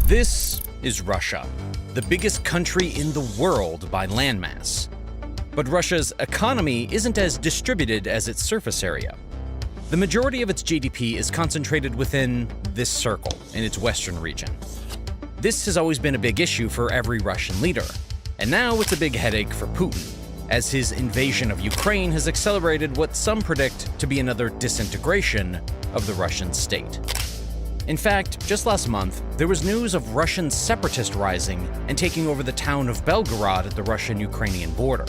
This is Russia, the biggest country in the world by landmass. But Russia's economy isn't as distributed as its surface area. The majority of its GDP is concentrated within this circle in its western region. This has always been a big issue for every Russian leader, and now it's a big headache for Putin, as his invasion of Ukraine has accelerated what some predict to be another disintegration of the Russian state. In fact, just last month, there was news of Russian separatists rising and taking over the town of Belgorod at the Russian-Ukrainian border.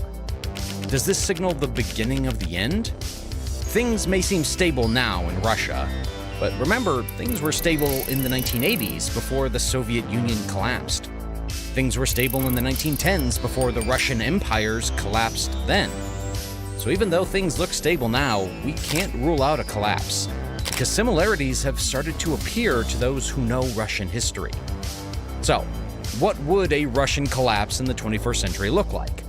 Does this signal the beginning of the end? Things may seem stable now in Russia, but remember, things were stable in the 1980s before the Soviet Union collapsed. Things were stable in the 1910s before the Russian empires collapsed then. So even though things look stable now, we can't rule out a collapse, because similarities have started to appear to those who know Russian history. So, what would a Russian collapse in the 21st century look like?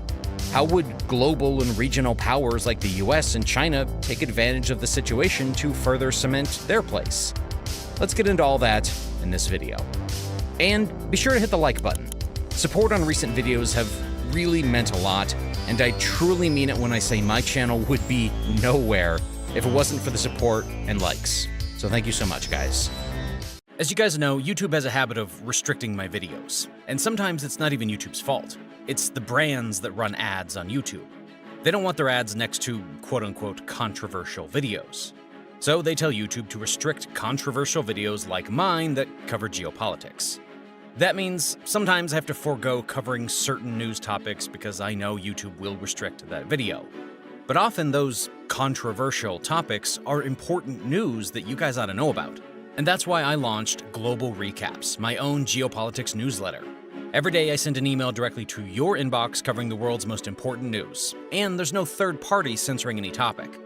How would global and regional powers like the US and China take advantage of the situation to further cement their place? Let's get into all that in this video. And be sure to hit the like button. Support on recent videos have really meant a lot, and I truly mean it when I say my channel would be nowhere if it wasn't for the support and likes. So thank you so much, guys. As you guys know, YouTube has a habit of restricting my videos, and sometimes it's not even YouTube's fault. It's the brands that run ads on YouTube. They don't want their ads next to quote-unquote controversial videos. So they tell YouTube to restrict controversial videos like mine that cover geopolitics. That means sometimes I have to forego covering certain news topics because I know YouTube will restrict that video. But often those controversial topics are important news that you guys ought to know about. And that's why I launched Global Recaps, my own geopolitics newsletter. Every day I send an email directly to your inbox covering the world's most important news. And there's no third party censoring any topic.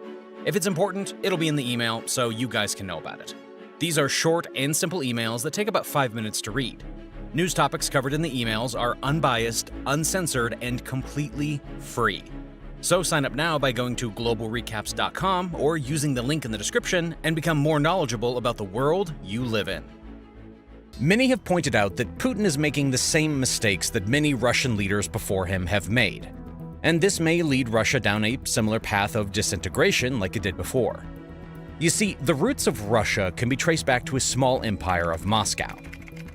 If it's important, it'll be in the email so you guys can know about it. These are short and simple emails that take about 5 minutes to read. News topics covered in the emails are unbiased, uncensored, and completely free. So sign up now by going to globalrecaps.com or using the link in the description and become more knowledgeable about the world you live in. Many have pointed out that Putin is making the same mistakes that many Russian leaders before him have made. And this may lead Russia down a similar path of disintegration like it did before. You see, the roots of Russia can be traced back to a small empire of Moscow.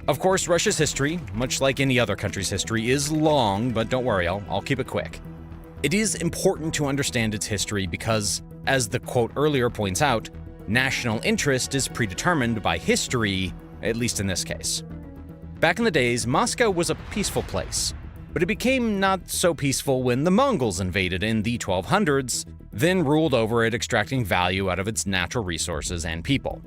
Of course, Russia's history, much like any other country's history, is long, but don't worry, I'll keep it quick. It is important to understand its history because, as the quote earlier points out, national interest is predetermined by history, at least in this case. Back in the days, Moscow was a peaceful place, but it became not so peaceful when the Mongols invaded in the 1200s, then ruled over it, extracting value out of its natural resources and people.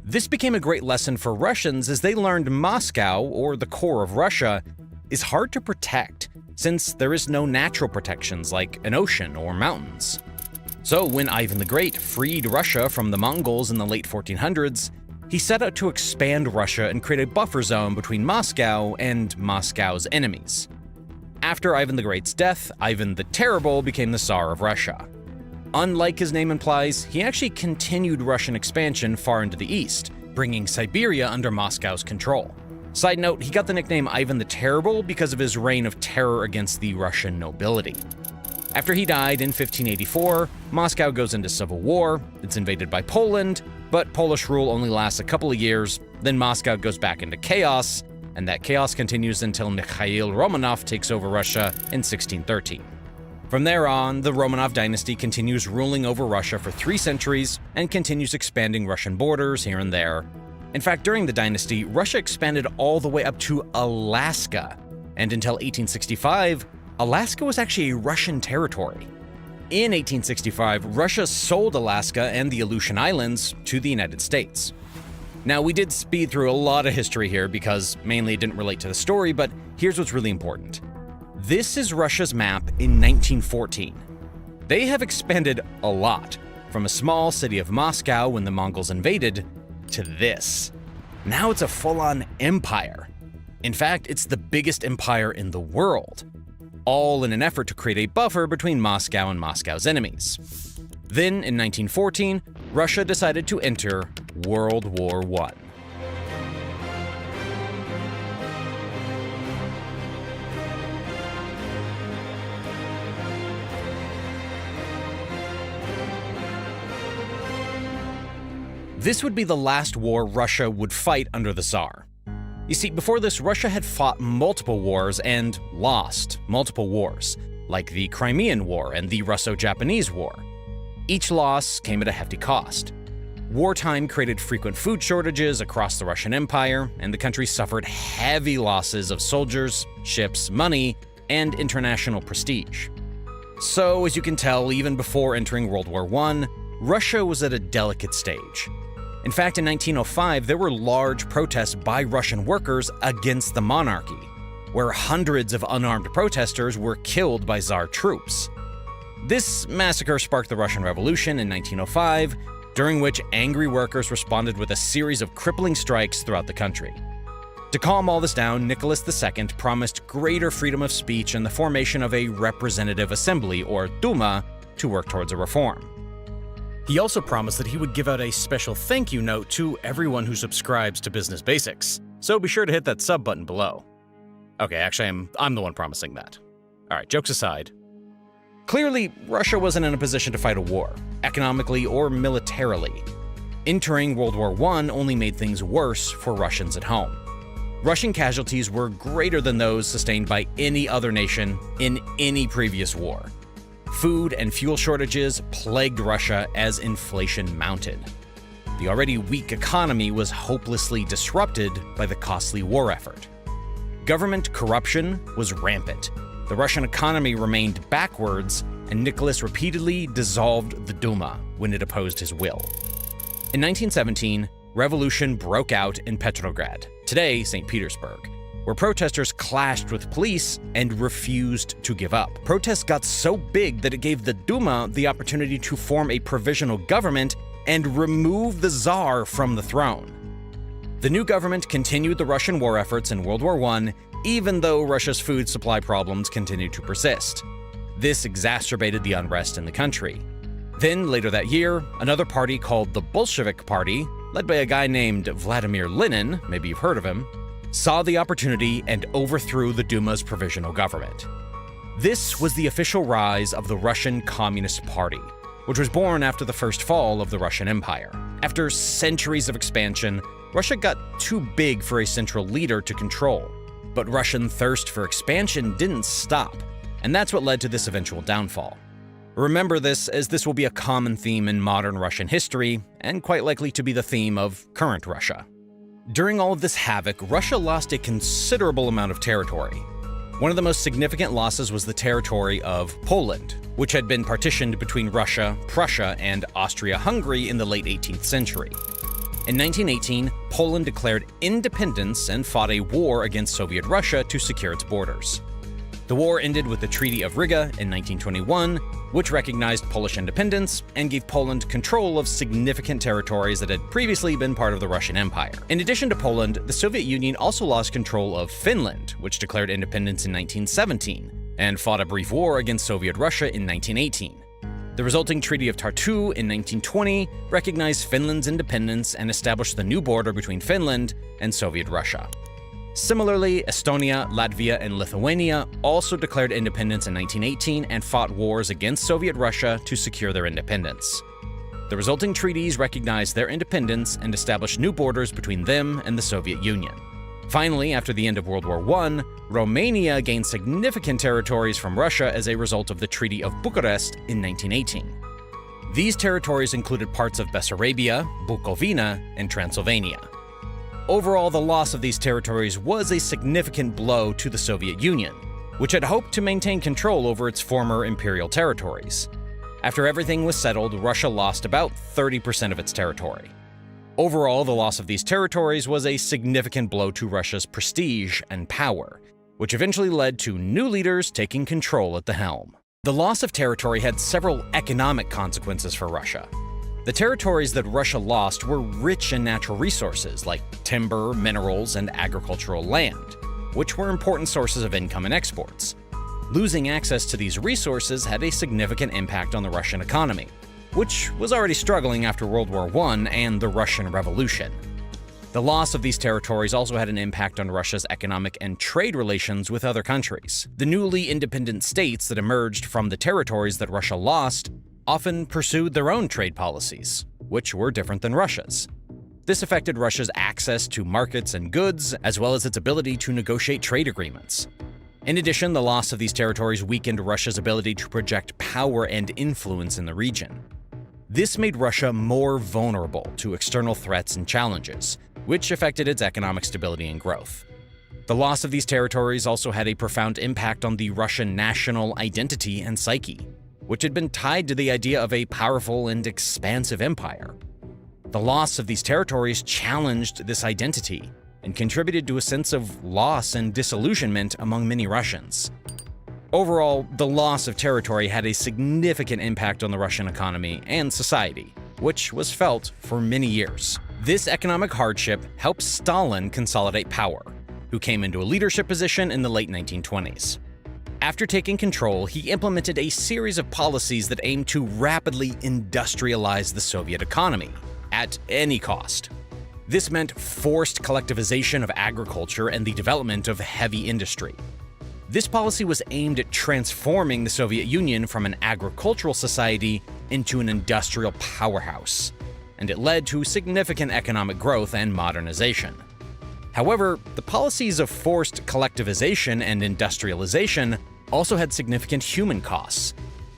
This became a great lesson for Russians as they learned Moscow, or the core of Russia, is hard to protect, since there is no natural protections like an ocean or mountains. So when Ivan the Great freed Russia from the Mongols in the late 1400s, he set out to expand Russia and create a buffer zone between Moscow and Moscow's enemies. After Ivan the Great's death, Ivan the Terrible became the Tsar of Russia. Unlike his name implies, he actually continued Russian expansion far into the east, bringing Siberia under Moscow's control. Side note, he got the nickname Ivan the Terrible because of his reign of terror against the Russian nobility. After he died in 1584, Moscow goes into civil war, it's invaded by Poland, but Polish rule only lasts a couple of years, then Moscow goes back into chaos, and that chaos continues until Mikhail Romanov takes over Russia in 1613. From there on, the Romanov dynasty continues ruling over Russia for 3 centuries and continues expanding Russian borders here and there. In fact, during the dynasty, Russia expanded all the way up to Alaska, and until 1865, Alaska was actually a Russian territory. In 1865, Russia sold Alaska and the Aleutian Islands to the United States. Now, we did speed through a lot of history here because mainly it didn't relate to the story, but here's what's really important. This is Russia's map in 1914. They have expanded a lot, from a small city of Moscow when the Mongols invaded, to this. Now it's a full-on empire. In fact, it's the biggest empire in the world, all in an effort to create a buffer between Moscow and Moscow's enemies. Then, in 1914, Russia decided to enter World War I. This would be the last war Russia would fight under the Tsar. You see, before this, Russia had fought multiple wars and lost multiple wars, like the Crimean War and the Russo-Japanese War. Each loss came at a hefty cost. Wartime created frequent food shortages across the Russian Empire, and the country suffered heavy losses of soldiers, ships, money, and international prestige. So, as you can tell, even before entering World War I, Russia was at a delicate stage. In fact, in 1905, there were large protests by Russian workers against the monarchy, where hundreds of unarmed protesters were killed by Tsar troops. This massacre sparked the Russian Revolution in 1905, during which angry workers responded with a series of crippling strikes throughout the country. To calm all this down, Nicholas II promised greater freedom of speech and the formation of a representative assembly, or Duma, to work towards a reform. He also promised that he would give out a special thank you note to everyone who subscribes to Business Basics, so be sure to hit that sub button below. Okay, actually, I'm the one promising that. Alright, jokes aside. Clearly, Russia wasn't in a position to fight a war, economically or militarily. Entering World War I only made things worse for Russians at home. Russian casualties were greater than those sustained by any other nation in any previous war. Food and fuel shortages plagued Russia as inflation mounted. The already weak economy was hopelessly disrupted by the costly war effort. Government corruption was rampant. The Russian economy remained backwards, and Nicholas repeatedly dissolved the Duma when it opposed his will. In 1917, revolution broke out in Petrograd, today St. Petersburg, where protesters clashed with police and refused to give up. Protests got so big that it gave the Duma the opportunity to form a provisional government and remove the Tsar from the throne. The new government continued the Russian war efforts in World War I, even though Russia's food supply problems continued to persist. This exacerbated the unrest in the country. Then, later that year, another party called the Bolshevik Party, led by a guy named Vladimir Lenin, maybe you've heard of him, saw the opportunity and overthrew the Duma's provisional government. This was the official rise of the Russian Communist Party, which was born after the first fall of the Russian Empire. After centuries of expansion, Russia got too big for a central leader to control. But Russian thirst for expansion didn't stop, and that's what led to this eventual downfall. Remember this, as this will be a common theme in modern Russian history, and quite likely to be the theme of current Russia. During all of this havoc, Russia lost a considerable amount of territory. One of the most significant losses was the territory of Poland, which had been partitioned between Russia, Prussia, and Austria-Hungary in the late 18th century. In 1918, Poland declared independence and fought a war against Soviet Russia to secure its borders. The war ended with the Treaty of Riga in 1921, which recognized Polish independence and gave Poland control of significant territories that had previously been part of the Russian Empire. In addition to Poland, the Soviet Union also lost control of Finland, which declared independence in 1917, and fought a brief war against Soviet Russia in 1918. The resulting Treaty of Tartu in 1920 recognized Finland's independence and established the new border between Finland and Soviet Russia. Similarly, Estonia, Latvia, and Lithuania also declared independence in 1918 and fought wars against Soviet Russia to secure their independence. The resulting treaties recognized their independence and established new borders between them and the Soviet Union. Finally, after the end of World War I, Romania gained significant territories from Russia as a result of the Treaty of Bucharest in 1918. These territories included parts of Bessarabia, Bukovina, and Transylvania. Overall, the loss of these territories was a significant blow to the Soviet Union, which had hoped to maintain control over its former imperial territories. After everything was settled, Russia lost about 30% of its territory. Overall, the loss of these territories was a significant blow to Russia's prestige and power, which eventually led to new leaders taking control at the helm. The loss of territory had several economic consequences for Russia. The territories that Russia lost were rich in natural resources like timber, minerals, and agricultural land, which were important sources of income and exports. Losing access to these resources had a significant impact on the Russian economy, which was already struggling after World War I and the Russian Revolution. The loss of these territories also had an impact on Russia's economic and trade relations with other countries. The newly independent states that emerged from the territories that Russia lost often pursued their own trade policies, which were different than Russia's. This affected Russia's access to markets and goods, as well as its ability to negotiate trade agreements. In addition, the loss of these territories weakened Russia's ability to project power and influence in the region. This made Russia more vulnerable to external threats and challenges, which affected its economic stability and growth. The loss of these territories also had a profound impact on the Russian national identity and psyche, which had been tied to the idea of a powerful and expansive empire. The loss of these territories challenged this identity and contributed to a sense of loss and disillusionment among many Russians. Overall, the loss of territory had a significant impact on the Russian economy and society, which was felt for many years. This economic hardship helped Stalin consolidate power, who came into a leadership position in the late 1920s. After taking control, he implemented a series of policies that aimed to rapidly industrialize the Soviet economy, at any cost. This meant forced collectivization of agriculture and the development of heavy industry. This policy was aimed at transforming the Soviet Union from an agricultural society into an industrial powerhouse, and it led to significant economic growth and modernization. However, the policies of forced collectivization and industrialization also had significant human costs.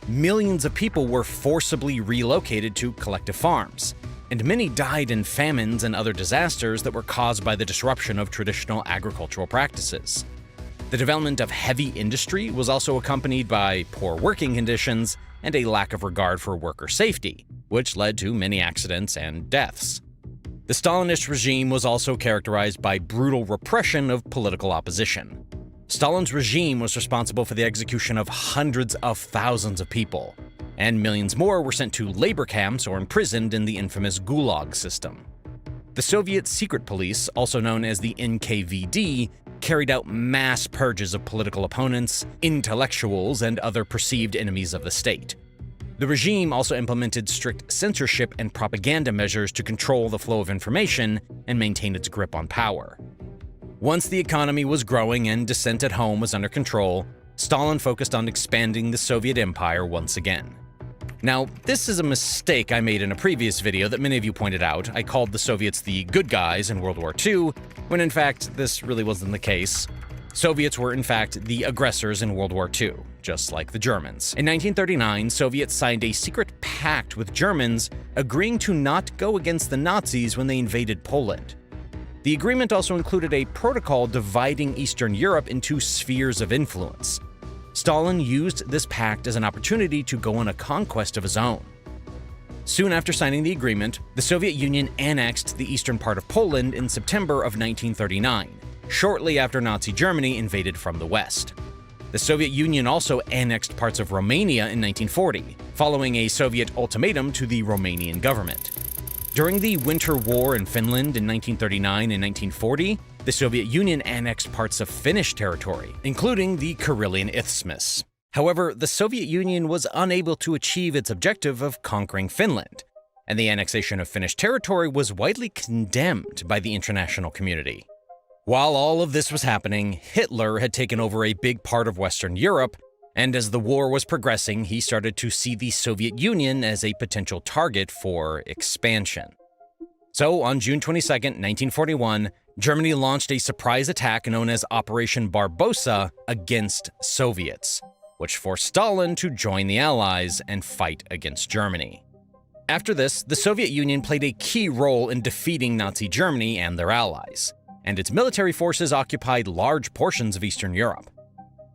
Millions of people were forcibly relocated to collective farms, and many died in famines and other disasters that were caused by the disruption of traditional agricultural practices. The development of heavy industry was also accompanied by poor working conditions and a lack of regard for worker safety, which led to many accidents and deaths. The Stalinist regime was also characterized by brutal repression of political opposition. Stalin's regime was responsible for the execution of hundreds of thousands of people, and millions more were sent to labor camps or imprisoned in the infamous Gulag system. The Soviet secret police, also known as the NKVD, carried out mass purges of political opponents, intellectuals, and other perceived enemies of the state. The regime also implemented strict censorship and propaganda measures to control the flow of information and maintain its grip on power. Once the economy was growing and dissent at home was under control, Stalin focused on expanding the Soviet Empire once again. Now, this is a mistake I made in a previous video that many of you pointed out. I called the Soviets the good guys in World War II, when in fact this really wasn't the case. Soviets were in fact the aggressors in World War II, just like the Germans. In 1939, Soviets signed a secret pact with Germans, agreeing to not go against the Nazis when they invaded Poland. The agreement also included a protocol dividing Eastern Europe into spheres of influence. Stalin used this pact as an opportunity to go on a conquest of his own. Soon after signing the agreement, the Soviet Union annexed the eastern part of Poland in September of 1939, shortly after Nazi Germany invaded from the west. The Soviet Union also annexed parts of Romania in 1940, following a Soviet ultimatum to the Romanian government. During the Winter War in Finland in 1939 and 1940, the Soviet Union annexed parts of Finnish territory, including the Karelian Isthmus. However, the Soviet Union was unable to achieve its objective of conquering Finland, and the annexation of Finnish territory was widely condemned by the international community. While all of this was happening, Hitler had taken over a big part of Western Europe, and as the war was progressing, he started to see the Soviet Union as a potential target for expansion. So, on June 22, 1941, Germany launched a surprise attack known as Operation Barbarossa against Soviets, which forced Stalin to join the Allies and fight against Germany. After this, the Soviet Union played a key role in defeating Nazi Germany and their allies, and its military forces occupied large portions of Eastern Europe.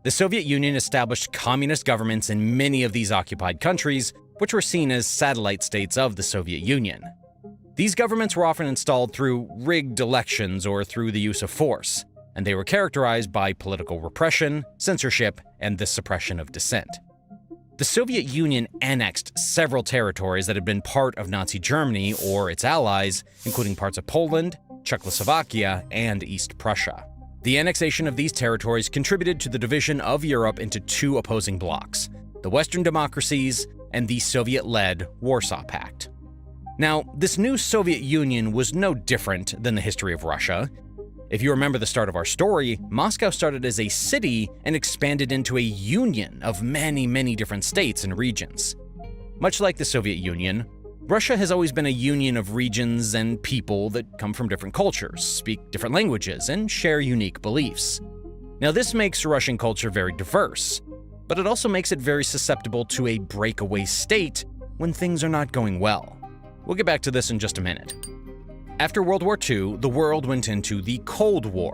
The Soviet Union established communist governments in many of these occupied countries, which were seen as satellite states of the Soviet Union. These governments were often installed through rigged elections or through the use of force, and they were characterized by political repression, censorship, and the suppression of dissent. The Soviet Union annexed several territories that had been part of Nazi Germany or its allies, including parts of Poland, Czechoslovakia, and East Prussia. The annexation of these territories contributed to the division of Europe into two opposing blocs, the Western democracies and the Soviet-led Warsaw Pact. Now, this new Soviet Union was no different than the history of Russia. If you remember the start of our story, Moscow started as a city and expanded into a union of many different states and regions. Much like the Soviet Union, Russia has always been a union of regions and people that come from different cultures, speak different languages, and share unique beliefs. Now, this makes Russian culture very diverse, but it also makes it very susceptible to a breakaway state when things are not going well. We'll get back to this in just a minute. After World War II, the world went into the Cold War.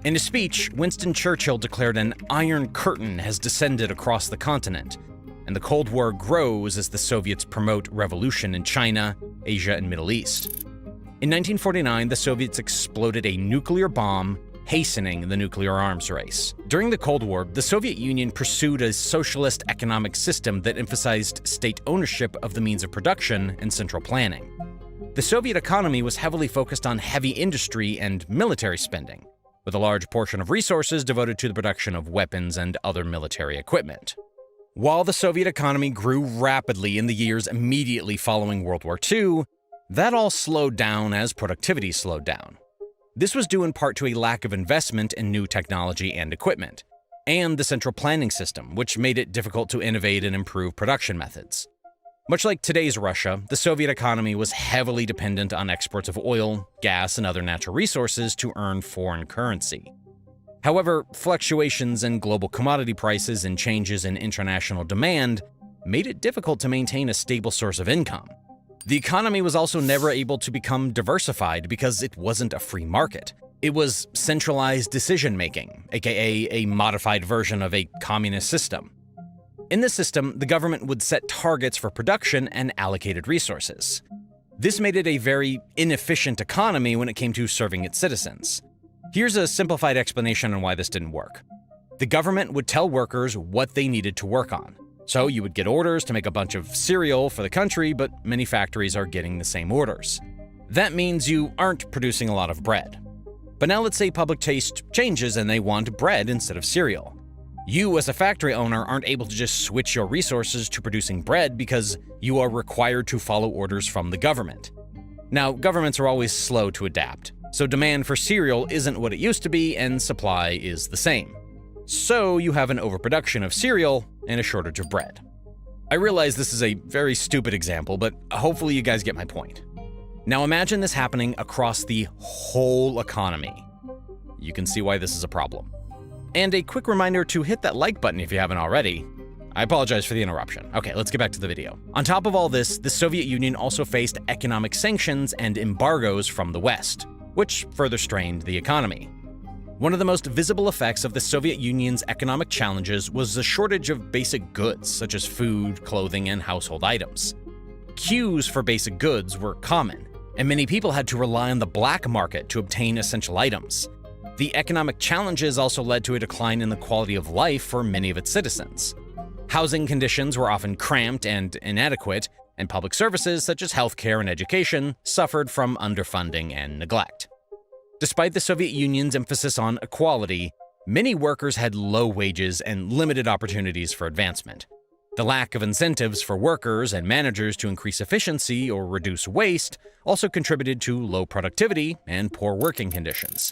In a speech, Winston Churchill declared an Iron Curtain has descended across the continent, and the Cold War grows as the Soviets promote revolution in China, Asia, and Middle East. In 1949, the Soviets exploded a nuclear bomb, hastening the nuclear arms race. During the Cold War, the Soviet Union pursued a socialist economic system that emphasized state ownership of the means of production and central planning. The Soviet economy was heavily focused on heavy industry and military spending, with a large portion of resources devoted to the production of weapons and other military equipment. While the Soviet economy grew rapidly in the years immediately following World War II, that all slowed down as productivity slowed down. This was due in part to a lack of investment in new technology and equipment, and the central planning system, which made it difficult to innovate and improve production methods. Much like today's Russia, the Soviet economy was heavily dependent on exports of oil, gas, and other natural resources to earn foreign currency. However, fluctuations in global commodity prices and changes in international demand made it difficult to maintain a stable source of income. The economy was also never able to become diversified because it wasn't a free market. It was centralized decision-making, aka a modified version of a communist system. In this system, the government would set targets for production and allocated resources. This made it a very inefficient economy when it came to serving its citizens. Here's a simplified explanation on why this didn't work. The government would tell workers what they needed to work on. So you would get orders to make a bunch of cereal for the country, but many factories are getting the same orders. That means you aren't producing a lot of bread. But now let's say public taste changes and they want bread instead of cereal. You as a factory owner aren't able to just switch your resources to producing bread because you are required to follow orders from the government. Now, governments are always slow to adapt, so demand for cereal isn't what it used to be and supply is the same. So you have an overproduction of cereal and a shortage of bread. I realize this is a very stupid example, but hopefully you guys get my point. Now imagine this happening across the whole economy. You can see why this is a problem. And a quick reminder to hit that like button if you haven't already. I apologize for the interruption. Okay, let's get back to the video. On top of all this, the Soviet Union also faced economic sanctions and embargoes from the West, which further strained the economy. One of the most visible effects of the Soviet Union's economic challenges was the shortage of basic goods, such as food, clothing, and household items. Queues for basic goods were common, and many people had to rely on the black market to obtain essential items. The economic challenges also led to a decline in the quality of life for many of its citizens. Housing conditions were often cramped and inadequate, and public services such as healthcare and education suffered from underfunding and neglect. Despite the Soviet Union's emphasis on equality, many workers had low wages and limited opportunities for advancement. The lack of incentives for workers and managers to increase efficiency or reduce waste also contributed to low productivity and poor working conditions.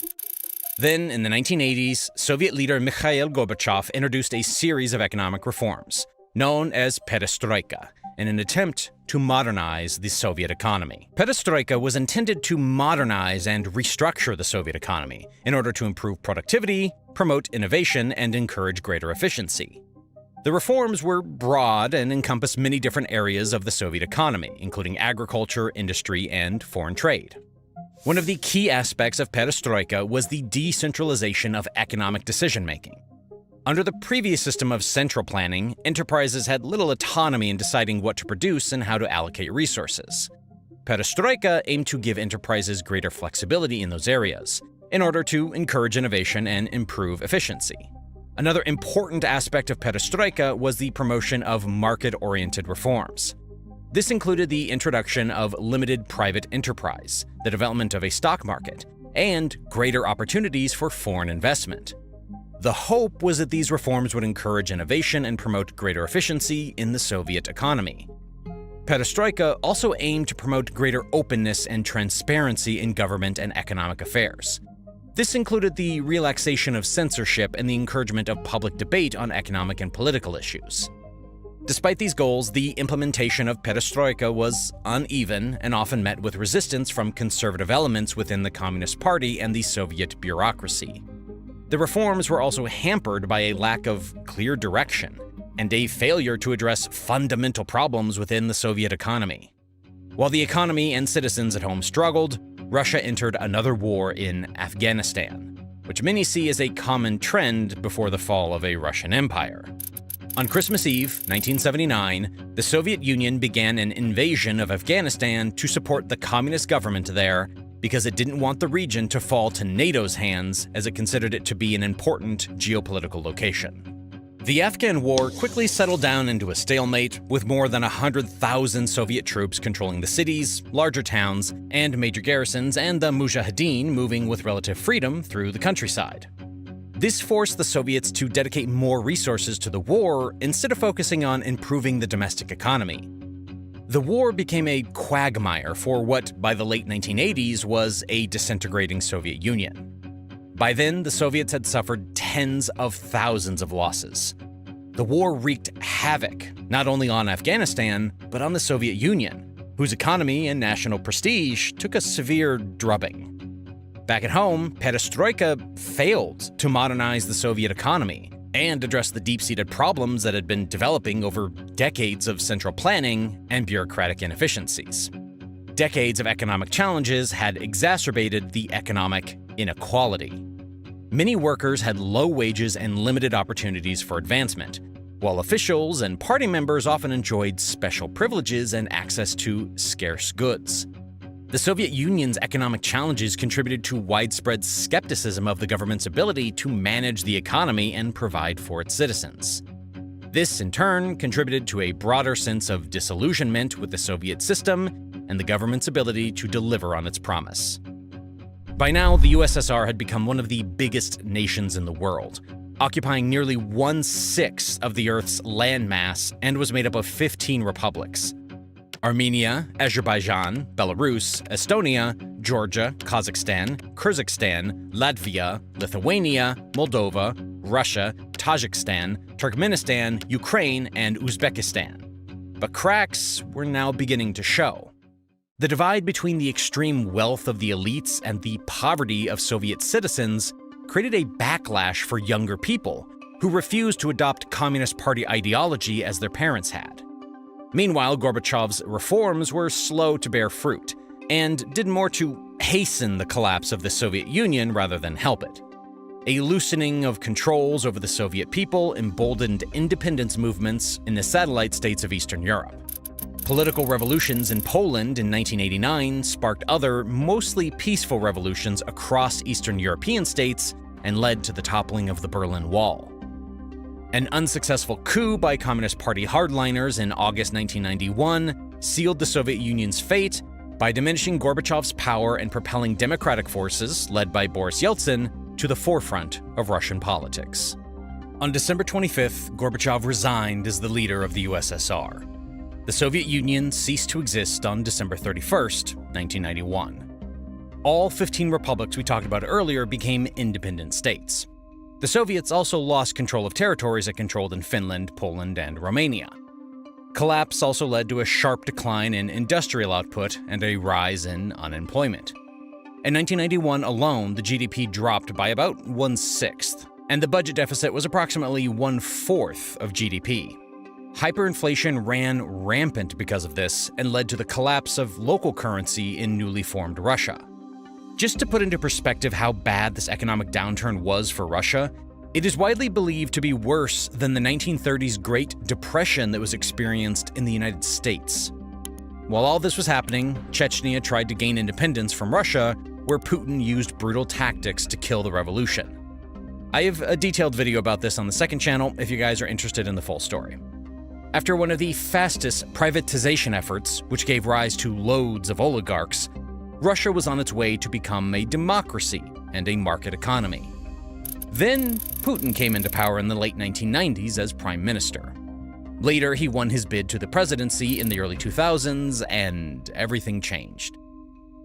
Then, in the 1980s, Soviet leader Mikhail Gorbachev introduced a series of economic reforms, known as perestroika, in an attempt to modernize the Soviet economy. Perestroika was intended to modernize and restructure the Soviet economy in order to improve productivity, promote innovation, and encourage greater efficiency. The reforms were broad and encompassed many different areas of the Soviet economy, including agriculture, industry, and foreign trade. One of the key aspects of perestroika was the decentralization of economic decision-making. Under the previous system of central planning, enterprises had little autonomy in deciding what to produce and how to allocate resources. Perestroika aimed to give enterprises greater flexibility in those areas, in order to encourage innovation and improve efficiency. Another important aspect of perestroika was the promotion of market-oriented reforms. This included the introduction of limited private enterprise, the development of a stock market, and greater opportunities for foreign investment. The hope was that these reforms would encourage innovation and promote greater efficiency in the Soviet economy. Perestroika also aimed to promote greater openness and transparency in government and economic affairs. This included the relaxation of censorship and the encouragement of public debate on economic and political issues. Despite these goals, the implementation of perestroika was uneven and often met with resistance from conservative elements within the Communist Party and the Soviet bureaucracy. The reforms were also hampered by a lack of clear direction and a failure to address fundamental problems within the Soviet economy. While the economy and citizens at home struggled, Russia entered another war in Afghanistan, which many see as a common trend before the fall of a Russian empire. On Christmas Eve, 1979, the Soviet Union began an invasion of Afghanistan to support the communist government there because it didn't want the region to fall to NATO's hands, as it considered it to be an important geopolitical location. The Afghan war quickly settled down into a stalemate, with more than 100,000 Soviet troops controlling the cities, larger towns, and major garrisons, and the Mujahideen moving with relative freedom through the countryside. This forced the Soviets to dedicate more resources to the war instead of focusing on improving the domestic economy. The war became a quagmire for what, by the late 1980s, was a disintegrating Soviet Union. By then, the Soviets had suffered tens of thousands of losses. The war wreaked havoc not only on Afghanistan, but on the Soviet Union, whose economy and national prestige took a severe drubbing. Back at home, perestroika failed to modernize the Soviet economy and address the deep-seated problems that had been developing over decades of central planning and bureaucratic inefficiencies. Decades of economic challenges had exacerbated the economic inequality. Many workers had low wages and limited opportunities for advancement, while officials and party members often enjoyed special privileges and access to scarce goods. The Soviet Union's economic challenges contributed to widespread skepticism of the government's ability to manage the economy and provide for its citizens. This, in turn, contributed to a broader sense of disillusionment with the Soviet system and the government's ability to deliver on its promise. By now, the USSR had become one of the biggest nations in the world, occupying nearly 1/6 of the Earth's landmass, and was made up of 15 republics. Armenia, Azerbaijan, Belarus, Estonia, Georgia, Kazakhstan, Kyrgyzstan, Latvia, Lithuania, Moldova, Russia, Tajikistan, Turkmenistan, Ukraine, and Uzbekistan. But cracks were now beginning to show. The divide between the extreme wealth of the elites and the poverty of Soviet citizens created a backlash for younger people who refused to adopt Communist Party ideology as their parents had. Meanwhile, Gorbachev's reforms were slow to bear fruit and did more to hasten the collapse of the Soviet Union rather than help it. A loosening of controls over the Soviet people emboldened independence movements in the satellite states of Eastern Europe. Political revolutions in Poland in 1989 sparked other, mostly peaceful revolutions across Eastern European states and led to the toppling of the Berlin Wall. An unsuccessful coup by Communist Party hardliners in August 1991 sealed the Soviet Union's fate by diminishing Gorbachev's power and propelling democratic forces, led by Boris Yeltsin, to the forefront of Russian politics. On December 25th, Gorbachev resigned as the leader of the USSR. The Soviet Union ceased to exist on December 31st, 1991. All 15 republics we talked about earlier became independent states. The Soviets also lost control of territories it controlled in Finland, Poland, and Romania. Collapse also led to a sharp decline in industrial output and a rise in unemployment. In 1991 alone, the GDP dropped by about 1/6, and the budget deficit was approximately 1/4 of GDP. Hyperinflation ran rampant because of this and led to the collapse of local currency in newly formed Russia. Just to put into perspective how bad this economic downturn was for Russia, it is widely believed to be worse than the 1930s Great Depression that was experienced in the United States. While all this was happening, Chechnya tried to gain independence from Russia, where Putin used brutal tactics to kill the revolution. I have a detailed video about this on the second channel if you guys are interested in the full story. After one of the fastest privatization efforts, which gave rise to loads of oligarchs, Russia was on its way to become a democracy and a market economy. Then, Putin came into power in the late 1990s as prime minister. Later, he won his bid to the presidency in the early 2000s, and everything changed.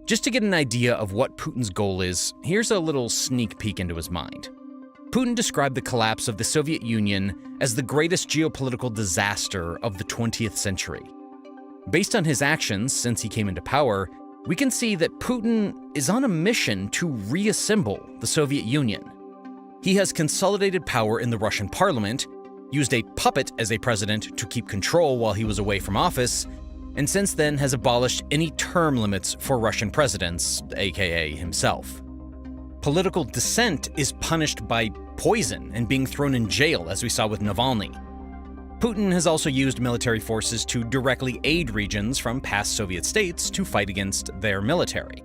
Just to get an idea of what Putin's goal is, here's a little sneak peek into his mind. Putin described the collapse of the Soviet Union as the greatest geopolitical disaster of the 20th century. Based on his actions since he came into power, we can see that Putin is on a mission to reassemble the Soviet Union. He has consolidated power in the Russian parliament, used a puppet as a president to keep control while he was away from office, and since then has abolished any term limits for Russian presidents, aka himself. Political dissent is punished by poison and being thrown in jail, as we saw with Navalny. Putin has also used military forces to directly aid regions from past Soviet states to fight against their military.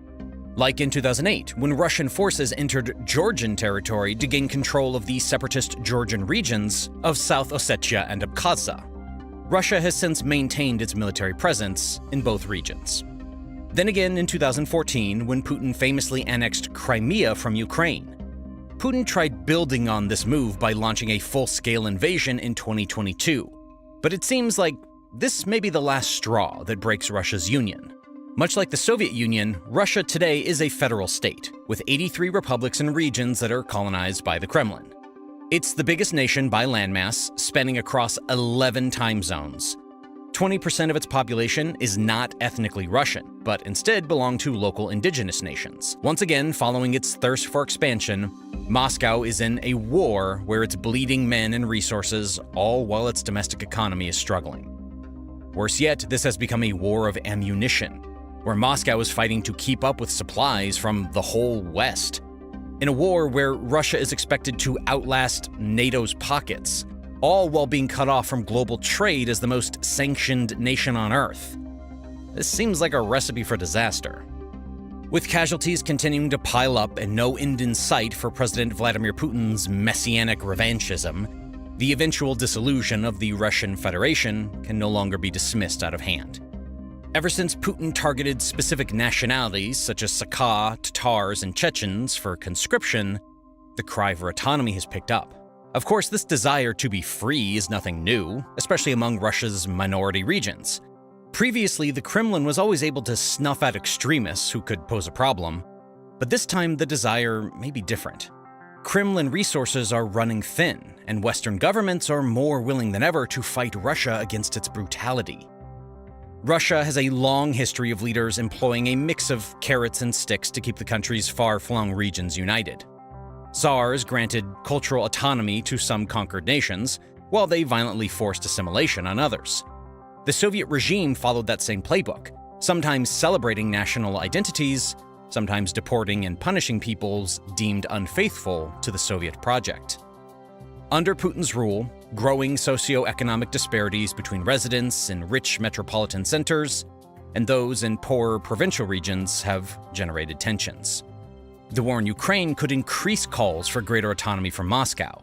Like in 2008, when Russian forces entered Georgian territory to gain control of the separatist Georgian regions of South Ossetia and Abkhazia. Russia has since maintained its military presence in both regions. Then again in 2014, when Putin famously annexed Crimea from Ukraine. Putin tried building on this move by launching a full-scale invasion in 2022. But it seems like this may be the last straw that breaks Russia's union. Much like the Soviet Union, Russia today is a federal state, with 83 republics and regions that are colonized by the Kremlin. It's the biggest nation by landmass, spanning across 11 time zones. 20% of its population is not ethnically Russian, but instead belong to local indigenous nations. Once again, following its thirst for expansion, Moscow is in a war where it's bleeding men and resources, all while its domestic economy is struggling. Worse yet, this has become a war of ammunition, where Moscow is fighting to keep up with supplies from the whole West. In a war where Russia is expected to outlast NATO's pockets, all while being cut off from global trade as the most sanctioned nation on Earth. This seems like a recipe for disaster. With casualties continuing to pile up and no end in sight for President Vladimir Putin's messianic revanchism, the eventual dissolution of the Russian Federation can no longer be dismissed out of hand. Ever since Putin targeted specific nationalities such as Sakha, Tatars, and Chechens for conscription, the cry for autonomy has picked up. Of course, this desire to be free is nothing new, especially among Russia's minority regions. Previously, the Kremlin was always able to snuff out extremists who could pose a problem, but this time the desire may be different. Kremlin resources are running thin, and Western governments are more willing than ever to fight Russia against its brutality. Russia has a long history of leaders employing a mix of carrots and sticks to keep the country's far-flung regions united. Tsars granted cultural autonomy to some conquered nations, while they violently forced assimilation on others. The Soviet regime followed that same playbook, sometimes celebrating national identities, sometimes deporting and punishing peoples deemed unfaithful to the Soviet project. Under Putin's rule, growing socioeconomic disparities between residents in rich metropolitan centers and those in poorer provincial regions have generated tensions. The war in Ukraine could increase calls for greater autonomy from Moscow.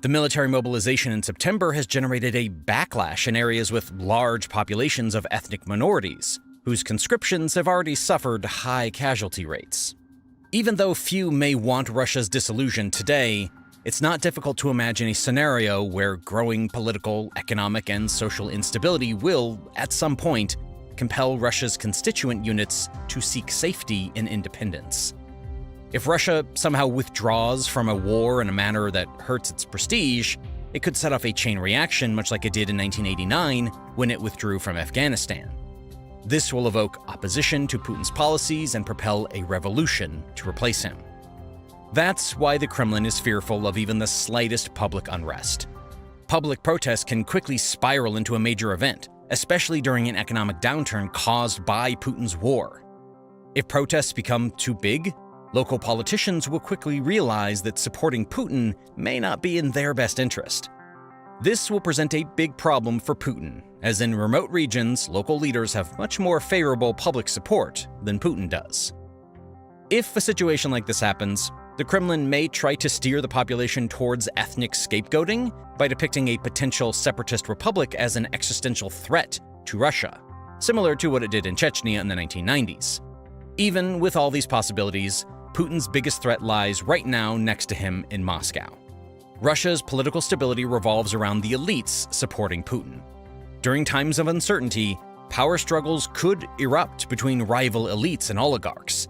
The military mobilization in September has generated a backlash in areas with large populations of ethnic minorities, whose conscriptions have already suffered high casualty rates. Even though few may want Russia's dissolution today, it's not difficult to imagine a scenario where growing political, economic, and social instability will, at some point, compel Russia's constituent units to seek safety and independence. If Russia somehow withdraws from a war in a manner that hurts its prestige, it could set off a chain reaction much like it did in 1989 when it withdrew from Afghanistan. This will evoke opposition to Putin's policies and propel a revolution to replace him. That's why the Kremlin is fearful of even the slightest public unrest. Public protests can quickly spiral into a major event, especially during an economic downturn caused by Putin's war. If protests become too big, local politicians will quickly realize that supporting Putin may not be in their best interest. This will present a big problem for Putin, as in remote regions, local leaders have much more favorable public support than Putin does. If a situation like this happens, the Kremlin may try to steer the population towards ethnic scapegoating by depicting a potential separatist republic as an existential threat to Russia, similar to what it did in Chechnya in the 1990s. Even with all these possibilities, Putin's biggest threat lies right now next to him in Moscow. Russia's political stability revolves around the elites supporting Putin. During times of uncertainty, power struggles could erupt between rival elites and oligarchs.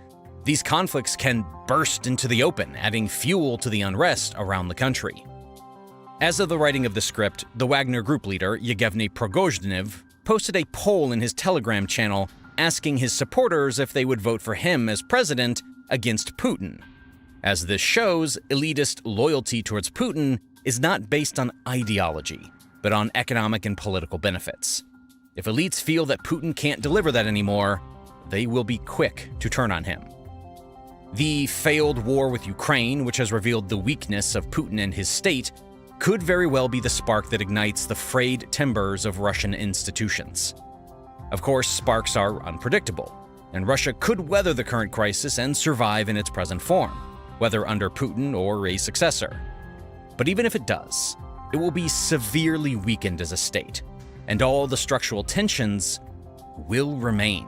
These conflicts can burst into the open, adding fuel to the unrest around the country. As of the writing of the script, the Wagner Group leader, Yevgeny Prigozhin, posted a poll in his Telegram channel asking his supporters if they would vote for him as president against Putin. As this shows, elitist loyalty towards Putin is not based on ideology, but on economic and political benefits. If elites feel that Putin can't deliver that anymore, they will be quick to turn on him. The failed war with Ukraine, which has revealed the weakness of Putin and his state, could very well be the spark that ignites the frayed timbers of Russian institutions. Of course, sparks are unpredictable, and Russia could weather the current crisis and survive in its present form, whether under Putin or a successor. But even if it does, it will be severely weakened as a state, and all the structural tensions will remain.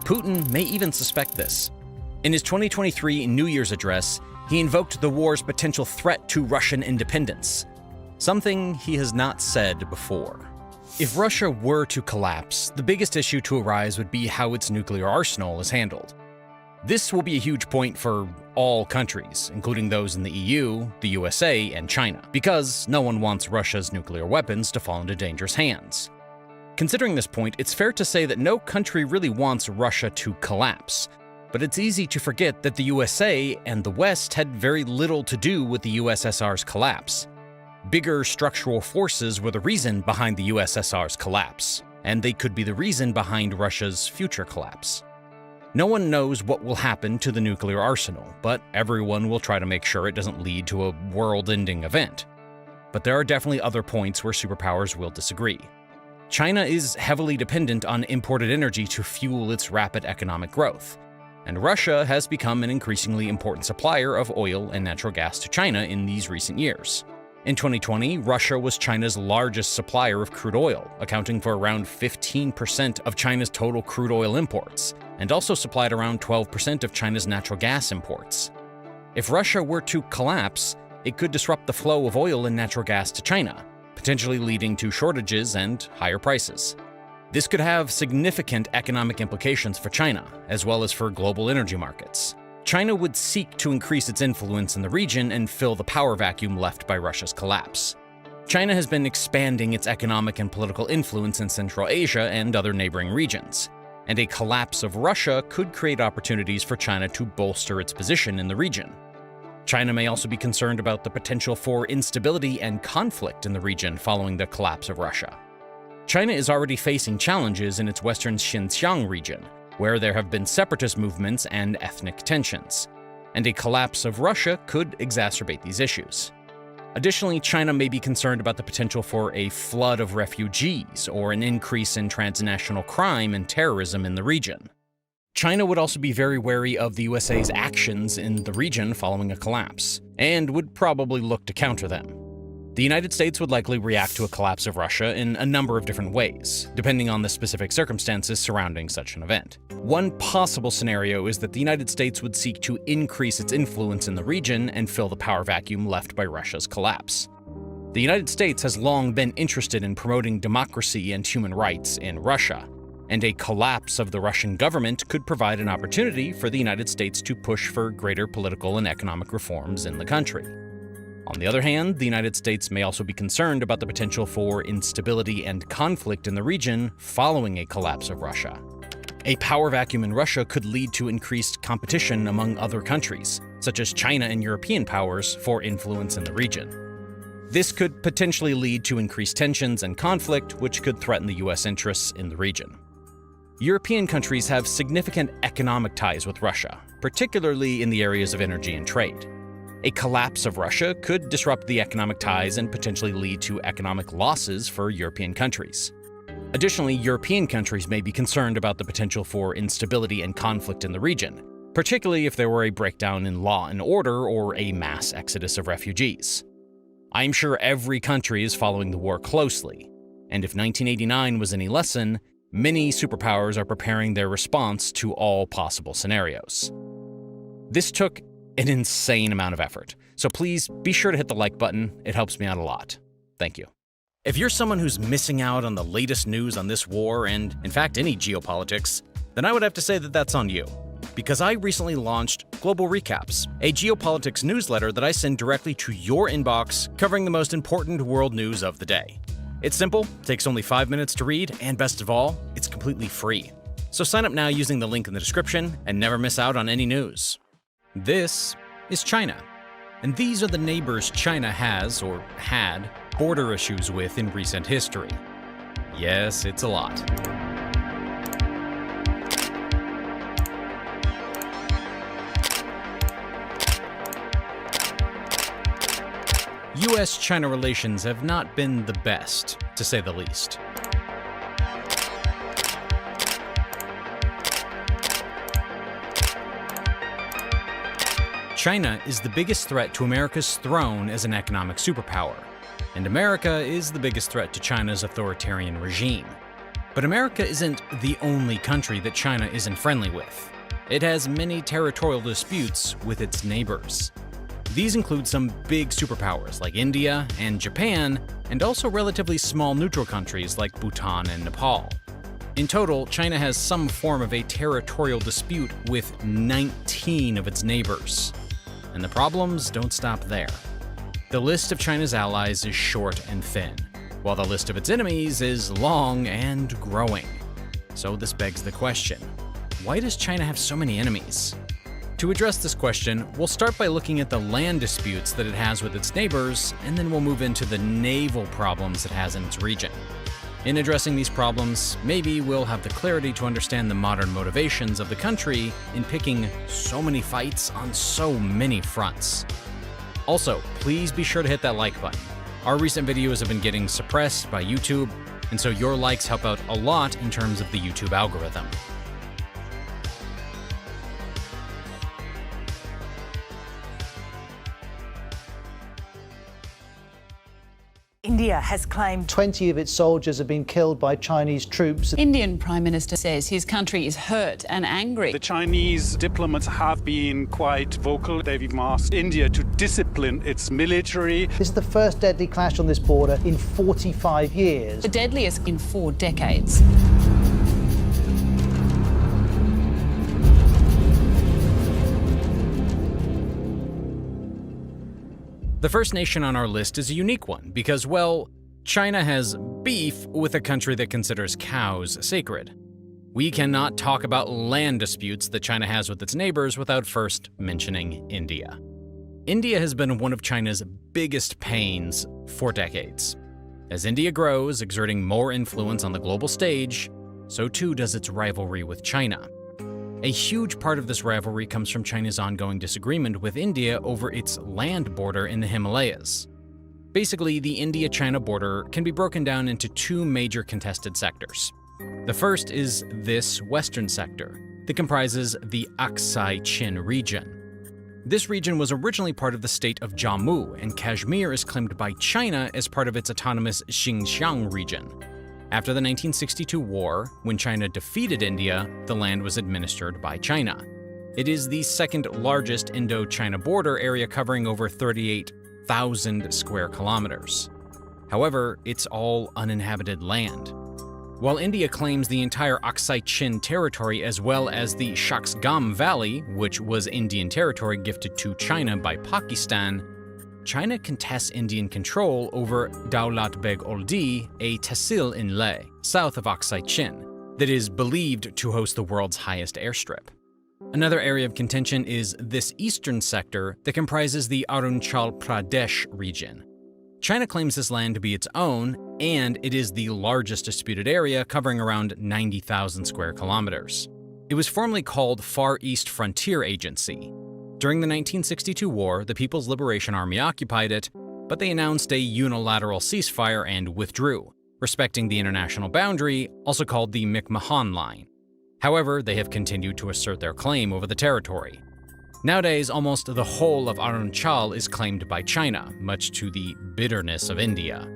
Putin may even suspect this. In his 2023 New Year's address, he invoked the war's potential threat to Russian independence, something he has not said before. If Russia were to collapse, the biggest issue to arise would be how its nuclear arsenal is handled. This will be a huge point for all countries, including those in the EU, the USA, and China, because no one wants Russia's nuclear weapons to fall into dangerous hands. Considering this point, it's fair to say that no country really wants Russia to collapse, but it's easy to forget that the USA and the West had very little to do with the USSR's collapse. Bigger structural forces were the reason behind the USSR's collapse, and they could be the reason behind Russia's future collapse. No one knows what will happen to the nuclear arsenal, but everyone will try to make sure it doesn't lead to a world-ending event. But there are definitely other points where superpowers will disagree. China is heavily dependent on imported energy to fuel its rapid economic growth, and Russia has become an increasingly important supplier of oil and natural gas to China in these recent years. In 2020, Russia was China's largest supplier of crude oil, accounting for around 15% of China's total crude oil imports, and also supplied around 12% of China's natural gas imports. If Russia were to collapse, it could disrupt the flow of oil and natural gas to China, potentially leading to shortages and higher prices. This could have significant economic implications for China, as well as for global energy markets. China would seek to increase its influence in the region and fill the power vacuum left by Russia's collapse. China has been expanding its economic and political influence in Central Asia and other neighboring regions, and a collapse of Russia could create opportunities for China to bolster its position in the region. China may also be concerned about the potential for instability and conflict in the region following the collapse of Russia. China is already facing challenges in its western Xinjiang region, where there have been separatist movements and ethnic tensions, and a collapse of Russia could exacerbate these issues. Additionally, China may be concerned about the potential for a flood of refugees or an increase in transnational crime and terrorism in the region. China would also be very wary of the USA's actions in the region following a collapse, and would probably look to counter them. The United States would likely react to a collapse of Russia in a number of different ways, depending on the specific circumstances surrounding such an event. One possible scenario is that the United States would seek to increase its influence in the region and fill the power vacuum left by Russia's collapse. The United States has long been interested in promoting democracy and human rights in Russia, and a collapse of the Russian government could provide an opportunity for the United States to push for greater political and economic reforms in the country. On the other hand, the United States may also be concerned about the potential for instability and conflict in the region following a collapse of Russia. A power vacuum in Russia could lead to increased competition among other countries, such as China and European powers, for influence in the region. This could potentially lead to increased tensions and conflict, which could threaten the US interests in the region. European countries have significant economic ties with Russia, particularly in the areas of energy and trade. A collapse of Russia could disrupt the economic ties and potentially lead to economic losses for European countries. Additionally, European countries may be concerned about the potential for instability and conflict in the region, particularly if there were a breakdown in law and order or a mass exodus of refugees. I'm sure every country is following the war closely, and if 1989 was any lesson, many superpowers are preparing their response to all possible scenarios. This took an insane amount of effort, so please be sure to hit the like button. It helps me out a lot. Thank you. If you're someone who's missing out on the latest news on this war and, in fact, any geopolitics, then I would have to say that that's on you. because I recently launched Global Recaps, a geopolitics newsletter that I send directly to your inbox covering the most important world news of the day. It's simple, takes only 5 minutes to read, and best of all, it's completely free. So sign up now using the link in the description and never miss out on any news. This is China, and these are the neighbors China has, or had, border issues with in recent history. Yes, it's a lot. US-China relations have not been the best, to say the least. China is the biggest threat to America's throne as an economic superpower, and America is the biggest threat to China's authoritarian regime. But America isn't the only country that China isn't friendly with. It has many territorial disputes with its neighbors. These include some big superpowers like India and Japan, and also relatively small neutral countries like Bhutan and Nepal. In total, China has some form of a territorial dispute with 19 of its neighbors. And the problems don't stop there. The list of China's allies is short and thin, while the list of its enemies is long and growing. So this begs the question, why does China have so many enemies? To address this question, we'll start by looking at the land disputes that it has with its neighbors, and then we'll move into the naval problems it has in its region. In addressing these problems, maybe we'll have the clarity to understand the modern motivations of the country in picking so many fights on so many fronts. Also, please be sure to hit that like button. Our recent videos have been getting suppressed by YouTube, and so your likes help out a lot in terms of the YouTube algorithm. India has claimed 20 of its soldiers have been killed by Chinese troops. Indian Prime Minister says his country is hurt and angry. The Chinese diplomats have been quite vocal. They've even asked India to discipline its military. This is the first deadly clash on this border in 45 years. The deadliest in 4 decades. The first nation on our list is a unique one because, well, China has beef with a country that considers cows sacred. We cannot talk about land disputes that China has with its neighbors without first mentioning India. India has been one of China's biggest pains for decades. As India grows, exerting more influence on the global stage, so too does its rivalry with China. A huge part of this rivalry comes from China's ongoing disagreement with India over its land border in the Himalayas. Basically, the India-China border can be broken down into 2 major contested sectors. The first is this western sector that comprises the CHİ region. This region was originally part of the state of Jammu, and Kashmir is claimed by China as part of its autonomous Xinjiang region. After the 1962 war, when China defeated India, the land was administered by China. It is the second largest Indo-China border area, covering over 38,000 square kilometers. However, it's all uninhabited land. While India claims the entire CHÍ territory as well as the Shaksgam Valley, which was Indian territory gifted to China by Pakistan, China contests Indian control over Daulat Beg Oldi, a tehsil in Leh, south of CHÍ, that is believed to host the world's highest airstrip. Another area of contention is this eastern sector that comprises the Arunachal Pradesh region. China claims this land to be its own, and it is the largest disputed area, covering around 90,000 square kilometers. It was formerly called Far East Frontier Agency. During the 1962 war, the People's Liberation Army occupied it, but they announced a unilateral ceasefire and withdrew, respecting the international boundary, also called the McMahon Line. However, they have continued to assert their claim over the territory. Nowadays, almost the whole of Arunachal is claimed by China, much to the bitterness of India.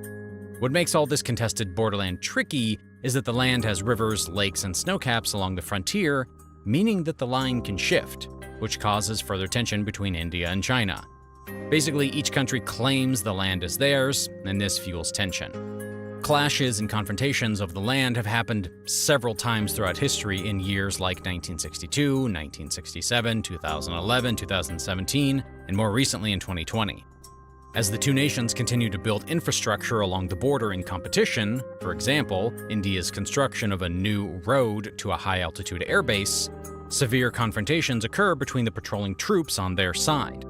What makes all this contested borderland tricky is that the land has rivers, lakes, and snowcaps along the frontier, meaning that the line can shift, which causes further tension between India and China. Basically, each country claims the land is theirs, and this fuels tension. Clashes and confrontations of the land have happened several times throughout history in years like 1962, 1967, 2011, 2017, and more recently in 2020. As the two nations continue to build infrastructure along the border in competition, for example, India's construction of a new road to a high-altitude airbase, severe confrontations occur between the patrolling troops on their side.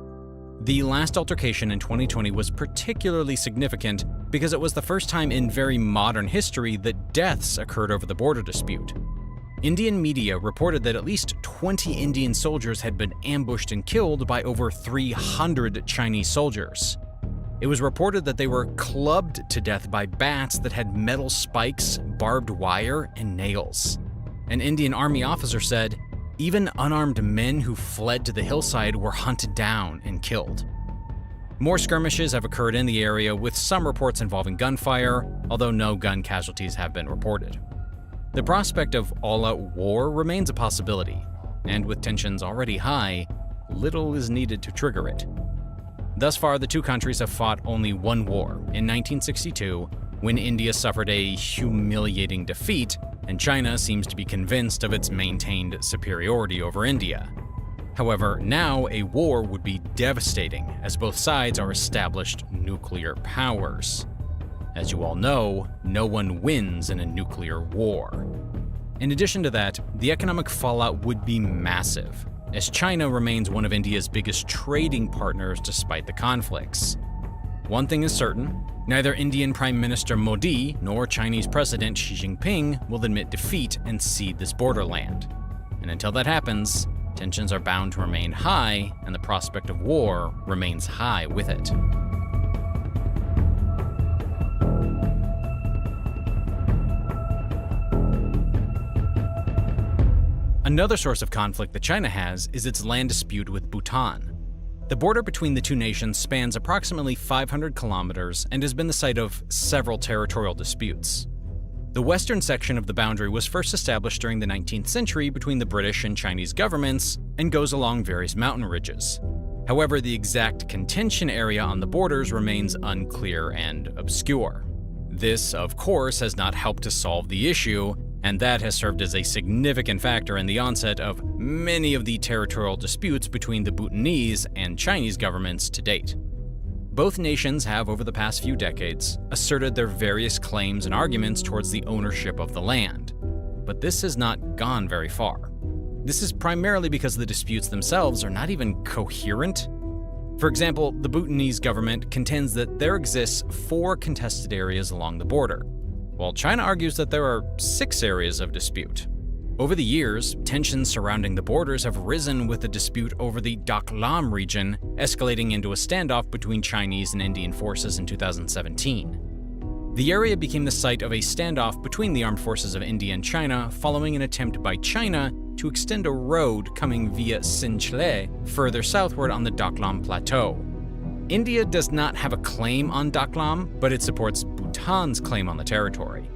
The last altercation in 2020 was particularly significant because it was the first time in very modern history that deaths occurred over the border dispute. Indian media reported that at least 20 Indian soldiers had been ambushed and killed by over 300 Chinese soldiers. It was reported that they were clubbed to death by bats that had metal spikes, barbed wire, and nails. An Indian army officer said, "Even unarmed men who fled to the hillside were hunted down and killed." More skirmishes have occurred in the area, with some reports involving gunfire, although no gun casualties have been reported. The prospect of all-out war remains a possibility, and with tensions already high, little is needed to trigger it. Thus far, the two countries have fought only one war, in 1962, when India suffered a humiliating defeat, and China seems to be convinced of its maintained superiority over India. However, now a war would be devastating, as both sides are established nuclear powers. As you all know, no one wins in a nuclear war. In addition to that, the economic fallout would be massive, as China remains one of India's biggest trading partners despite the conflicts. One thing is certain, neither Indian Prime Minister Modi nor Chinese President Xi Jinping will admit defeat and cede this borderland. And until that happens, tensions are bound to remain high, and the prospect of war remains high with it. Another source of conflict that China has is its land dispute with Bhutan. The border between the two nations spans approximately 500 kilometers and has been the site of several territorial disputes. The western section of the boundary was first established during the 19th century between the British and Chinese governments and goes along various mountain ridges. However, the exact contention area on the borders remains unclear and obscure. This, of course, has not helped to solve the issue, and that has served as a significant factor in the onset of many of the territorial disputes between the Bhutanese and Chinese governments to date. Both nations have, over the past few decades, asserted their various claims and arguments towards the ownership of the land. But this has not gone very far. This is primarily because the disputes themselves are not even coherent. For example, the Bhutanese government contends that there exists 4 contested areas along the border, while China argues that there are 6 areas of dispute. Over the years, tensions surrounding the borders have risen, with the dispute over the Dak Lam region escalating into a standoff between Chinese and Indian forces in 2017. The area became the site of a standoff between the armed forces of India and China following an attempt by China to extend a road coming via CHÄi further southward on the Dak Lam Plateau. India does not have a claim on Dak Lam, but it supports Bhutan's claim on the territory.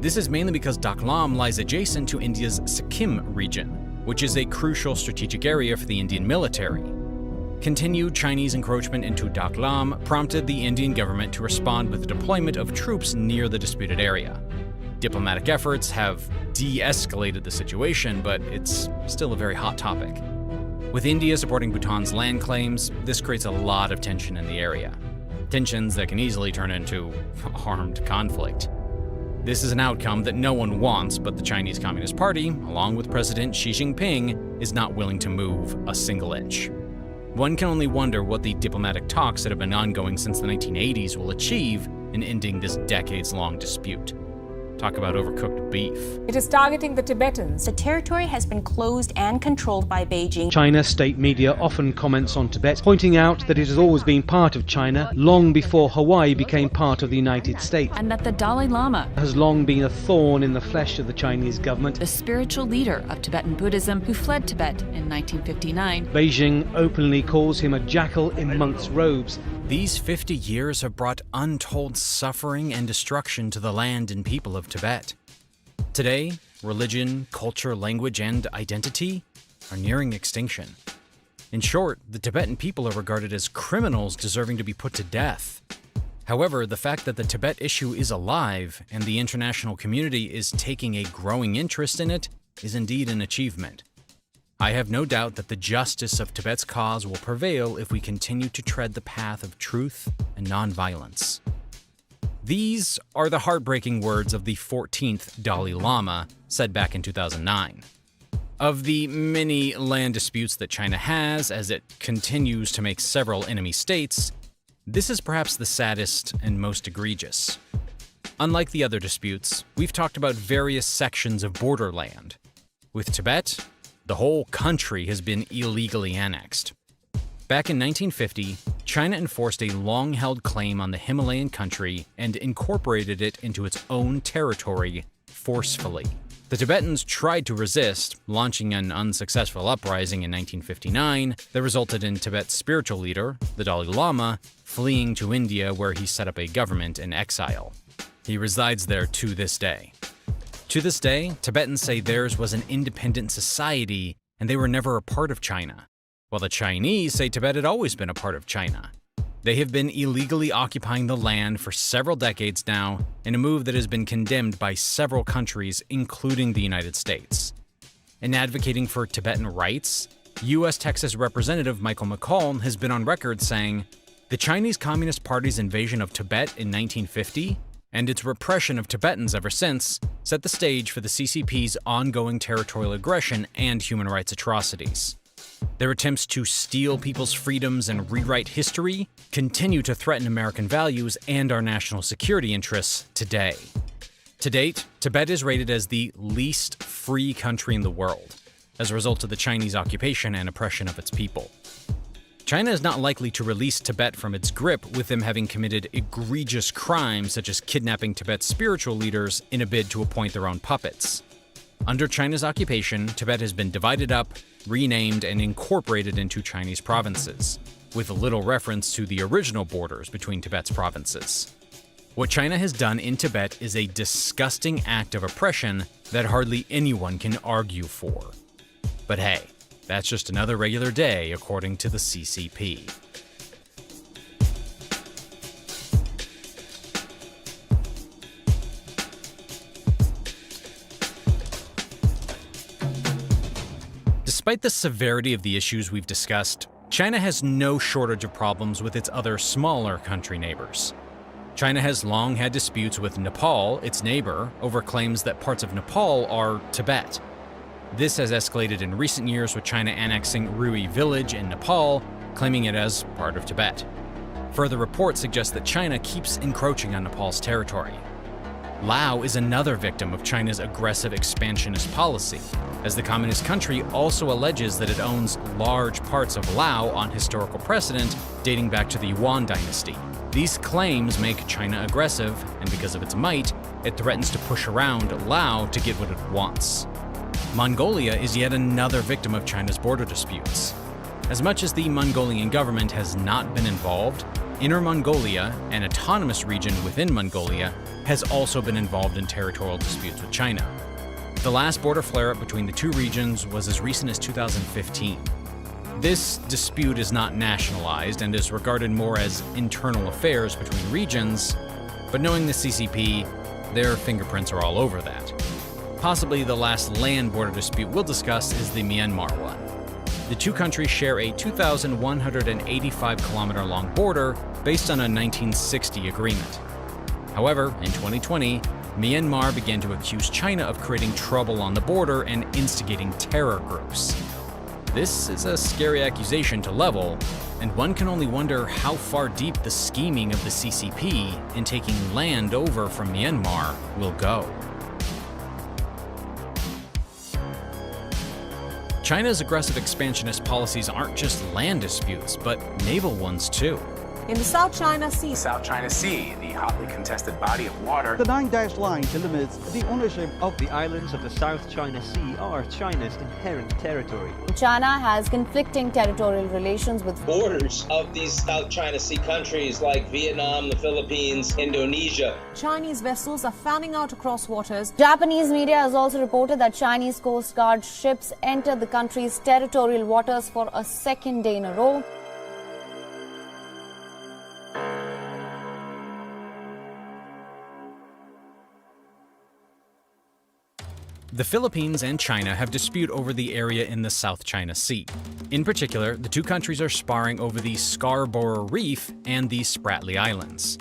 This is mainly because Dak Lam lies adjacent to India's Sikkim region, which is a crucial strategic area for the Indian military. Continued Chinese encroachment into Dak Lam prompted the Indian government to respond with the deployment of troops near the disputed area. Diplomatic efforts have de-escalated the situation, but it's still a very hot topic. With India supporting Bhutan's land claims, this creates a lot of tension in the area. Tensions that can easily turn into armed conflict. This is an outcome that no one wants, but the Chinese Communist Party, along with President Xi Jinping, is not willing to move a single inch. One can only wonder what the diplomatic talks that have been ongoing since the 1980s will achieve in ending this decades-long dispute. Talk about overcooked beef. It is targeting the Tibetans. The territory has been closed and controlled by Beijing. China's state media often comments on Tibet, pointing out that it has always been part of China long before Hawaii became part of the United States. And that the Dalai Lama Has long been a thorn in the flesh of the Chinese government. the spiritual leader of Tibetan Buddhism who fled Tibet in 1959. Beijing openly calls him a jackal in monk's robes. These 50 years have brought untold suffering and destruction to the land and people of Tibet. Today, religion, culture, language, and identity are nearing extinction. In short, the Tibetan people are regarded as criminals deserving to be put to death. However, the fact that the Tibet issue is alive and the international community is taking a growing interest in it is indeed an achievement. I have no doubt that the justice of Tibet's cause will prevail if we continue to tread the path of truth and nonviolence. These are the heartbreaking words of the 14th Dalai Lama, said back in 2009. Of the many land disputes that China has as it continues to make several enemy states, this is perhaps the saddest and most egregious. Unlike the other disputes, we've talked about various sections of borderland. With Tibet, the whole country has been illegally annexed. Back in 1950, China enforced a long-held claim on the Himalayan country and incorporated it into its own territory forcefully. The Tibetans tried to resist, launching an unsuccessful uprising in 1959 that resulted in Tibet's spiritual leader, the Dalai Lama, fleeing to India where he set up a government in exile. He resides there to this day. To this day, Tibetans say theirs was an independent society and they were never a part of China, while the Chinese say Tibet had always been a part of China. They have been illegally occupying the land for several decades now, in a move that has been condemned by several countries, including the United States. In advocating for Tibetan rights, U.S. Texas Representative Michael McCall has been on record saying, "The Chinese Communist Party's invasion of Tibet in 1950 and its repression of Tibetans ever since set the stage for the CCP's ongoing territorial aggression and human rights atrocities. Their attempts to steal people's freedoms and rewrite history continue to threaten American values and our national security interests today." To date, Tibet is rated as the least free country in the world, as a result of the Chinese occupation and oppression of its people. China is not likely to release Tibet from its grip, with them having committed egregious crimes such as kidnapping Tibet's spiritual leaders in a bid to appoint their own puppets. Under China's occupation, Tibet has been divided up, renamed, and incorporated into Chinese provinces, with little reference to the original borders between Tibet's provinces. What China has done in Tibet is a disgusting act of oppression that hardly anyone can argue for. But hey, that's just another regular day according to the CCP. Despite the severity of the issues we've discussed, China has no shortage of problems with its other smaller country neighbors. China has long had disputes with Nepal, its neighbor, over claims that parts of Nepal are Tibet. This has escalated in recent years, with China annexing Rui village in Nepal, claiming it as part of Tibet. Further reports suggest that China keeps encroaching on Nepal's territory. Laos is another victim of China's aggressive expansionist policy, as the communist country also alleges that it owns large parts of Laos on historical precedent dating back to the Yuan dynasty. These claims make China aggressive, and because of its might, it threatens to push around Laos to get what it wants. Mongolia is yet another victim of China's border disputes. As much as the Mongolian government has not been involved, Inner Mongolia, an autonomous region within Mongolia, has also been involved in territorial disputes with China. The last border flare-up between the two regions was as recent as 2015. This dispute is not nationalized and is regarded more as internal affairs between regions, but knowing the CCP, their fingerprints are all over that. Possibly the last land border dispute we'll discuss is the Myanmar one. The two countries share a 2,185-kilometer-long border based on a 1960 agreement. However, in 2020, Myanmar began to accuse China of creating trouble on the border and instigating terror groups. This is a scary accusation to level, and one can only wonder how far deep the scheming of the CCP in taking land over from Myanmar will go. China's aggressive expansionist policies aren't just land disputes, but naval ones too. In the South China Sea, South China Sea, the hotly contested body of water. The 9-dash line delimits the ownership Of the islands of the South China Sea are China's inherent territory. China has conflicting territorial relations with borders of these South China Sea countries like Vietnam, the Philippines, Indonesia. Chinese vessels are fanning out across waters. Japanese media has also reported that Chinese Coast Guard ships entered the country's territorial waters for a second day in a row. The Philippines and China have dispute over the area in the South China Sea. In particular, the two countries are sparring over the Scarborough Reef and the Spratly Islands.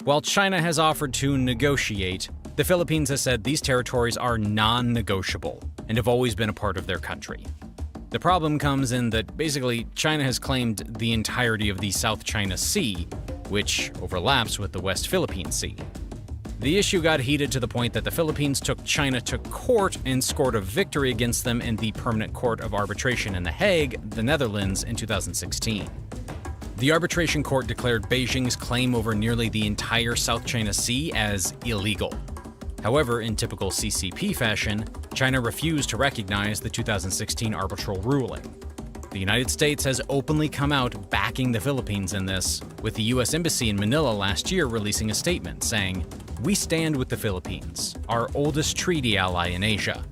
While China has offered to negotiate, the Philippines has said these territories are non-negotiable and have always been a part of their country. The problem comes in that basically China has claimed the entirety of the South China Sea, which overlaps with the West Philippine Sea. The issue got heated to the point that the Philippines took China to court and scored a victory against them in the Permanent Court of Arbitration in The Hague, the Netherlands, in 2016. The arbitration court declared Beijing's claim over nearly the entire South China Sea as illegal. However, in typical CCP fashion, China refused to recognize the 2016 arbitral ruling. The United States has openly come out backing the Philippines in this, with the U.S. Embassy in Manila last year releasing a statement saying, "We stand with the Philippines, our oldest treaty ally in Asia."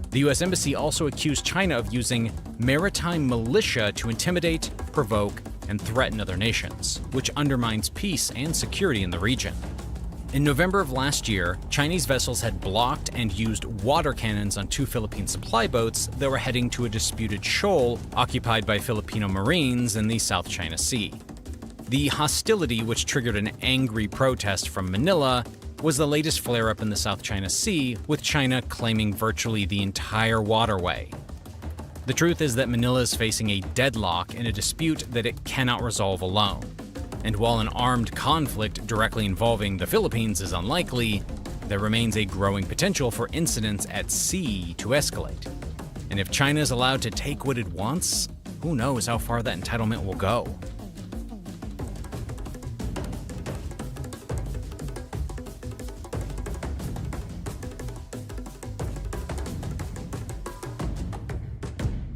The U.S. Embassy also accused China of using maritime militia to intimidate, provoke, and threaten other nations, which undermines peace and security in the region. In November of last year, Chinese vessels had blocked and used water cannons on two Philippine supply boats that were heading to a disputed shoal occupied by Filipino Marines in the South China Sea. The hostility, which triggered an angry protest from Manila, was the latest flare-up in the South China Sea, with China claiming virtually the entire waterway. The truth is that Manila is facing a deadlock in a dispute that it cannot resolve alone. And while an armed conflict directly involving the Philippines is unlikely, there remains a growing potential for incidents at sea to escalate. And if China is allowed to take what it wants, who knows how far that entitlement will go.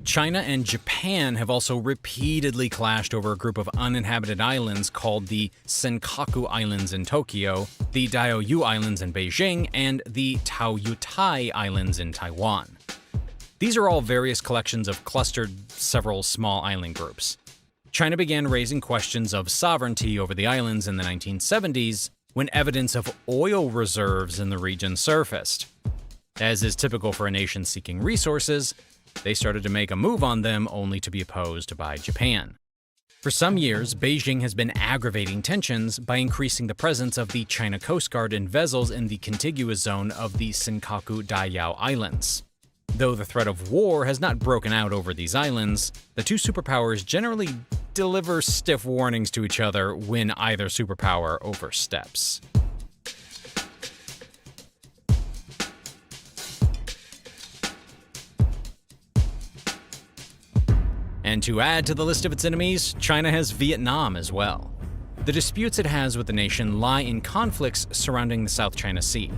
China and Japan have also repeatedly clashed over a group of uninhabited islands called the Senkaku Islands in Tokyo, the Diaoyu Islands in Beijing, and the Taoyutai Islands in Taiwan. These are all various collections of clustered several small island groups. China began raising questions of sovereignty over the islands in the 1970s when evidence of oil reserves in the region surfaced. As is typical for a nation seeking resources, they started to make a move on them only to be opposed by Japan. For some years, Beijing has been aggravating tensions by increasing the presence of the China Coast Guard in vessels in the contiguous zone of the Senkaku Diaoyu Islands. Though the threat of war has not broken out over these islands, the two superpowers generally deliver stiff warnings to each other when either superpower oversteps. And to add to the list of its enemies, China has Vietnam as well. The disputes it has with the nation lie in conflicts surrounding the South China Sea.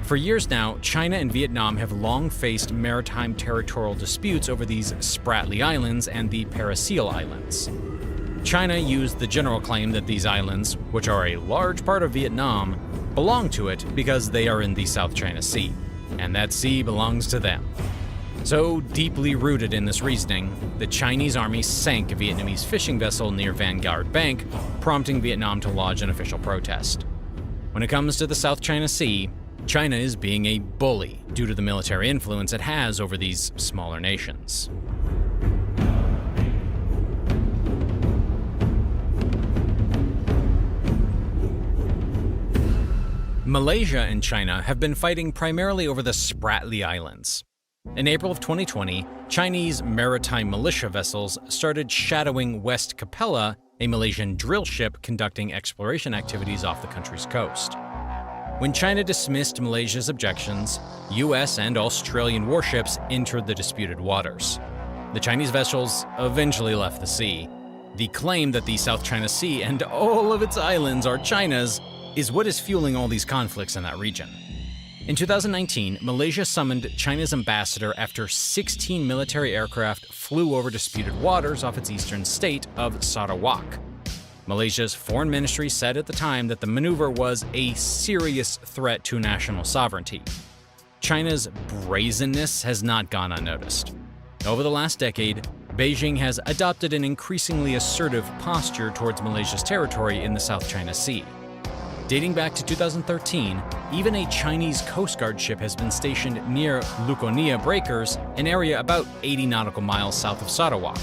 For years now, China and Vietnam have long faced maritime territorial disputes over these Spratly Islands and the Parasil Islands. China used the general claim that these islands, which are a large part of Vietnam, belong to it because they are in the South China Sea, and that sea belongs to them. So deeply rooted in this reasoning, the Chinese army sank a Vietnamese fishing vessel near Vanguard Bank, prompting Vietnam to lodge an official protest. When it comes to the South China Sea, China is being a bully due to the military influence it has over these smaller nations. Malaysia and China have been fighting primarily over the Spratly Islands. In April of 2020, Chinese maritime militia vessels started shadowing West Capella, a Malaysian drill ship conducting exploration activities off the country's coast. When China dismissed Malaysia's objections, US and Australian warships entered the disputed waters. The Chinese vessels eventually left the sea. The claim that the South China Sea and all of its islands are China's is what is fueling all these conflicts in that region. In 2019, Malaysia summoned China's ambassador after 16 military aircraft flew over disputed waters off its eastern state of Sarawak. Malaysia's foreign ministry said at the time that the maneuver was a serious threat to national sovereignty. China's brazenness has not gone unnoticed. Over the last decade, Beijing has adopted an increasingly assertive posture towards Malaysia's territory in the South China Sea. Dating back to 2013, even a Chinese Coast Guard ship has been stationed near Lukonia Breakers, an area about 80 nautical miles south of Sarawak.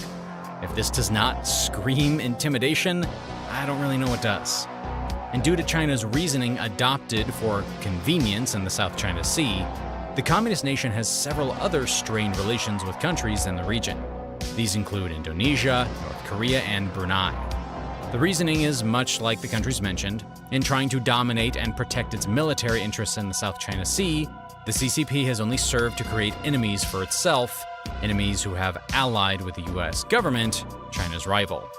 If this does not scream intimidation, I don't really know what does. And due to China's reasoning adopted for convenience in the South China Sea, the communist nation has several other strained relations with countries in the region. These include Indonesia, North Korea, and Brunei. The reasoning is much like the countries mentioned. In trying to dominate and protect its military interests in the South China Sea, the CCP has only served to create enemies for itself, enemies who have allied with the US government, China's rival.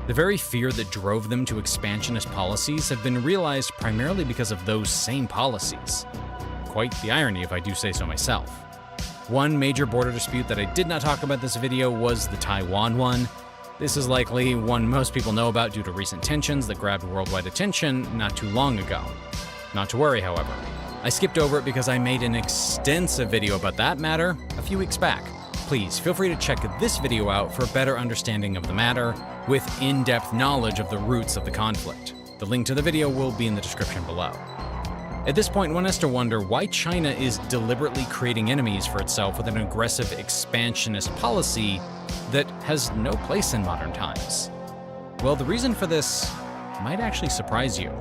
The very fear that drove them to expansionist policies have been realized primarily because of those same policies. Quite the irony, if I do say so myself. One major border dispute that I did not talk about in this video was the Taiwan one. This is likely one most people know about due to recent tensions that grabbed worldwide attention not too long ago. Not to worry, however. I skipped over it because I made an extensive video about that matter a few weeks back. Please feel free to check this video out for a better understanding of the matter, with in-depth knowledge of the roots of the conflict. The link to the video will be in the description below. At this point, one has to wonder why China is deliberately creating enemies for itself with an aggressive expansionist policy that has no place in modern times. Well, the reason for this might actually surprise you.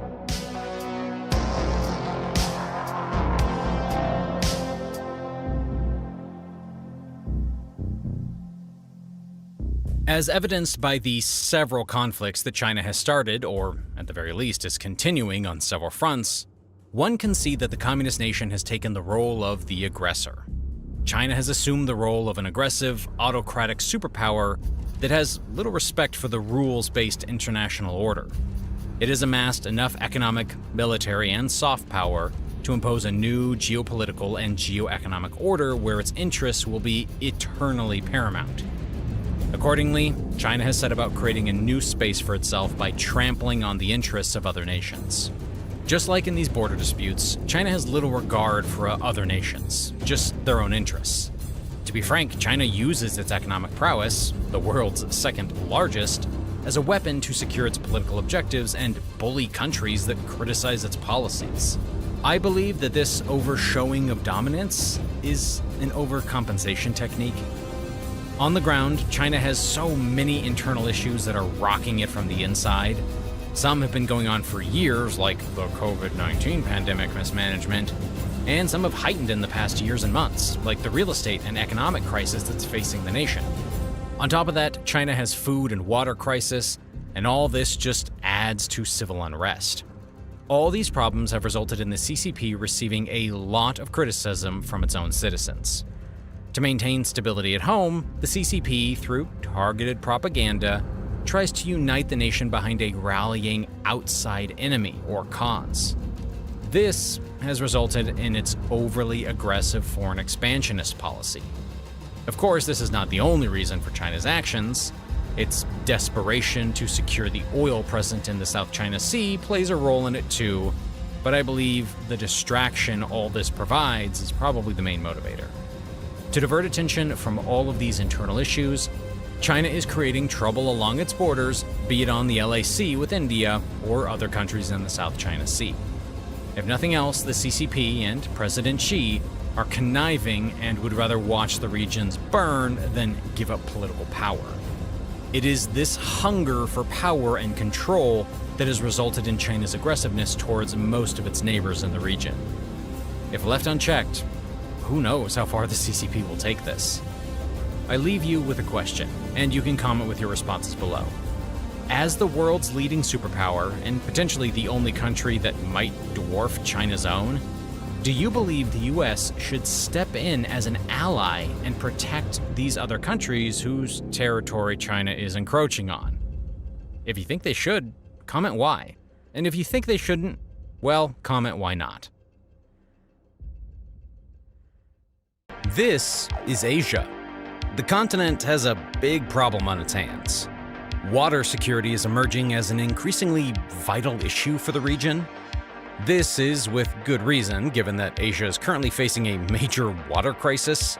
As evidenced by the several conflicts that China has started, or at the very least is continuing on several fronts, one can see that the communist nation has taken the role of the aggressor. China has assumed the role of an aggressive, autocratic superpower that has little respect for the rules-based international order. It has amassed enough economic, military, and soft power to impose a new geopolitical and geoeconomic order where its interests will be eternally paramount. Accordingly, China has set about creating a new space for itself by trampling on the interests of other nations. Just like in these border disputes, China has little regard for other nations, just their own interests. To be frank, China uses its economic prowess, the world's second largest, as a weapon to secure its political objectives and bully countries that criticize its policies. I believe that this overshowing of dominance is an overcompensation technique. On the ground, China has so many internal issues that are rocking it from the inside. Some have been going on for years, like the COVID-19 pandemic mismanagement, and some have heightened in the past years and months, like the real estate and economic crisis that's facing the nation. On top of that, China has food and water crisis, and all this just adds to civil unrest. All these problems have resulted in the CCP receiving a lot of criticism from its own citizens. To maintain stability at home, the CCP, through targeted propaganda, tries to unite the nation behind a rallying outside enemy or cause. This has resulted in its overly aggressive foreign expansionist policy. Of course, this is not the only reason for China's actions. Its desperation to secure the oil present in the South China Sea plays a role in it too, but I believe the distraction all this provides is probably the main motivator. To divert attention from all of these internal issues, China is creating trouble along its borders, be it on the LAC with India or other countries in the South China Sea. If nothing else, the CCP and President Xi are conniving and would rather watch the regions burn than give up political power. It is this hunger for power and control that has resulted in China's aggressiveness towards most of its neighbors in the region. If left unchecked, who knows how far the CCP will take this? I leave you with a question, and you can comment with your responses below. As the world's leading superpower, and potentially the only country that might dwarf China's own, do you believe the US should step in as an ally and protect these other countries whose territory China is encroaching on? If you think they should, comment why. And if you think they shouldn't, well, comment why not. This is Asia. The continent has a big problem on its hands. Water security is emerging as an increasingly vital issue for the region. This is with good reason, given that Asia is currently facing a major water crisis.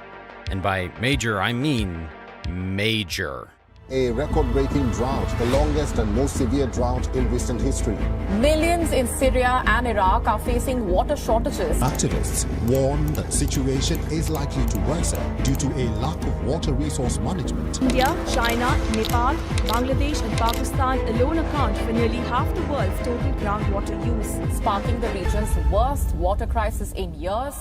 And by major, I mean major. a record-breaking drought, the longest and most severe drought in recent history. Millions in Syria and Iraq are facing water shortages. Activists warn that the situation is likely to worsen due to a lack of water resource management. India, China, Nepal, Bangladesh and Pakistan alone account for nearly half the world's total groundwater use, sparking the region's worst water crisis in years.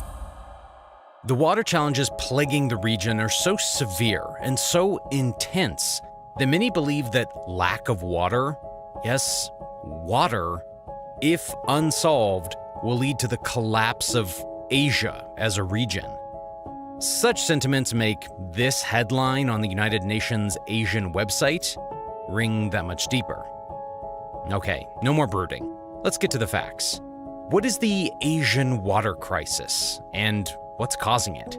The water challenges plaguing the region are so severe and so intense that many believe that lack of water, yes, water, if unsolved, will lead to the collapse of Asia as a region. Such sentiments make this headline on the United Nations Asian website ring that much deeper. Okay, no more brooding. Let's get to the facts. What is the Asian water crisis, and what's causing it?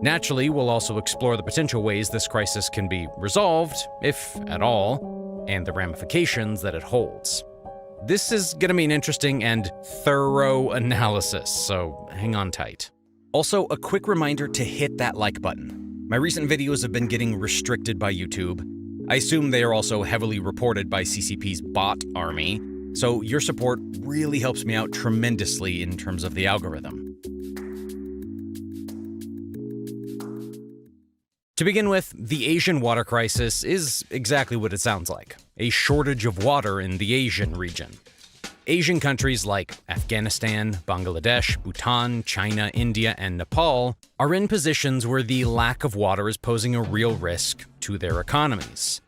Naturally, we'll also explore the potential ways this crisis can be resolved, if at all, and the ramifications that it holds. This is going to be an interesting and thorough analysis, so hang on tight. Also, a quick reminder to hit that like button. My recent videos have been getting restricted by YouTube. I assume they are also heavily reported by CCP's bot army, so your support really helps me out tremendously in terms of the algorithm. To begin with, the Asian water crisis is exactly what it sounds like: a shortage of water in the Asian region. Asian countries like Afghanistan, Bangladesh, Bhutan, China, India, and Nepal are in positions where the lack of water is posing a real risk to their economies.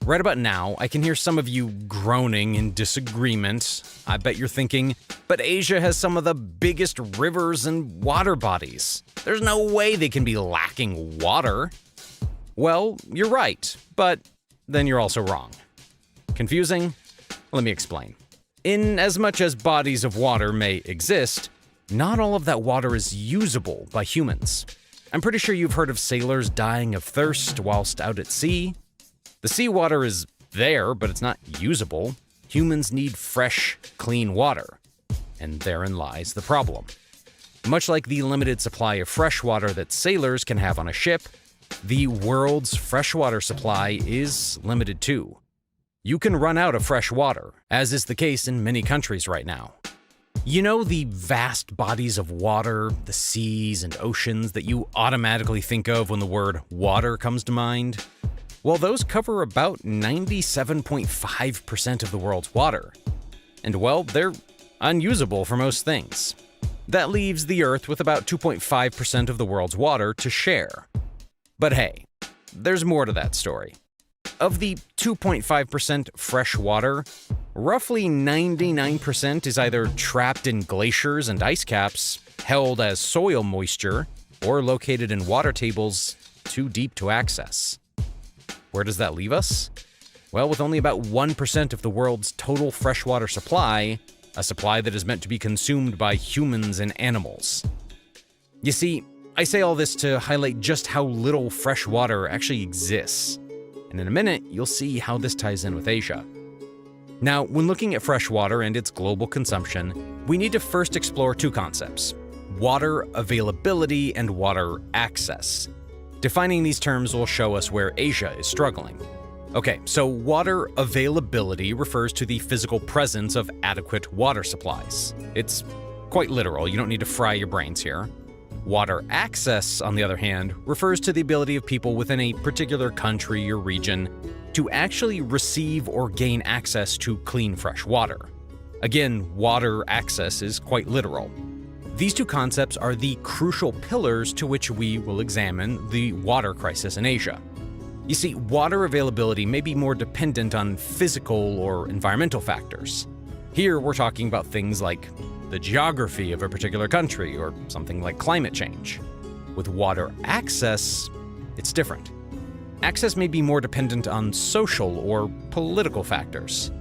Right about now, I can hear some of you groaning in disagreement. I bet you're thinking, but Asia has some of the biggest rivers and water bodies. There's no way they can be lacking water. Well, you're right, but then you're also wrong. Confusing? Let me explain. In as much as bodies of water may exist, not all of that water is usable by humans. I'm pretty sure you've heard of sailors dying of thirst whilst out at sea. The seawater is there, but it's not usable. Humans need fresh, clean water. And therein lies the problem. Much like the limited supply of fresh water that sailors can have on a ship, the world's freshwater supply is limited too. You can run out of fresh water, as is the case in many countries right now. You know the vast bodies of water, the seas and oceans that you automatically think of when the word water comes to mind? Well, those cover about 97.5% of the world's water. And well, they're unusable for most things. That leaves the Earth with about 2.5% of the world's water to share. But hey, there's more to that story. Of the 2.5% fresh water, roughly 99% is either trapped in glaciers and ice caps, held as soil moisture, or located in water tables too deep to access. Where does that leave us? Well, with only about 1% of the world's total freshwater supply, a supply that is meant to be consumed by humans and animals. You see, I say all this to highlight just how little fresh water actually exists. And in a minute, you'll see how this ties in with Asia. Now, when looking at fresh water and its global consumption, we need to first explore two concepts: water availability and water access. Defining these terms will show us where Asia is struggling. Okay, so water availability refers to the physical presence of adequate water supplies. It's quite literal, you don't need to fry your brains here. Water access, on the other hand, refers to the ability of people within a particular country or region to actually receive or gain access to clean, fresh water. Again, water access is quite literal. These two concepts are the crucial pillars to which we will examine the water crisis in Asia. You see, water availability may be more dependent on physical or environmental factors. Here, we're talking about things like the geography of a particular country, or something like climate change. With water access, it's different. Access may be more dependent on social or political factors.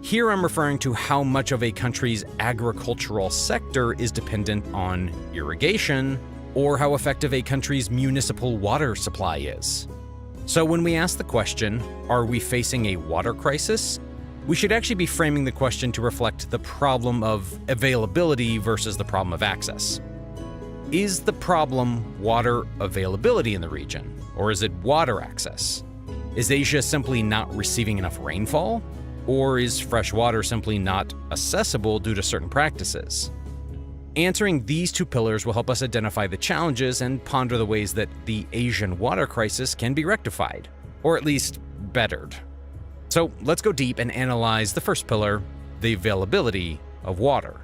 Here I'm referring to how much of a country's agricultural sector is dependent on irrigation, or how effective a country's municipal water supply is. So when we ask the question, are we facing a water crisis? We should actually be framing the question to reflect the problem of availability versus the problem of access. Is the problem water availability in the region, or is it water access? Is Asia simply not receiving enough rainfall? Or is fresh water simply not accessible due to certain practices? Answering these two pillars will help us identify the challenges and ponder the ways that the Asian water crisis can be rectified, or at least bettered. So let's go deep and analyze the first pillar, the availability of water.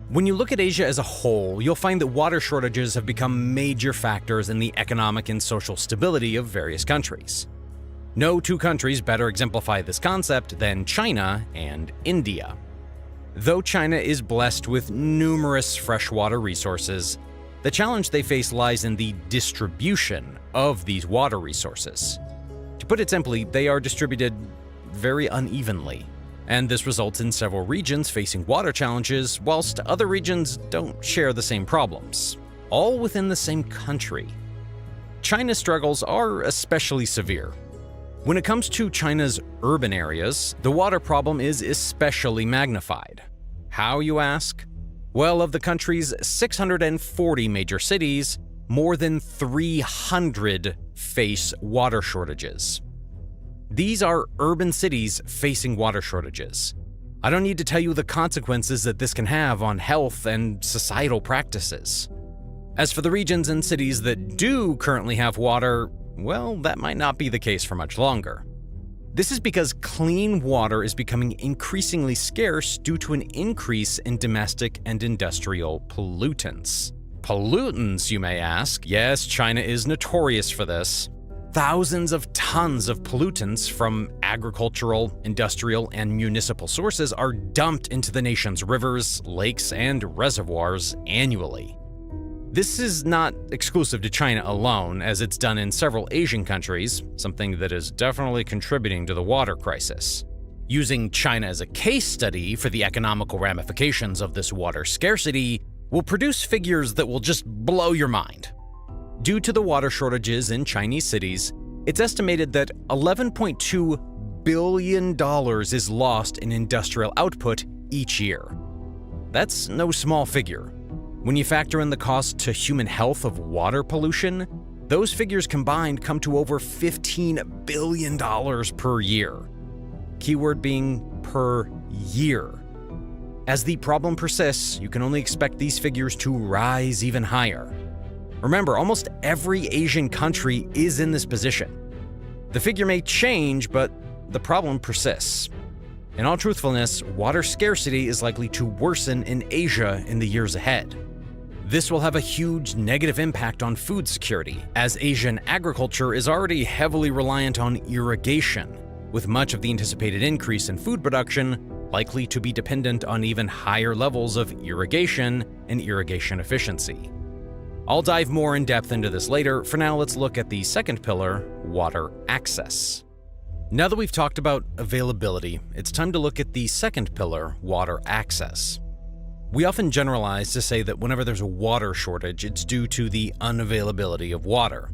When you look at Asia as a whole, you'll find that water shortages have become major factors in the economic and social stability of various countries. No two countries better exemplify this concept than China and India. Though China is blessed with numerous freshwater resources, the challenge they face lies in the distribution of these water resources. To put it simply, they are distributed very unevenly, and this results in several regions facing water challenges, whilst other regions don't share the same problems, all within the same country. China's struggles are especially severe. When it comes to China's urban areas, the water problem is especially magnified. How, you ask? Well, of the country's 640 major cities, more than 300 face water shortages. These are urban cities facing water shortages. I don't need to tell you the consequences that this can have on health and societal practices. As for the regions and cities that do currently have water, well, that might not be the case for much longer. This is because clean water is becoming increasingly scarce due to an increase in domestic and industrial pollutants. Pollutants, you may ask? Yes, China is notorious for this. Thousands of tons of pollutants from agricultural, industrial, and municipal sources are dumped into the nation's rivers, lakes, and reservoirs annually. This is not exclusive to China alone, as it's done in several Asian countries, something that is definitely contributing to the water crisis. Using China as a case study for the economical ramifications of this water scarcity will produce figures that will just blow your mind. Due to the water shortages in Chinese cities, it's estimated that $11.2 billion is lost in industrial output each year. That's no small figure. When you factor in the cost to human health of water pollution, those figures combined come to over $15 billion per year. Keyword being per year. As the problem persists, you can only expect these figures to rise even higher. Remember, almost every Asian country is in this position. The figure may change, but the problem persists. In all truthfulness, water scarcity is likely to worsen in Asia in the years ahead. This will have a huge negative impact on food security, as Asian agriculture is already heavily reliant on irrigation, with much of the anticipated increase in food production likely to be dependent on even higher levels of irrigation and irrigation efficiency. I'll dive more in depth into this later. For now, let's look at the second pillar, water access. Now that we've talked about availability, it's time to look at the second pillar, water access. We often generalize to say that whenever there's a water shortage, it's due to the unavailability of water.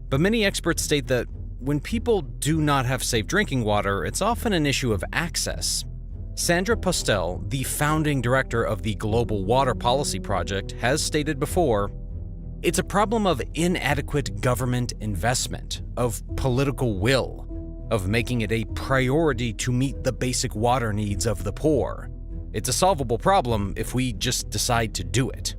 But many experts state that when people do not have safe drinking water, it's often an issue of access. Sandra Postel, the founding director of the Global Water Policy Project, has stated before, it's a problem of inadequate government investment, of political will, of making it a priority to meet the basic water needs of the poor. It's a solvable problem if we just decide to do it.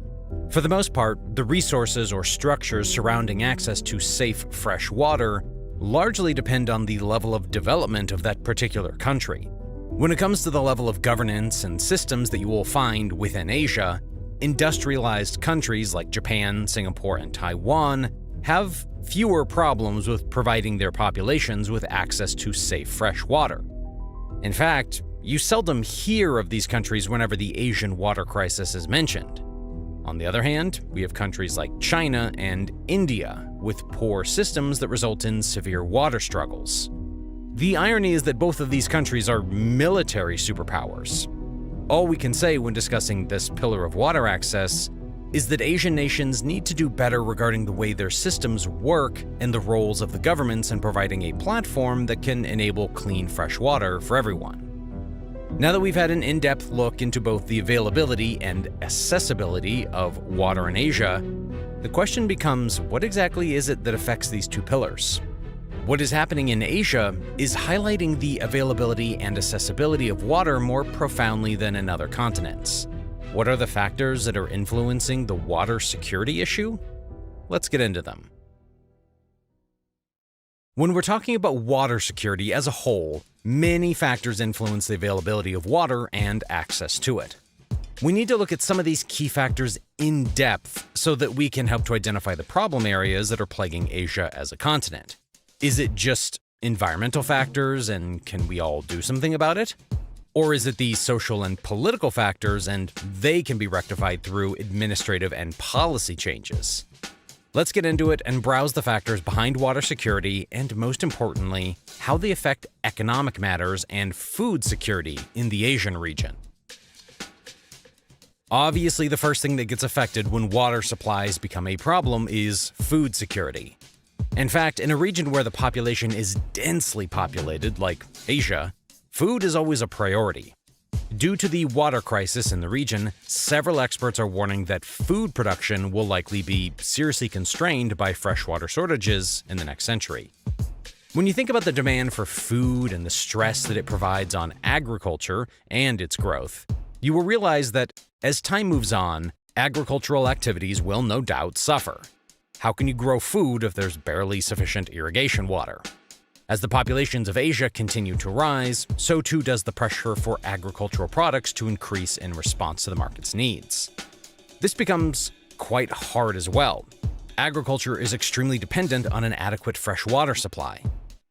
For the most part, the resources or structures surrounding access to safe, fresh water largely depend on the level of development of that particular country. When it comes to the level of governance and systems that you will find within Asia, industrialized countries like Japan, Singapore, and Taiwan have fewer problems with providing their populations with access to safe, fresh water. In fact, you seldom hear of these countries whenever the Asian water crisis is mentioned. On the other hand, we have countries like China and India with poor systems that result in severe water struggles. The irony is that both of these countries are military superpowers. All we can say when discussing this pillar of water access is that Asian nations need to do better regarding the way their systems work and the roles of the governments in providing a platform that can enable clean, fresh water for everyone. Now that we've had an in-depth look into both the availability and accessibility of water in Asia, the question becomes, what exactly is it that affects these two pillars? What is happening in Asia is highlighting the availability and accessibility of water more profoundly than in other continents. What are the factors that are influencing the water security issue? Let's get into them. When we're talking about water security as a whole, many factors influence the availability of water and access to it. We need to look at some of these key factors in depth so that we can help to identify the problem areas that are plaguing Asia as a continent. Is it just environmental factors, and can we all do something about it? Or is it the social and political factors, and they can be rectified through administrative and policy changes? Let's get into it and browse the factors behind water security and, most importantly, how they affect economic matters and food security in the Asian region. Obviously, the first thing that gets affected when water supplies become a problem is food security. In fact, in a region where the population is densely populated, like Asia, food is always a priority. Due to the water crisis in the region, several experts are warning that food production will likely be seriously constrained by freshwater shortages in the next century. When you think about the demand for food and the stress that it provides on agriculture and its growth, you will realize that as time moves on, agricultural activities will no doubt suffer. How can you grow food if there's barely sufficient irrigation water? As the populations of Asia continue to rise, so too does the pressure for agricultural products to increase in response to the market's needs. This becomes quite hard as well. Agriculture is extremely dependent on an adequate fresh water supply.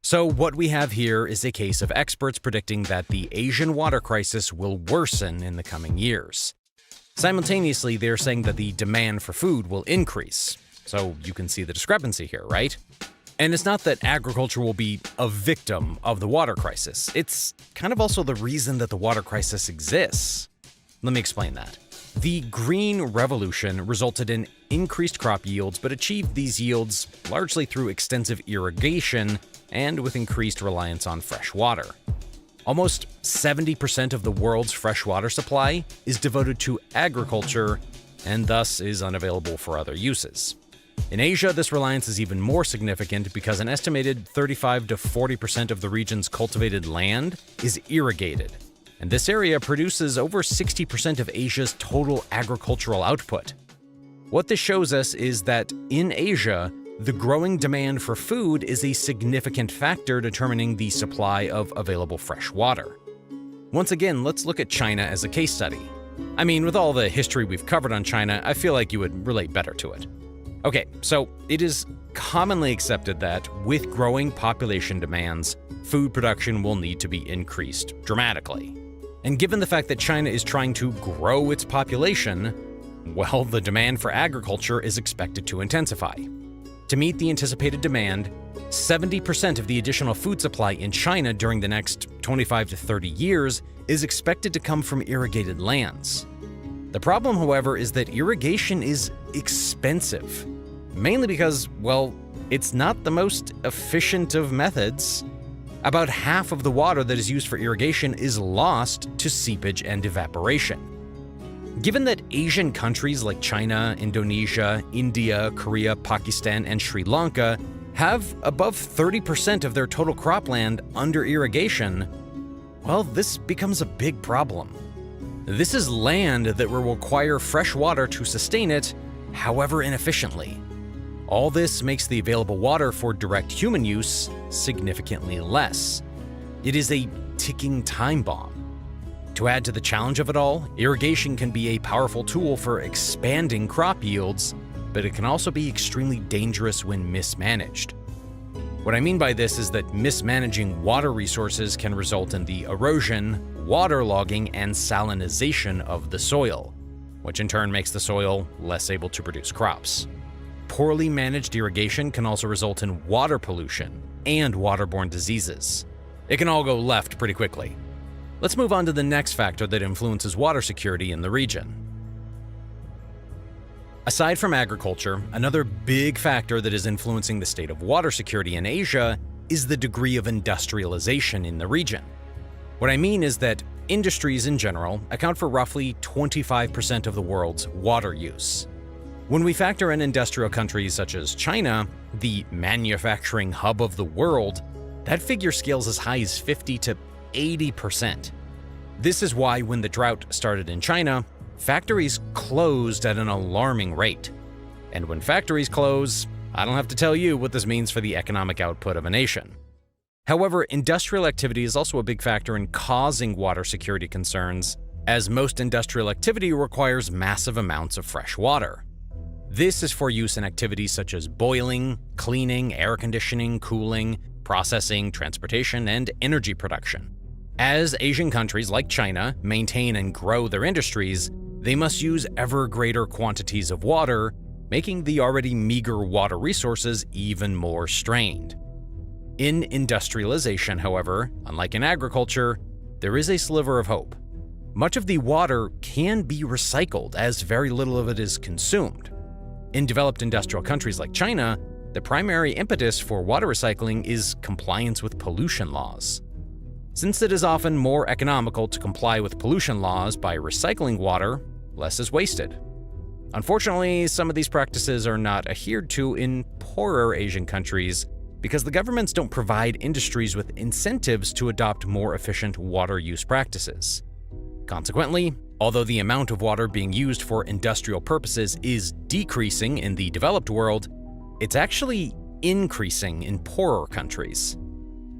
So what we have here is a case of experts predicting that the Asian water crisis will worsen in the coming years. Simultaneously, they're saying that the demand for food will increase. So you can see the discrepancy here, right? And it's not that agriculture will be a victim of the water crisis. It's kind of also the reason that the water crisis exists. Let me explain that. The Green Revolution resulted in increased crop yields, but achieved these yields largely through extensive irrigation and with increased reliance on fresh water. Almost 70% of the world's freshwater supply is devoted to agriculture and thus is unavailable for other uses. In Asia, this reliance is even more significant because an estimated 35 to 40% of the region's cultivated land is irrigated, and this area produces over 60% of Asia's total agricultural output. What this shows us is that in Asia, the growing demand for food is a significant factor determining the supply of available fresh water. Once again, let's look at China as a case study. I mean, with all the history we've covered on China, I feel like you would relate better to it. Okay, so it is commonly accepted that with growing population demands, food production will need to be increased dramatically. And given the fact that China is trying to grow its population, well, the demand for agriculture is expected to intensify. To meet the anticipated demand, 70% of the additional food supply in China during the next 25 to 30 years is expected to come from irrigated lands. The problem, however, is that irrigation is expensive, mainly because, well, it's not the most efficient of methods. About half of the water that is used for irrigation is lost to seepage and evaporation. Given that Asian countries like China, Indonesia, India, Korea, Pakistan, and Sri Lanka have above 30% of their total cropland under irrigation, well, this becomes a big problem. This is land that will require fresh water to sustain it, however inefficiently. All this makes the available water for direct human use significantly less. It is a ticking time bomb. To add to the challenge of it all, irrigation can be a powerful tool for expanding crop yields, but it can also be extremely dangerous when mismanaged. What I mean by this is that mismanaging water resources can result in the erosion, waterlogging, and salinization of the soil, which in turn makes the soil less able to produce crops. Poorly managed irrigation can also result in water pollution and waterborne diseases. It can all go left pretty quickly. Let's move on to the next factor that influences water security in the region. Aside from agriculture, another big factor that is influencing the state of water security in Asia is the degree of industrialization in the region. What I mean is that industries in general account for roughly 25% of the world's water use. When we factor in industrial countries such as China, the manufacturing hub of the world, that figure scales as high as 50 to 80%. This is why when the drought started in China, factories closed at an alarming rate. And when factories close, I don't have to tell you what this means for the economic output of a nation. However, industrial activity is also a big factor in causing water security concerns, as most industrial activity requires massive amounts of fresh water. This is for use in activities such as boiling, cleaning, air conditioning, cooling, processing, transportation, and energy production. As Asian countries like China maintain and grow their industries, they must use ever greater quantities of water, making the already meager water resources even more strained. In industrialization, however, unlike in agriculture, there is a sliver of hope. Much of the water can be recycled, as very little of it is consumed. In developed industrial countries like China, the primary impetus for water recycling is compliance with pollution laws. Since it is often more economical to comply with pollution laws by recycling water, less is wasted. Unfortunately, some of these practices are not adhered to in poorer Asian countries because the governments don't provide industries with incentives to adopt more efficient water use practices. Consequently, although the amount of water being used for industrial purposes is decreasing in the developed world, it's actually increasing in poorer countries.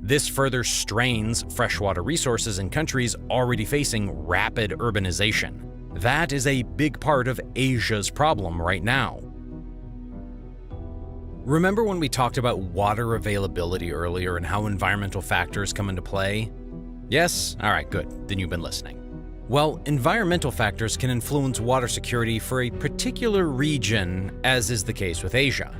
This further strains freshwater resources in countries already facing rapid urbanization. That is a big part of Asia's problem right now. Remember when we talked about water availability earlier and how environmental factors come into play? Yes? All right, good. Then you've been listening. Well, environmental factors can influence water security for a particular region, as is the case with Asia.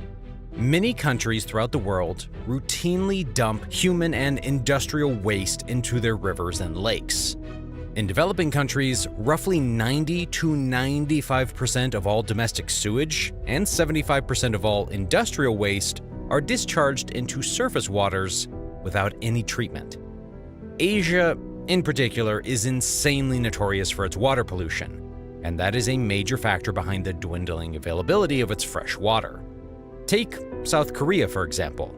Many countries throughout the world routinely dump human and industrial waste into their rivers and lakes. In developing countries, roughly 90 to 95% of all domestic sewage and 75% of all industrial waste are discharged into surface waters without any treatment. Asia, in particular, is insanely notorious for its water pollution, and that is a major factor behind the dwindling availability of its fresh water. Take South Korea, for example.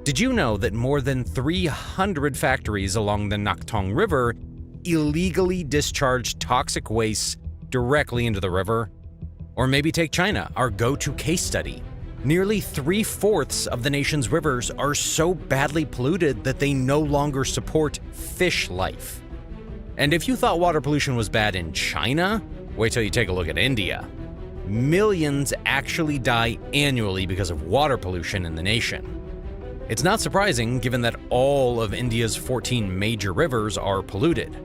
Did you know that more than 300 factories along the Nakhtong River illegally discharge toxic waste directly into the river? Or maybe take China, our go-to case study. Nearly 3/4 of the nation's rivers are so badly polluted that they no longer support fish life. And if you thought water pollution was bad in China, wait till you take a look at India. Millions actually die annually because of water pollution in the nation. It's not surprising given that all of India's 14 major rivers are polluted,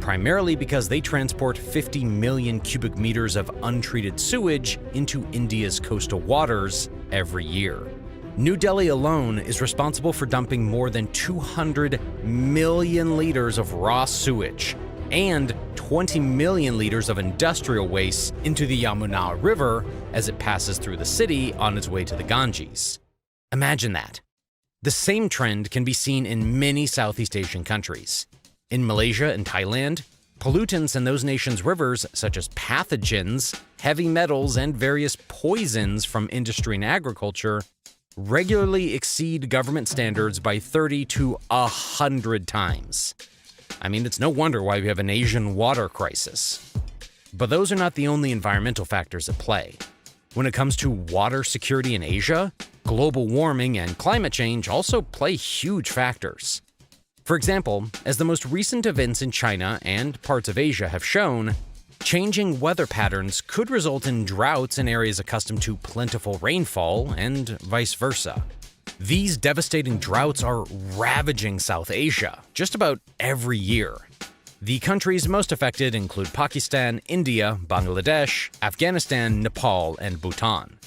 primarily because they transport 50 million cubic meters of untreated sewage into India's coastal waters every year. New Delhi alone is responsible for dumping more than 200 million liters of raw sewage and 20 million liters of industrial waste into the Yamuna River as it passes through the city on its way to the Ganges. Imagine that. The same trend can be seen in many Southeast Asian countries. In Malaysia and Thailand, pollutants in those nations' rivers, such as pathogens, heavy metals, and various poisons from industry and agriculture, regularly exceed government standards by 30 to 100 times. I mean, it's no wonder why we have an Asian water crisis. But those are not the only environmental factors at play. When it comes to water security in Asia, global warming and climate change also play huge factors. For example, as the most recent events in China and parts of Asia have shown, changing weather patterns could result in droughts in areas accustomed to plentiful rainfall and vice versa. These devastating droughts are ravaging South Asia just about every year. The countries most affected include Pakistan, India, Bangladesh, Afghanistan, Nepal, and Bhutan.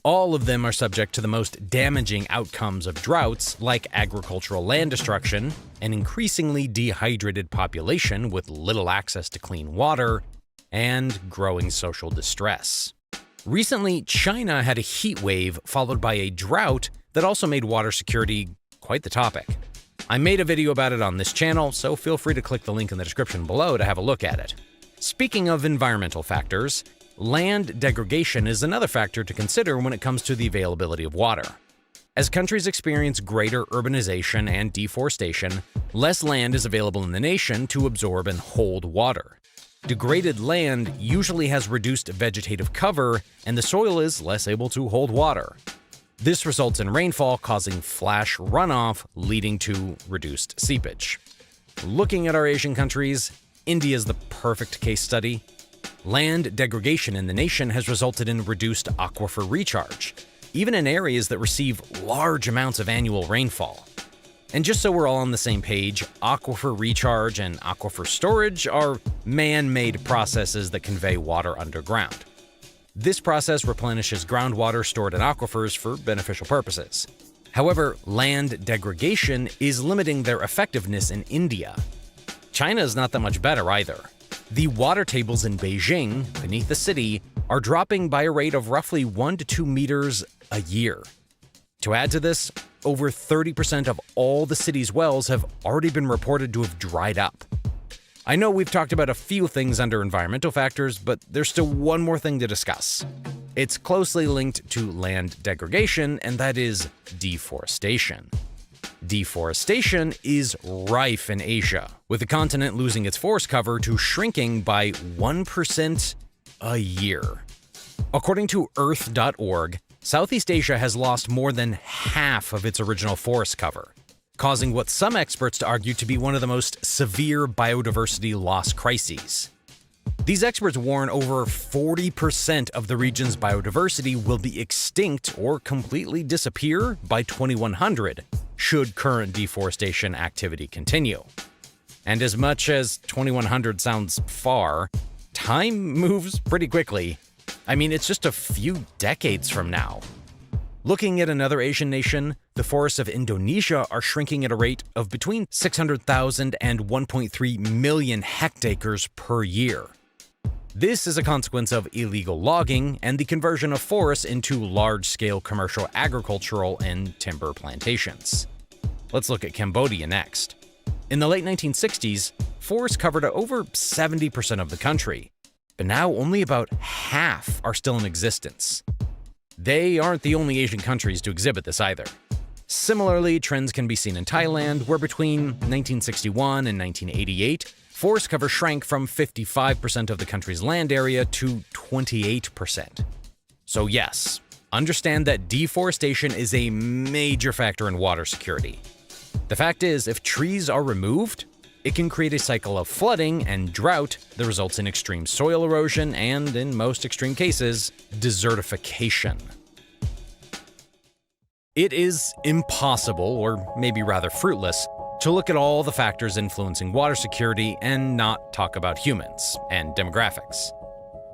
All of them are subject to the most damaging outcomes of droughts, like agricultural land destruction, an increasingly dehydrated population with little access to clean water, and growing social distress. Recently, China had a heat wave followed by a drought that also made water security quite the topic. I made a video about it on this channel, so feel free to click the link in the description below to have a look at it. Speaking of environmental factors, Land degradation is another factor to consider when it comes to the availability of water. As countries experience greater urbanization and deforestation, less land is available in the nation to absorb and hold water. Degraded land usually has reduced vegetative cover, and the soil is less able to hold water. This results in rainfall causing flash runoff, leading to reduced seepage. Looking at our Asian countries, India is the perfect case study. Land degradation in the nation has resulted in reduced aquifer recharge, even in areas that receive large amounts of annual rainfall. And just so we're all on the same page, aquifer recharge and aquifer storage are man-made processes that convey water underground. This process replenishes groundwater stored in aquifers for beneficial purposes. However, land degradation is limiting their effectiveness in India. China is not that much better either. The water tables in Beijing, beneath the city, are dropping by a rate of roughly 1 to 2 meters a year. To add to this, over 30% of all the city's wells have already been reported to have dried up. I know we've talked about a few things under environmental factors, but there's still one more thing to discuss. It's closely linked to land degradation, and that is deforestation. Deforestation is rife in Asia, with the continent losing its forest cover to shrinking by 1% a year. According to Earth.org, Southeast Asia has lost more than half of its original forest cover, causing what some experts to argue to be one of the most severe biodiversity loss crises. These experts warn over 40% of the region's biodiversity will be extinct or completely disappear by 2100, should current deforestation activity continue. And as much as 2100 sounds far, time moves pretty quickly. I mean, it's just a few decades from now. Looking at another Asian nation, the forests of Indonesia are shrinking at a rate of between 600,000 and 1.3 million hectares per year. This is a consequence of illegal logging and the conversion of forests into large-scale commercial agricultural and timber plantations. Let's look at Cambodia next. In the late 1960s, forests covered over 70% of the country, but now only about half are still in existence. They aren't the only Asian countries to exhibit this either. Similarly, trends can be seen in Thailand, where between 1961 and 1988, forest cover shrank from 55% of the country's land area to 28%. So yes, understand that deforestation is a major factor in water security. The fact is, if trees are removed, it can create a cycle of flooding and drought that results in extreme soil erosion and, in most extreme cases, desertification. It is impossible, or maybe rather fruitless, to look at all the factors influencing water security and not talk about humans and demographics.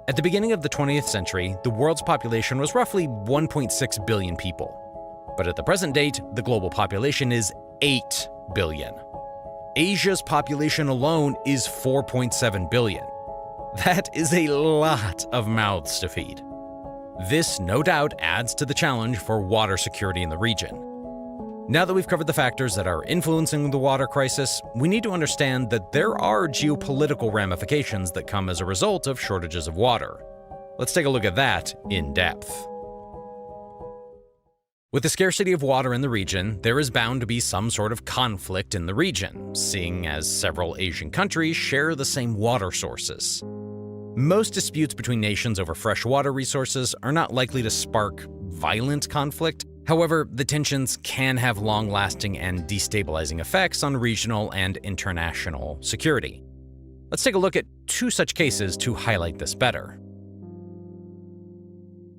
At the beginning of the 20th century, the world's population was roughly 1.6 billion people. But at the present date, the global population is 8 billion. Asia's population alone is 4.7 billion. That is a lot of mouths to feed. This, no doubt, adds to the challenge for water security in the region. Now that we've covered the factors that are influencing the water crisis, we need to understand that there are geopolitical ramifications that come as a result of shortages of water. Let's take a look at that in depth. With the scarcity of water in the region, there is bound to be some sort of conflict in the region, seeing as several Asian countries share the same water sources. Most disputes between nations over fresh water resources are not likely to spark violent conflict. However, the tensions can have long-lasting and destabilizing effects on regional and international security. Let's take a look at two such cases to highlight this better.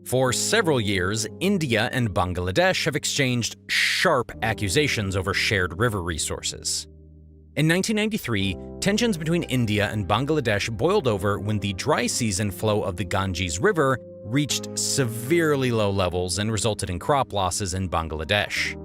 For several years, India and Bangladesh have exchanged sharp accusations over shared river resources. In 1993, tensions between India and Bangladesh boiled over when the dry season flow of the Ganges River reached severely low levels and resulted in crop losses in Bangladesh.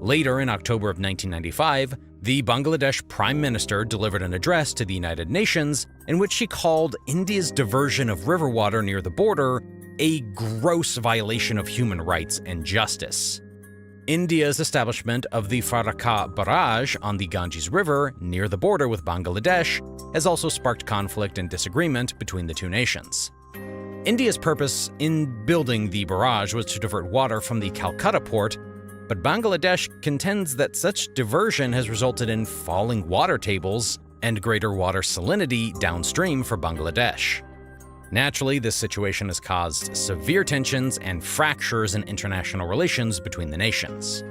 Later, in October of 1995, the Bangladesh Prime Minister delivered an address to the United Nations in which she called India's diversion of river water near the border a gross violation of human rights and justice. India's establishment of the Farakka barrage on the Ganges River near the border with Bangladesh has also sparked conflict and disagreement between the two nations. India's purpose in building the barrage was to divert water from the Calcutta port, but Bangladesh contends that such diversion has resulted in falling water tables and greater water salinity downstream for Bangladesh. Naturally, this situation has caused severe tensions and fractures in international relations between the nations.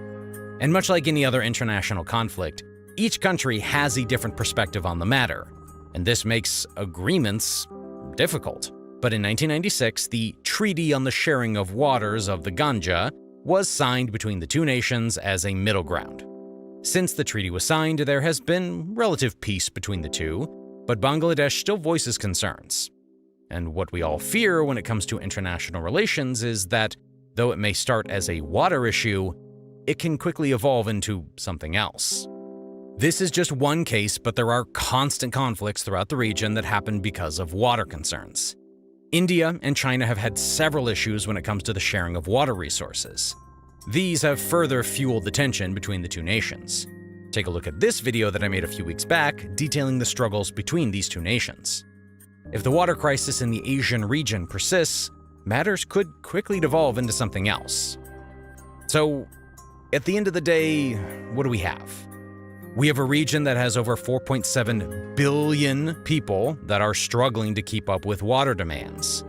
And much like any other international conflict, each country has a different perspective on the matter, and this makes agreements difficult. But in 1996, the Treaty on the Sharing of Waters of the Ganga was signed between the two nations as a middle ground. Since the treaty was signed, there has been relative peace between the two, but Bangladesh still voices concerns. And what we all fear when it comes to international relations is that, though it may start as a water issue, it can quickly evolve into something else. This is just one case, but there are constant conflicts throughout the region that happen because of water concerns. India and China have had several issues when it comes to the sharing of water resources. These have further fueled the tension between the two nations. Take a look at this video that I made a few weeks back detailing the struggles between these two nations. If the water crisis in the Asian region persists, matters could quickly devolve into something else. So, at the end of the day, what do we have? We have a region that has over 4.7 billion people that are struggling to keep up with water demands.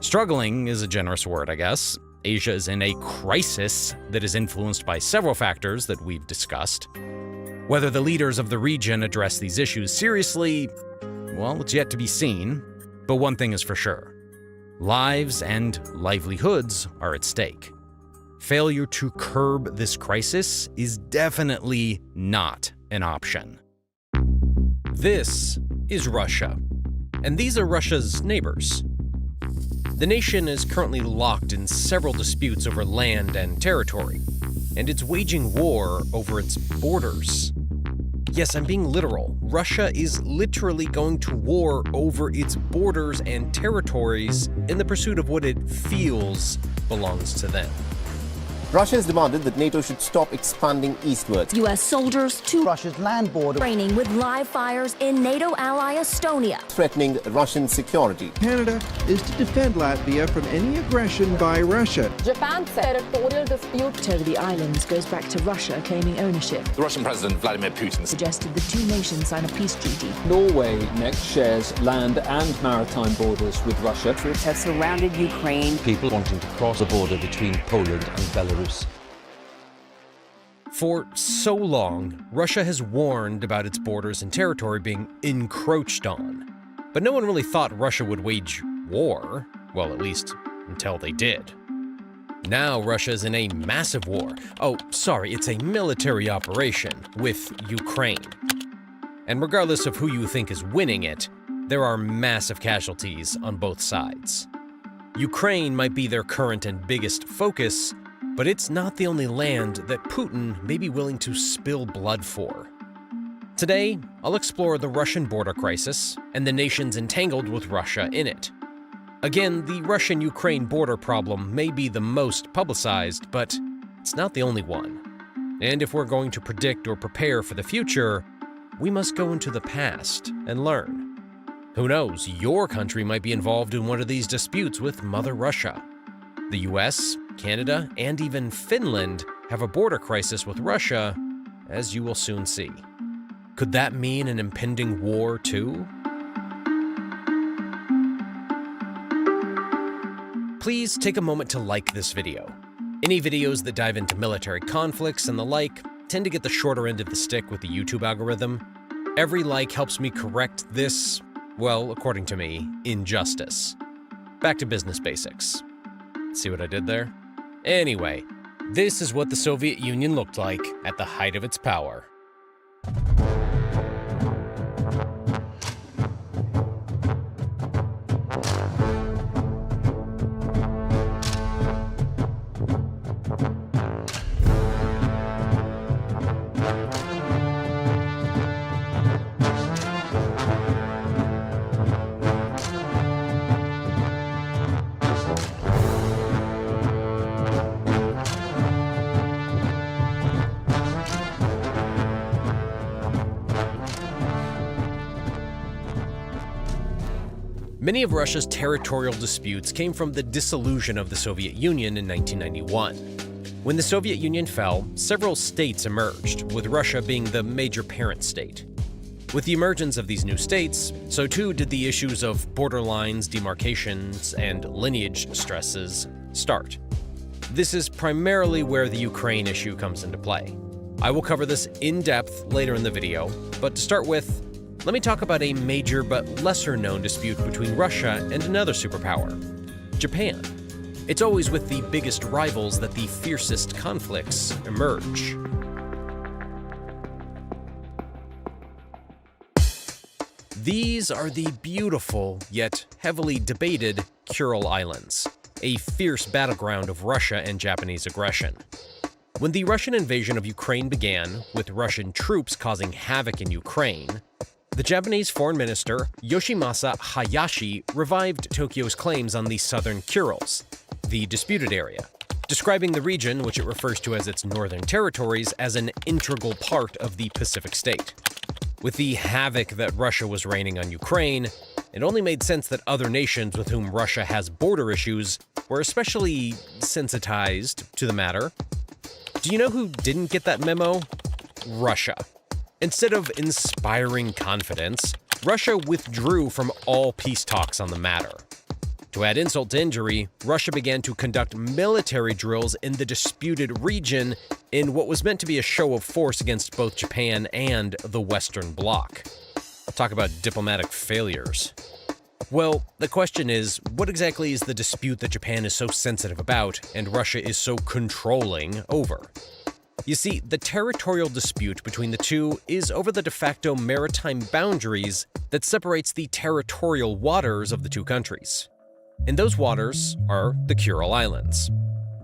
Struggling is a generous word, I guess. Asia is in a crisis that is influenced by several factors that we've discussed. Whether the leaders of the region address these issues seriously, well, it's yet to be seen. But one thing is for sure. Lives and livelihoods are at stake. Failure to curb this crisis is definitely not an option. This is Russia, and these are Russia's neighbors. The nation is currently locked in several disputes over land and territory, and it's waging war over its borders. Yes, I'm being literal. Russia is literally going to war over its borders and territories in the pursuit of what it feels belongs to them. Russia has demanded that NATO should stop expanding eastwards. U.S. soldiers to Russia's land border, training with live fires in NATO ally Estonia, threatening Russian security. Canada is to defend Latvia from any aggression by Russia. Japan's territorial dispute over the islands goes back to Russia claiming ownership. The Russian President Vladimir Putin suggested the two nations sign a peace treaty. Norway next shares land and maritime borders with Russia. Troops have surrounded Ukraine. People wanting to cross the border between Poland and Belarus. For so long, Russia has warned about its borders and territory being encroached on. But no one really thought Russia would wage war, well, at least until they did. Now Russia is in a massive war. Oh, sorry, it's a military operation with Ukraine. And regardless of who you think is winning it, there are massive casualties on both sides. Ukraine might be their current and biggest focus, but it's not the only land that Putin may be willing to spill blood for. Today, I'll explore the Russian border crisis and the nations entangled with Russia in it. Again, the Russian-Ukraine border problem may be the most publicized, but it's not the only one. And if we're going to predict or prepare for the future, we must go into the past and learn. Who knows, your country might be involved in one of these disputes with Mother Russia. The US, Canada, and even Finland have a border crisis with Russia, as you will soon see. Could that mean an impending war too? Please take a moment to like this video. Any videos that dive into military conflicts and the like tend to get the shorter end of the stick with the YouTube algorithm. Every like helps me correct this, well, according to me, injustice. Back to business basics. See what I did there? Anyway, this is what the Soviet Union looked like at the height of its power. Many of Russia's territorial disputes came from the dissolution of the Soviet Union in 1991. When the Soviet Union fell, several states emerged, with Russia being the major parent state. With the emergence of these new states, so too did the issues of borderlines, demarcations, and lineage stresses start. This is primarily where the Ukraine issue comes into play. I will cover this in depth later in the video, but to start with, let me talk about a major but lesser-known dispute between Russia and another superpower, Japan. It's always with the biggest rivals that the fiercest conflicts emerge. These are the beautiful, yet heavily debated, Kuril Islands, a fierce battleground of Russia and Japanese aggression. When the Russian invasion of Ukraine began, with Russian troops causing havoc in Ukraine, the Japanese Foreign Minister Yoshimasa Hayashi revived Tokyo's claims on the southern Kurils, the disputed area, describing the region, which it refers to as its northern territories, as an integral part of the Pacific state. With the havoc that Russia was raining on Ukraine, it only made sense that other nations with whom Russia has border issues were especially sensitized to the matter. Do you know who didn't get that memo? Russia. Instead of inspiring confidence, Russia withdrew from all peace talks on the matter. To add insult to injury, Russia began to conduct military drills in the disputed region in what was meant to be a show of force against both Japan and the Western Bloc. Talk about diplomatic failures. Well, the question is, what exactly is the dispute that Japan is so sensitive about and Russia is so controlling over? You see, the territorial dispute between the two is over the de facto maritime boundaries that separates the territorial waters of the two countries. And those waters are the Kuril Islands.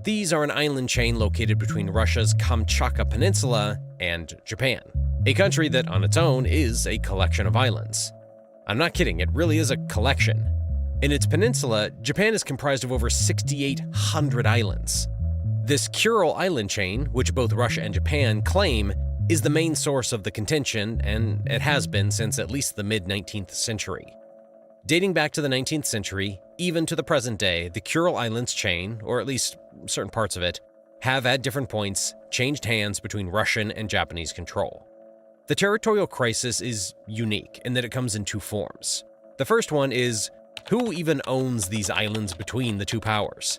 These are an island chain located between Russia's Kamchatka Peninsula and Japan, a country that on its own is a collection of islands. I'm not kidding, it really is a collection. In its peninsula, Japan is comprised of over 6,800 islands. This Kuril island chain, which both Russia and Japan claim, is the main source of the contention, and it has been since at least the mid-19th century. Dating back to the 19th century, even to the present day, the Kuril Islands chain, or at least certain parts of it, have at different points changed hands between Russian and Japanese control. The territorial crisis is unique in that it comes in two forms. The first one is, who even owns these islands between the two powers?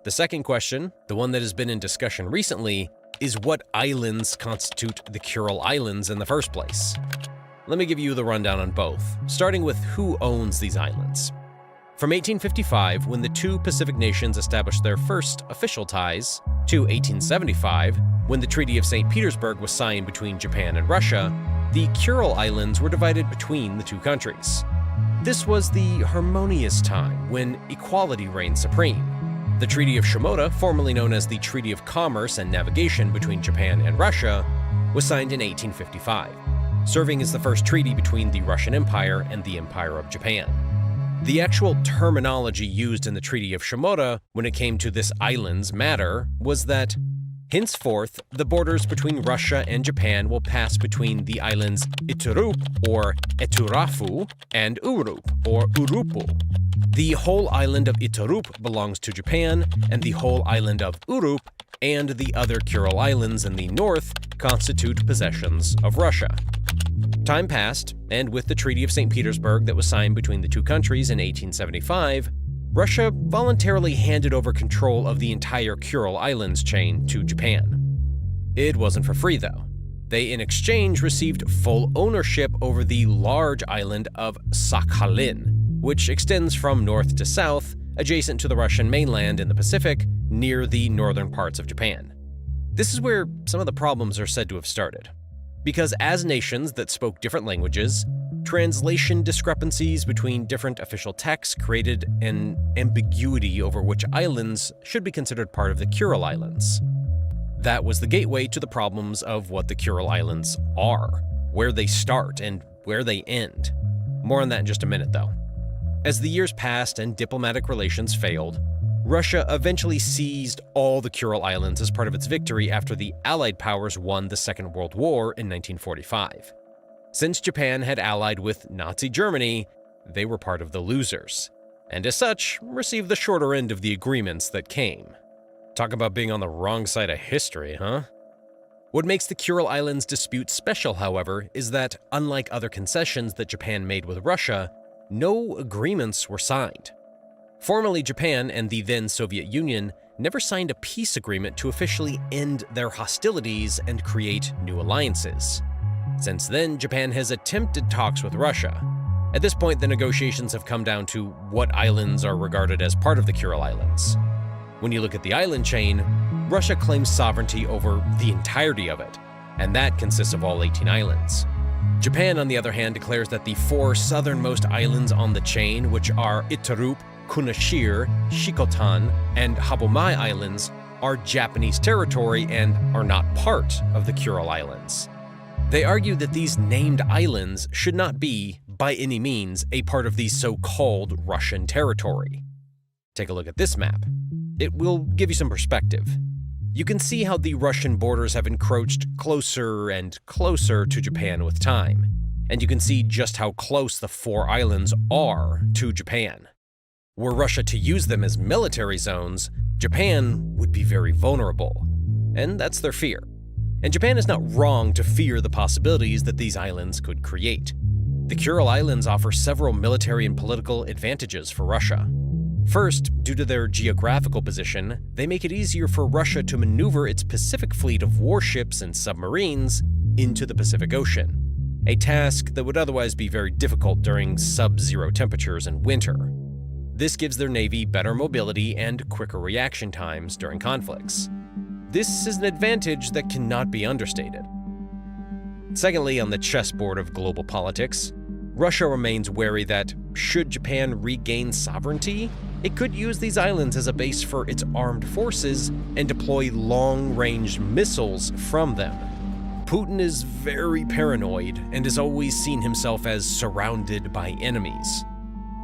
The second question, the one that has been in discussion recently, is what islands constitute the Kuril Islands in the first place? Let me give you the rundown on both, starting with who owns these islands. From 1855, when the two Pacific nations established their first official ties, to 1875, when the Treaty of St. Petersburg was signed between Japan and Russia, the Kuril Islands were divided between the two countries. This was the harmonious time when equality reigned supreme. The Treaty of Shimoda, formerly known as the Treaty of Commerce and Navigation between Japan and Russia, was signed in 1855, serving as the first treaty between the Russian Empire and the Empire of Japan. The actual terminology used in the Treaty of Shimoda when it came to this island's matter was that, henceforth, the borders between Russia and Japan will pass between the islands Iturup, or Eturafu, and Urup, or Urupu. The whole island of Iturup belongs to Japan, and the whole island of Urup and the other Kuril Islands in the north constitute possessions of Russia. Time passed, and with the Treaty of St. Petersburg that was signed between the two countries in 1875, Russia voluntarily handed over control of the entire Kuril Islands chain to Japan. It wasn't for free, though. They, in exchange, received full ownership over the large island of Sakhalin, which extends from north to south, adjacent to the Russian mainland in the Pacific, near the northern parts of Japan. This is where some of the problems are said to have started. Because as nations that spoke different languages, translation discrepancies between different official texts created an ambiguity over which islands should be considered part of the Kuril Islands. That was the gateway to the problems of what the Kuril Islands are, where they start and where they end. More on that in just a minute, though. As the years passed and diplomatic relations failed, Russia eventually seized all the Kuril Islands as part of its victory after the Allied powers won the Second World War in 1945. Since Japan had allied with Nazi Germany, they were part of the losers, and as such, received the shorter end of the agreements that came. Talk about being on the wrong side of history, huh? What makes the Kuril Islands dispute special, however, is that, unlike other concessions that Japan made with Russia, no agreements were signed. Formally, Japan and the then Soviet Union never signed a peace agreement to officially end their hostilities and create new alliances. Since then, Japan has attempted talks with Russia. At this point, the negotiations have come down to what islands are regarded as part of the Kuril Islands. When you look at the island chain, Russia claims sovereignty over the entirety of it, and that consists of all 18 islands. Japan, on the other hand, declares that the 4 southernmost islands on the chain, which are Itarup, Kunashir, Shikotan, and Habomai Islands, are Japanese territory and are not part of the Kuril Islands. They argue that these named islands should not be, by any means, a part of the so-called Russian territory. Take a look at this map. It will give you some perspective. You can see how the Russian borders have encroached closer and closer to Japan with time, and you can see just how close the 4 islands are to Japan. Were Russia to use them as military zones, Japan would be very vulnerable, and that's their fear. And Japan is not wrong to fear the possibilities that these islands could create. The Kuril Islands offer several military and political advantages for Russia. First, due to their geographical position, they make it easier for Russia to maneuver its Pacific fleet of warships and submarines into the Pacific Ocean, a task that would otherwise be very difficult during sub-zero temperatures in winter. This gives their navy better mobility and quicker reaction times during conflicts. This is an advantage that cannot be understated. Secondly, on the chessboard of global politics, Russia remains wary that, should Japan regain sovereignty, it could use these islands as a base for its armed forces and deploy long-range missiles from them. Putin is very paranoid and has always seen himself as surrounded by enemies.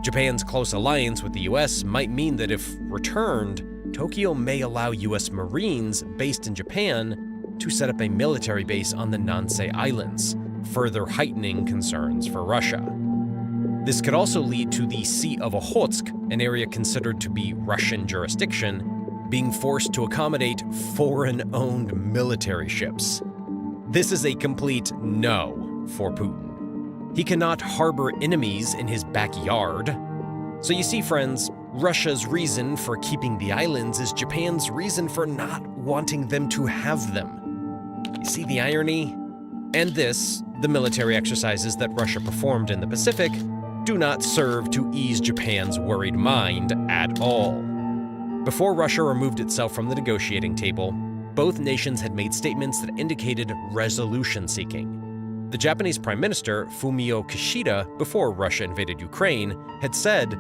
Japan's close alliance with the US might mean that if returned, Tokyo may allow US Marines based in Japan to set up a military base on the Nansei Islands, further heightening concerns for Russia. This could also lead to the Sea of Okhotsk, an area considered to be Russian jurisdiction, being forced to accommodate foreign-owned military ships. This is a complete no for Putin. He cannot harbor enemies in his backyard. So you see, friends, Russia's reason for keeping the islands is Japan's reason for not wanting them to have them. You see the irony? And this, the military exercises that Russia performed in the Pacific, do not serve to ease Japan's worried mind at all. Before Russia removed itself from the negotiating table, both nations had made statements that indicated resolution seeking. The Japanese Prime Minister, Fumio Kishida, before Russia invaded Ukraine, had said,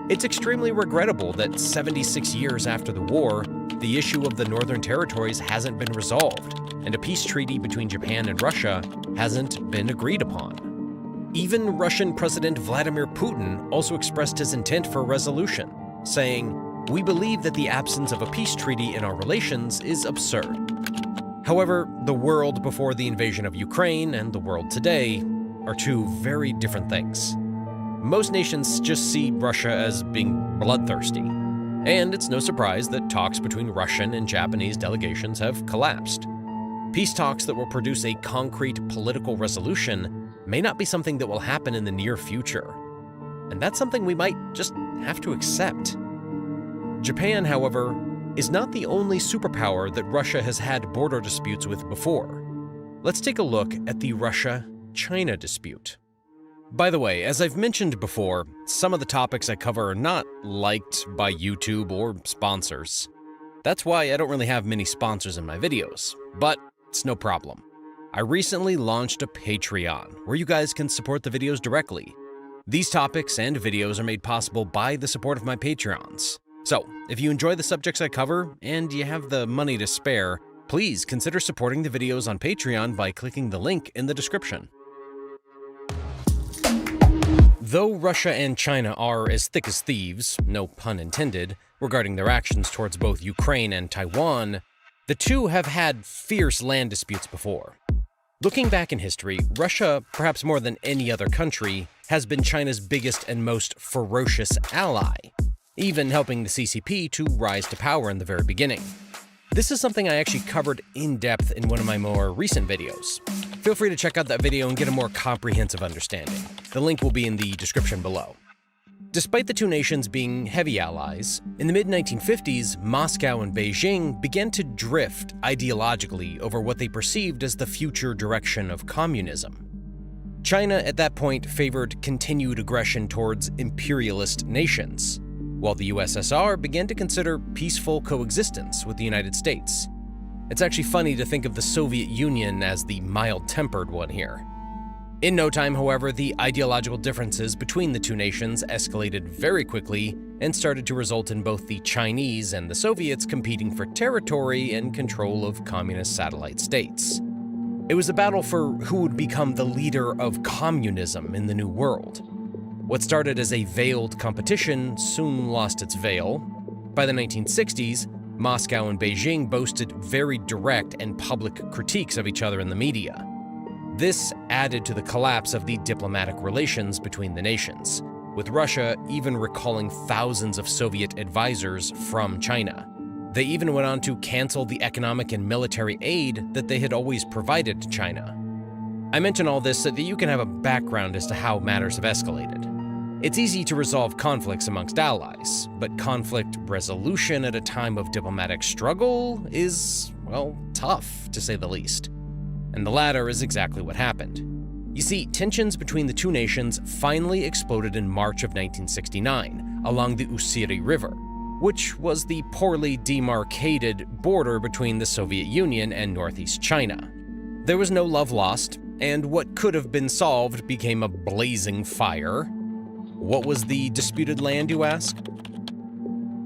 "It's extremely regrettable that 76 years after the war, the issue of the Northern Territories hasn't been resolved, and a peace treaty between Japan and Russia hasn't been agreed upon." Even Russian President Vladimir Putin also expressed his intent for a resolution, saying, "We believe that the absence of a peace treaty in our relations is absurd." However, the world before the invasion of Ukraine and the world today are two very different things. Most nations just see Russia as being bloodthirsty, and it's no surprise that talks between Russian and Japanese delegations have collapsed. Peace talks that will produce a concrete political resolution may not be something that will happen in the near future, and that's something we might just have to accept. Japan, however, is not the only superpower that Russia has had border disputes with before. Let's take a look at the Russia-China dispute. By the way, as I've mentioned before, some of the topics I cover are not liked by YouTube or sponsors. That's why I don't really have many sponsors in my videos, but it's no problem. I recently launched a Patreon where you guys can support the videos directly. These topics and videos are made possible by the support of my Patreons. So, if you enjoy the subjects I cover and you have the money to spare, please consider supporting the videos on Patreon by clicking the link in the description. Though Russia and China are as thick as thieves, no pun intended, regarding their actions towards both Ukraine and Taiwan, the two have had fierce land disputes before. Looking back in history, Russia, perhaps more than any other country, has been China's biggest and most ferocious ally, even helping the CCP to rise to power in the very beginning. This is something I actually covered in depth in one of my more recent videos. Feel free to check out that video and get a more comprehensive understanding. The link will be in the description below. Despite the two nations being heavy allies, in the mid-1950s, Moscow and Beijing began to drift ideologically over what they perceived as the future direction of communism. China at that point favored continued aggression towards imperialist nations, while the USSR began to consider peaceful coexistence with the United States. It's actually funny to think of the Soviet Union as the mild-tempered one here. In no time, however, the ideological differences between the two nations escalated very quickly and started to result in both the Chinese and the Soviets competing for territory and control of communist satellite states. It was a battle for who would become the leader of communism in the New World. What started as a veiled competition soon lost its veil. By the 1960s, Moscow and Beijing boasted very direct and public critiques of each other in the media. This added to the collapse of the diplomatic relations between the nations, with Russia even recalling thousands of Soviet advisors from China. They even went on to cancel the economic and military aid that they had always provided to China. I mention all this so that you can have a background as to how matters have escalated. It's easy to resolve conflicts amongst allies, but conflict resolution at a time of diplomatic struggle is, well, tough, to say the least. And the latter is exactly what happened. You see, tensions between the two nations finally exploded in March of 1969 along the Ussuri River, which was the poorly demarcated border between the Soviet Union and Northeast China. There was no love lost, and what could have been solved became a blazing fire. What was the disputed land, you ask?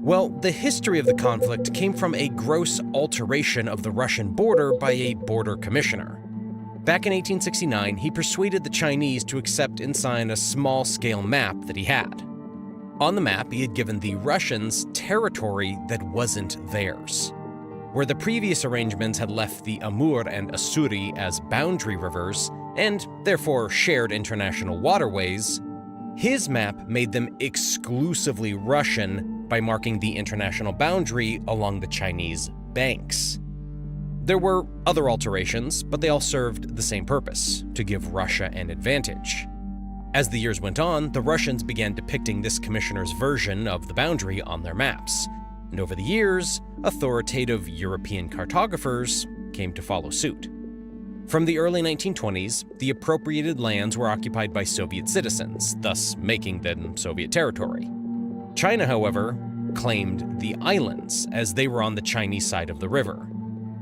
Well, the history of the conflict came from a gross alteration of the Russian border by a border commissioner. Back in 1869, he persuaded the Chinese to accept and sign a small-scale map that he had. On the map, he had given the Russians territory that wasn't theirs. Where the previous arrangements had left the Amur and Ussuri as boundary rivers, and therefore shared international waterways, his map made them exclusively Russian by marking the international boundary along the Chinese banks. There were other alterations, but they all served the same purpose, to give Russia an advantage. As the years went on, the Russians began depicting this commissioner's version of the boundary on their maps, and over the years, authoritative European cartographers came to follow suit. From the early 1920s, the appropriated lands were occupied by Soviet citizens, thus making them Soviet territory. China, however, claimed the islands, as they were on the Chinese side of the river.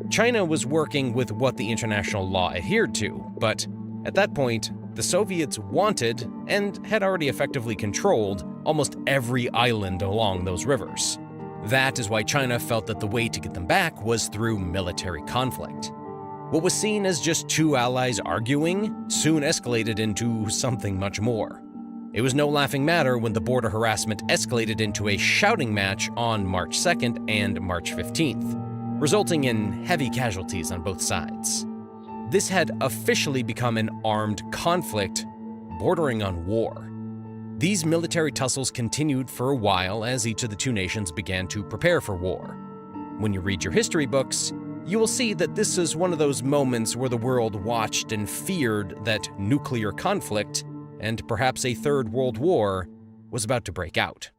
China was working with what the international law adhered to, but at that point, the Soviets wanted, and had already effectively controlled, almost every island along those rivers. That is why China felt that the way to get them back was through military conflict. What was seen as just two allies arguing soon escalated into something much more. It was no laughing matter when the border harassment escalated into a shouting match on March 2nd and March 15th, resulting in heavy casualties on both sides. This had officially become an armed conflict bordering on war. These military tussles continued for a while as each of the two nations began to prepare for war. When you read your history books, you will see that this is one of those moments where the world watched and feared that nuclear conflict, and perhaps a third world war, was about to break out.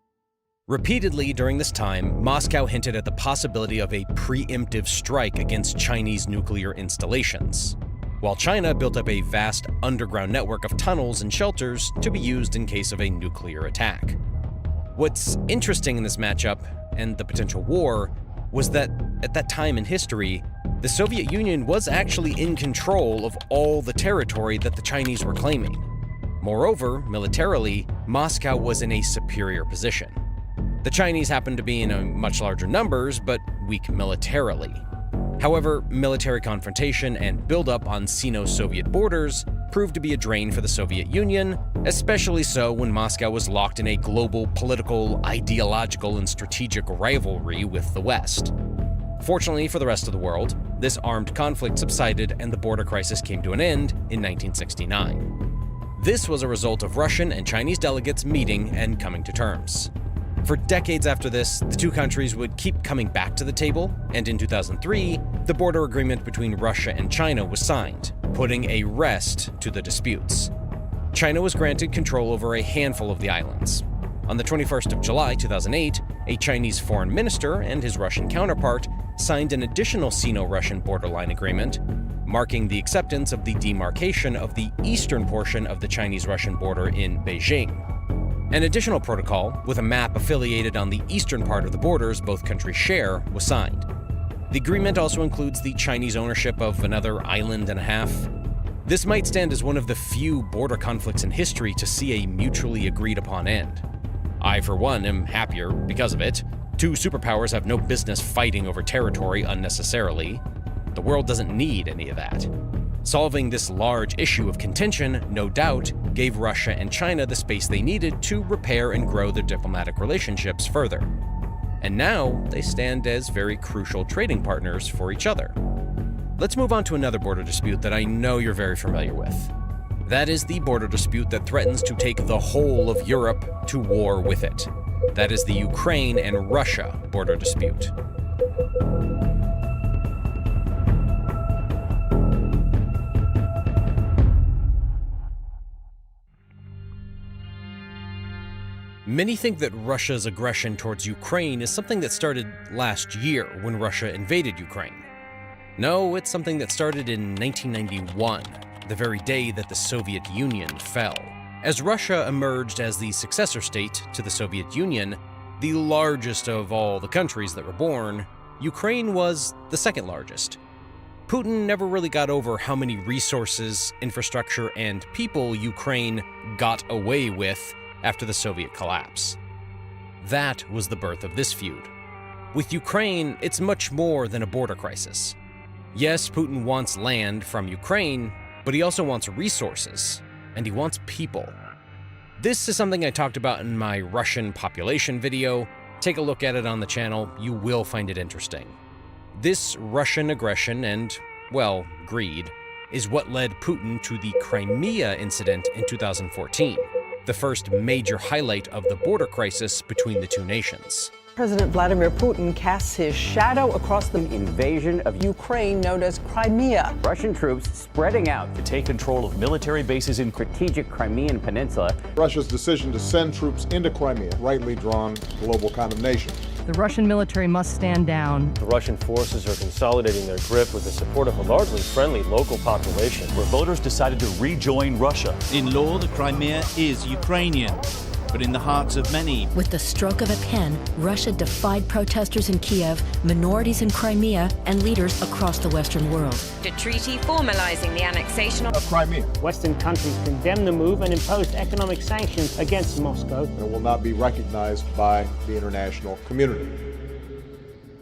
Repeatedly during this time, Moscow hinted at the possibility of a preemptive strike against Chinese nuclear installations, while China built up a vast underground network of tunnels and shelters to be used in case of a nuclear attack. What's interesting in this matchup, and the potential war, was that at that time in history, the Soviet Union was actually in control of all the territory that the Chinese were claiming. Moreover, militarily, Moscow was in a superior position. The Chinese happened to be in much larger numbers, but weak militarily. However, military confrontation and buildup on Sino-Soviet borders proved to be a drain for the Soviet Union, especially so when Moscow was locked in a global political, ideological, and strategic rivalry with the West. Fortunately for the rest of the world, this armed conflict subsided and the border crisis came to an end in 1969. This was a result of Russian and Chinese delegates meeting and coming to terms. For decades after this, the two countries would keep coming back to the table, and in 2003, the border agreement between Russia and China was signed, putting a rest to the disputes. China was granted control over a handful of the islands. On the 21st of July 2008, a Chinese foreign minister and his Russian counterpart signed an additional Sino-Russian borderline agreement, marking the acceptance of the demarcation of the eastern portion of the Chinese-Russian border in Beijing. An additional protocol, with a map affiliated on the eastern part of the borders both countries share, was signed. The agreement also includes the Chinese ownership of another island and a half. This might stand as one of the few border conflicts in history to see a mutually agreed-upon end. I, for one, am happier because of it. Two superpowers have no business fighting over territory unnecessarily. The world doesn't need any of that. Solving this large issue of contention, no doubt, gave Russia and China the space they needed to repair and grow their diplomatic relationships further. And now, they stand as very crucial trading partners for each other. Let's move on to another border dispute that I know you're very familiar with. That is the border dispute that threatens to take the whole of Europe to war with it. That is the Ukraine and Russia border dispute. Many think that Russia's aggression towards Ukraine is something that started last year when Russia invaded Ukraine. No, it's something that started in 1991, the very day that the Soviet Union fell. As Russia emerged as the successor state to the Soviet Union, the largest of all the countries that were born, Ukraine was the second largest. Putin never really got over how many resources, infrastructure, and people Ukraine got away with after the Soviet collapse. That was the birth of this feud. With Ukraine, it's much more than a border crisis. Yes, Putin wants land from Ukraine, but he also wants resources, and he wants people. This is something I talked about in my Russian population video. Take a look at it on the channel, you will find it interesting. This Russian aggression and, well, greed, is what led Putin to the Crimea incident in 2014. The first major highlight of the border crisis between the two nations. President Vladimir Putin casts his shadow across the invasion of Ukraine known as Crimea. Russian troops spreading out to take control of military bases in strategic Crimean Peninsula. Russia's decision to send troops into Crimea, rightly drawn global condemnation. The Russian military must stand down. The Russian forces are consolidating their grip with the support of a largely friendly local population, where voters decided to rejoin Russia. In law, the Crimea is Ukrainian, but in the hearts of many. With the stroke of a pen, Russia defied protesters in Kiev, minorities in Crimea, and leaders across the Western world. The treaty formalizing the annexation of Crimea. Western countries condemned the move and imposed economic sanctions against Moscow. And it will not be recognized by the international community.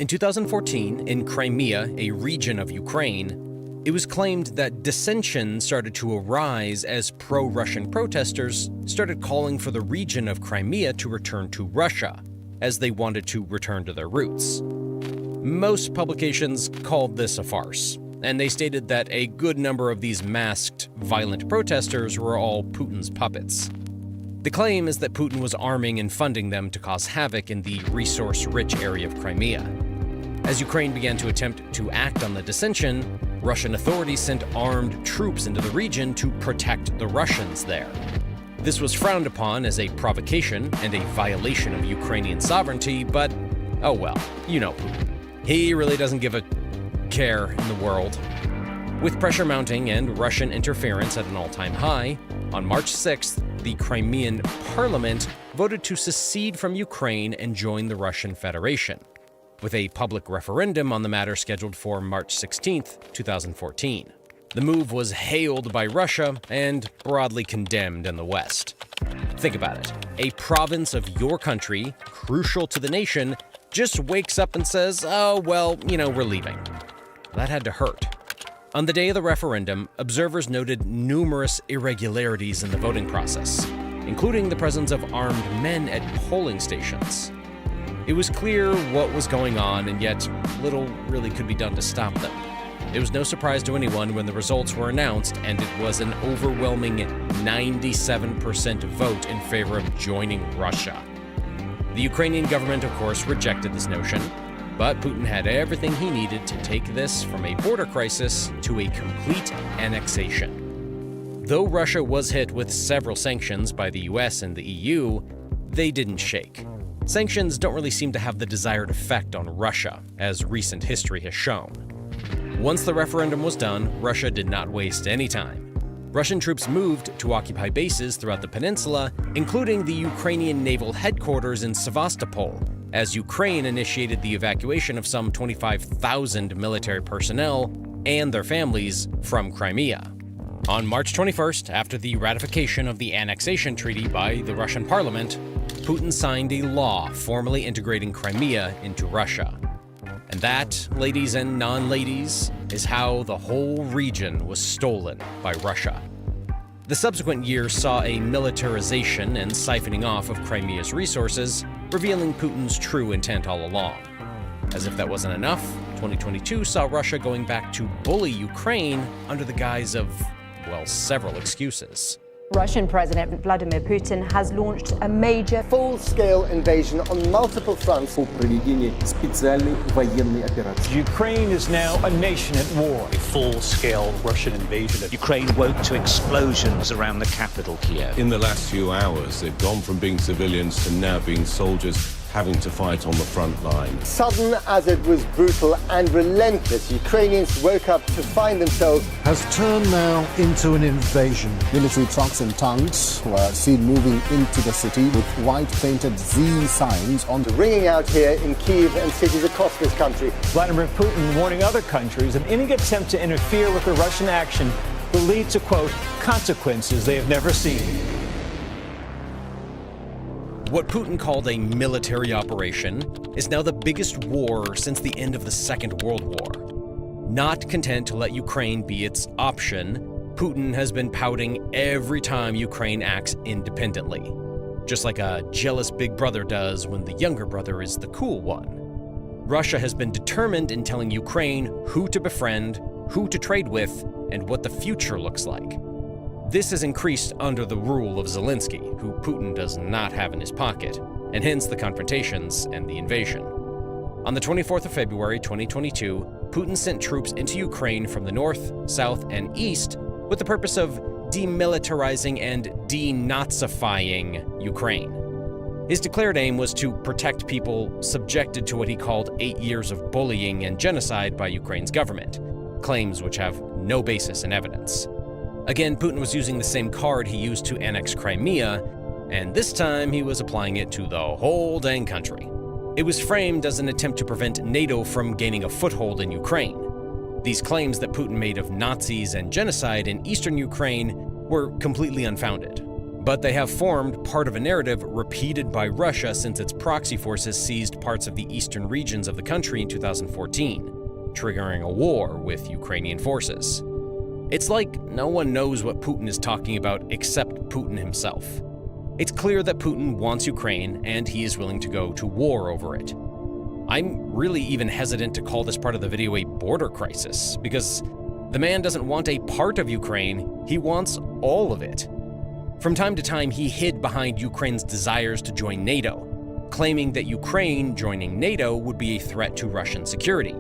In 2014, in Crimea, a region of Ukraine, it was claimed that dissension started to arise as pro-Russian protesters started calling for the region of Crimea to return to Russia, as they wanted to return to their roots. Most publications called this a farce, and they stated that a good number of these masked, violent protesters were all Putin's puppets. The claim is that Putin was arming and funding them to cause havoc in the resource-rich area of Crimea. As Ukraine began to attempt to act on the dissension, Russian authorities sent armed troops into the region to protect the Russians there. This was frowned upon as a provocation and a violation of Ukrainian sovereignty, but oh well, you know Putin. He really doesn't give a care in the world. With pressure mounting and Russian interference at an all-time high, on March 6th, the Crimean parliament voted to secede from Ukraine and join the Russian Federation, with a public referendum on the matter scheduled for March 16, 2014. The move was hailed by Russia and broadly condemned in the West. Think about it. A province of your country, crucial to the nation, just wakes up and says, oh, well, we're leaving. That had to hurt. On the day of the referendum, observers noted numerous irregularities in the voting process, including the presence of armed men at polling stations. It was clear what was going on, and yet little really could be done to stop them. It was no surprise to anyone when the results were announced, and it was an overwhelming 97% vote in favor of joining Russia. The Ukrainian government, of course, rejected this notion, but Putin had everything he needed to take this from a border crisis to a complete annexation. Though Russia was hit with several sanctions by the US and the EU, they didn't shake. Sanctions don't really seem to have the desired effect on Russia, as recent history has shown. Once the referendum was done, Russia did not waste any time. Russian troops moved to occupy bases throughout the peninsula, including the Ukrainian naval headquarters in Sevastopol, as Ukraine initiated the evacuation of some 25,000 military personnel and their families from Crimea. On March 21st, after the ratification of the annexation treaty by the Russian parliament, Putin signed a law formally integrating Crimea into Russia. And that, ladies and non-ladies, is how the whole region was stolen by Russia. The subsequent years saw a militarization and siphoning off of Crimea's resources, revealing Putin's true intent all along. As if that wasn't enough, 2022 saw Russia going back to bully Ukraine under the guise of, well, several excuses. Russian President Vladimir Putin has launched a major full-scale invasion on multiple fronts. Ukraine is now a nation at war. A full-scale Russian invasion. Ukraine woke to explosions around the capital, Kiev. In the last few hours, they've gone from being civilians to now being soldiers, having to fight on the front line. Sudden as it was brutal and relentless, Ukrainians woke up to find themselves has turned now into an invasion. Military trucks and tanks were seen moving into the city with white painted Z signs on ringing out here in Kyiv and cities across this country. Vladimir Putin warning other countries that any attempt to interfere with the Russian action will lead to, quote, consequences they have never seen. What Putin called a military operation is now the biggest war since the end of the Second World War. Not content to let Ukraine be its option, Putin has been pouting every time Ukraine acts independently, just like a jealous big brother does when the younger brother is the cool one. Russia has been determined in telling Ukraine who to befriend, who to trade with, and what the future looks like. This has increased under the rule of Zelensky, who Putin does not have in his pocket, and hence the confrontations and the invasion. On the 24th of February 2022, Putin sent troops into Ukraine from the north, south, and east with the purpose of demilitarizing and denazifying Ukraine. His declared aim was to protect people subjected to what he called 8 years of bullying and genocide by Ukraine's government, claims which have no basis in evidence. Again, Putin was using the same card he used to annex Crimea, and this time he was applying it to the whole dang country. It was framed as an attempt to prevent NATO from gaining a foothold in Ukraine. These claims that Putin made of Nazis and genocide in eastern Ukraine were completely unfounded, but they have formed part of a narrative repeated by Russia since its proxy forces seized parts of the eastern regions of the country in 2014, triggering a war with Ukrainian forces. It's like no one knows what Putin is talking about except Putin himself. It's clear that Putin wants Ukraine, and he is willing to go to war over it. I'm really even hesitant to call this part of the video a border crisis, because the man doesn't want a part of Ukraine, he wants all of it. From time to time, he hid behind Ukraine's desires to join NATO, claiming that Ukraine joining NATO would be a threat to Russian security.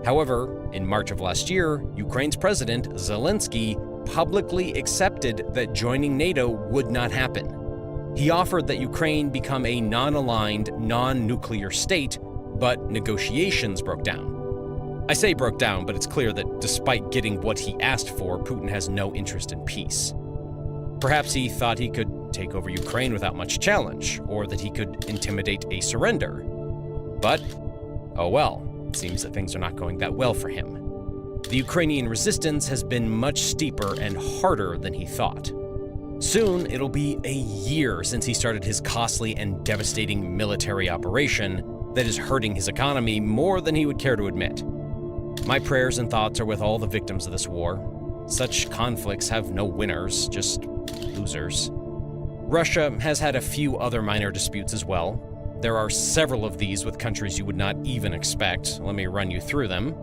However, in March of last year, Ukraine's president, Zelensky, publicly accepted that joining NATO would not happen. He offered that Ukraine become a non-aligned, non-nuclear state, but negotiations broke down. I say broke down, but it's clear that despite getting what he asked for, Putin has no interest in peace. Perhaps he thought he could take over Ukraine without much challenge, or that he could intimidate a surrender. But, oh well. It seems that things are not going that well for him. The Ukrainian resistance has been much steeper and harder than he thought. Soon, it'll be a year since he started his costly and devastating military operation that is hurting his economy more than he would care to admit. My prayers and thoughts are with all the victims of this war. Such conflicts have no winners, just losers. Russia has had a few other minor disputes as well. There are several of these with countries you would not even expect. Let me run you through them.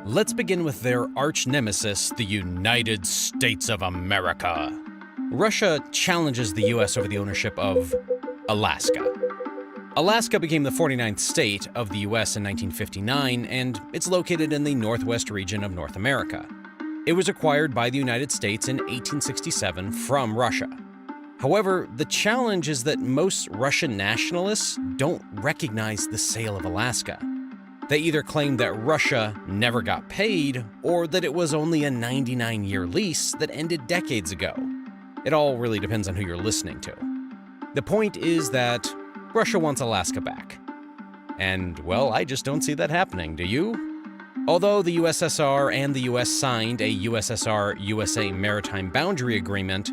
Let's begin with their arch-nemesis, the United States of America. Russia challenges the US over the ownership of Alaska. Alaska became the 49th state of the US in 1959, and it's located in the northwest region of North America. It was acquired by the United States in 1867 from Russia. However, the challenge is that most Russian nationalists don't recognize the sale of Alaska. They either claim that Russia never got paid, or that it was only a 99-year lease that ended decades ago. It all really depends on who you're listening to. The point is that Russia wants Alaska back. And, well, I just don't see that happening, do you? Although the USSR and the US signed a USSR-USA Maritime Boundary Agreement,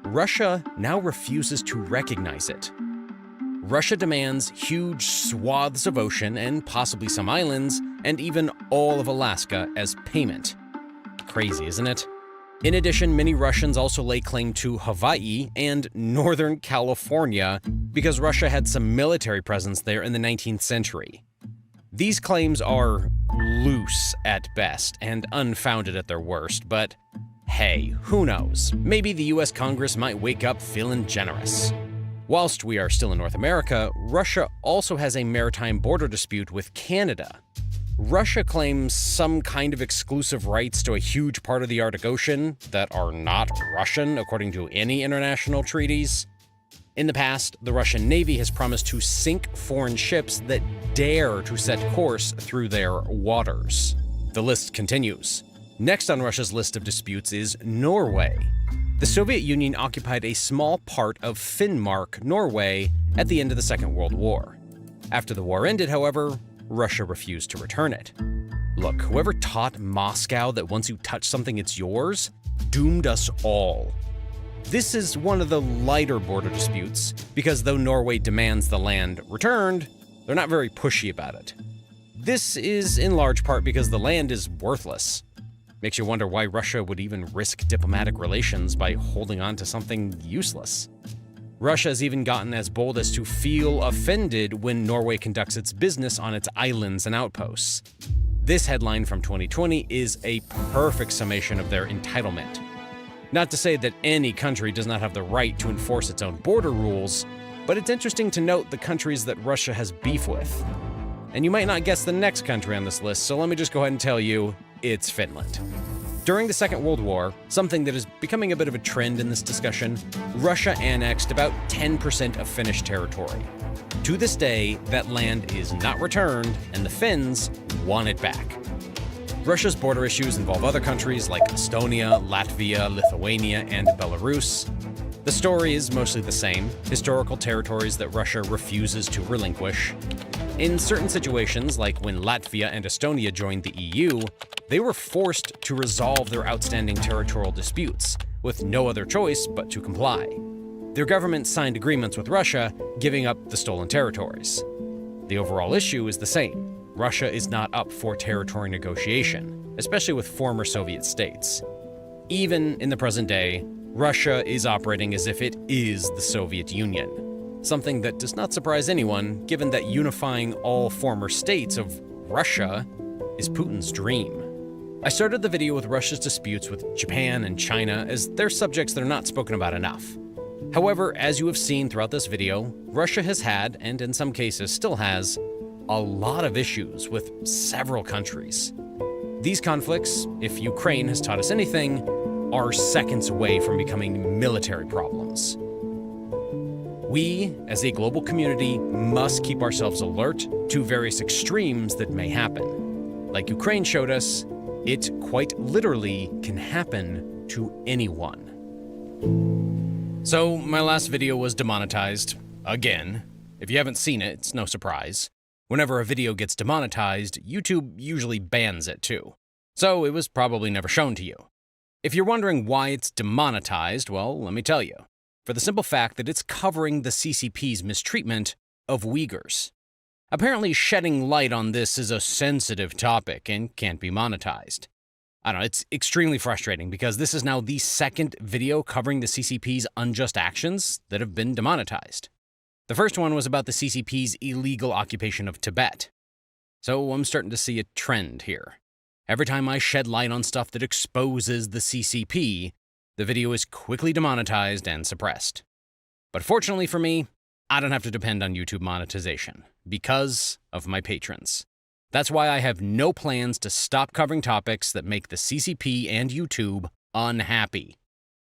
Russia now refuses to recognize it. Russia demands huge swaths of ocean and possibly some islands, and even all of Alaska as payment. Crazy, isn't it? In addition, many Russians also lay claim to Hawaii and Northern California because Russia had some military presence there in the 19th century. These claims are loose at best and unfounded at their worst, but hey, who knows? Maybe the US Congress might wake up feeling generous. Whilst we are still in North America, Russia also has a maritime border dispute with Canada. Russia claims some kind of exclusive rights to a huge part of the Arctic Ocean that are not Russian, according to any international treaties. In the past, the Russian Navy has promised to sink foreign ships that dare to set course through their waters. The list continues. Next on Russia's list of disputes is Norway. The Soviet Union occupied a small part of Finnmark, Norway, at the end of the Second World War. After the war ended, however, Russia refused to return it. Look, whoever taught Moscow that once you touch something it's yours, doomed us all. This is one of the lighter border disputes, because though Norway demands the land returned, they're not very pushy about it. This is in large part because the land is worthless. Makes you wonder why Russia would even risk diplomatic relations by holding on to something useless. Russia has even gotten as bold as to feel offended when Norway conducts its business on its islands and outposts. This headline from 2020 is a perfect summation of their entitlement. Not to say that any country does not have the right to enforce its own border rules, but it's interesting to note the countries that Russia has beef with. And you might not guess the next country on this list, so let me just go ahead and tell you, it's Finland. During the Second World War, something that is becoming a bit of a trend in this discussion, Russia annexed about 10% of Finnish territory. To this day, that land is not returned, and the Finns want it back. Russia's border issues involve other countries like Estonia, Latvia, Lithuania, and Belarus. The story is mostly the same: historical territories that Russia refuses to relinquish. In certain situations, like when Latvia and Estonia joined the EU, they were forced to resolve their outstanding territorial disputes, with no other choice but to comply. Their governments signed agreements with Russia, giving up the stolen territories. The overall issue is the same. Russia is not up for territory negotiation, especially with former Soviet states. Even in the present day, Russia is operating as if it is the Soviet Union. Something that does not surprise anyone, given that unifying all former states of Russia is Putin's dream. I started the video with Russia's disputes with Japan and China, as they're subjects that are not spoken about enough. However, as you have seen throughout this video, Russia has had, and in some cases still has, a lot of issues with several countries. These conflicts, if Ukraine has taught us anything, are seconds away from becoming military problems. We, as a global community, must keep ourselves alert to various extremes that may happen. Like Ukraine showed us, it quite literally can happen to anyone. So, my last video was demonetized, again. If you haven't seen it, it's no surprise. Whenever a video gets demonetized, YouTube usually bans it too. So it was probably never shown to you. If you're wondering why it's demonetized, well, let me tell you. For the simple fact that it's covering the CCP's mistreatment of Uyghurs. Apparently, shedding light on this is a sensitive topic and can't be monetized. I don't know, it's extremely frustrating because this is now the second video covering the CCP's unjust actions that have been demonetized. The first one was about the CCP's illegal occupation of Tibet. So I'm starting to see a trend here. Every time I shed light on stuff that exposes the CCP, the video is quickly demonetized and suppressed. But fortunately for me, I don't have to depend on YouTube monetization because of my patrons. That's why I have no plans to stop covering topics that make the CCP and YouTube unhappy.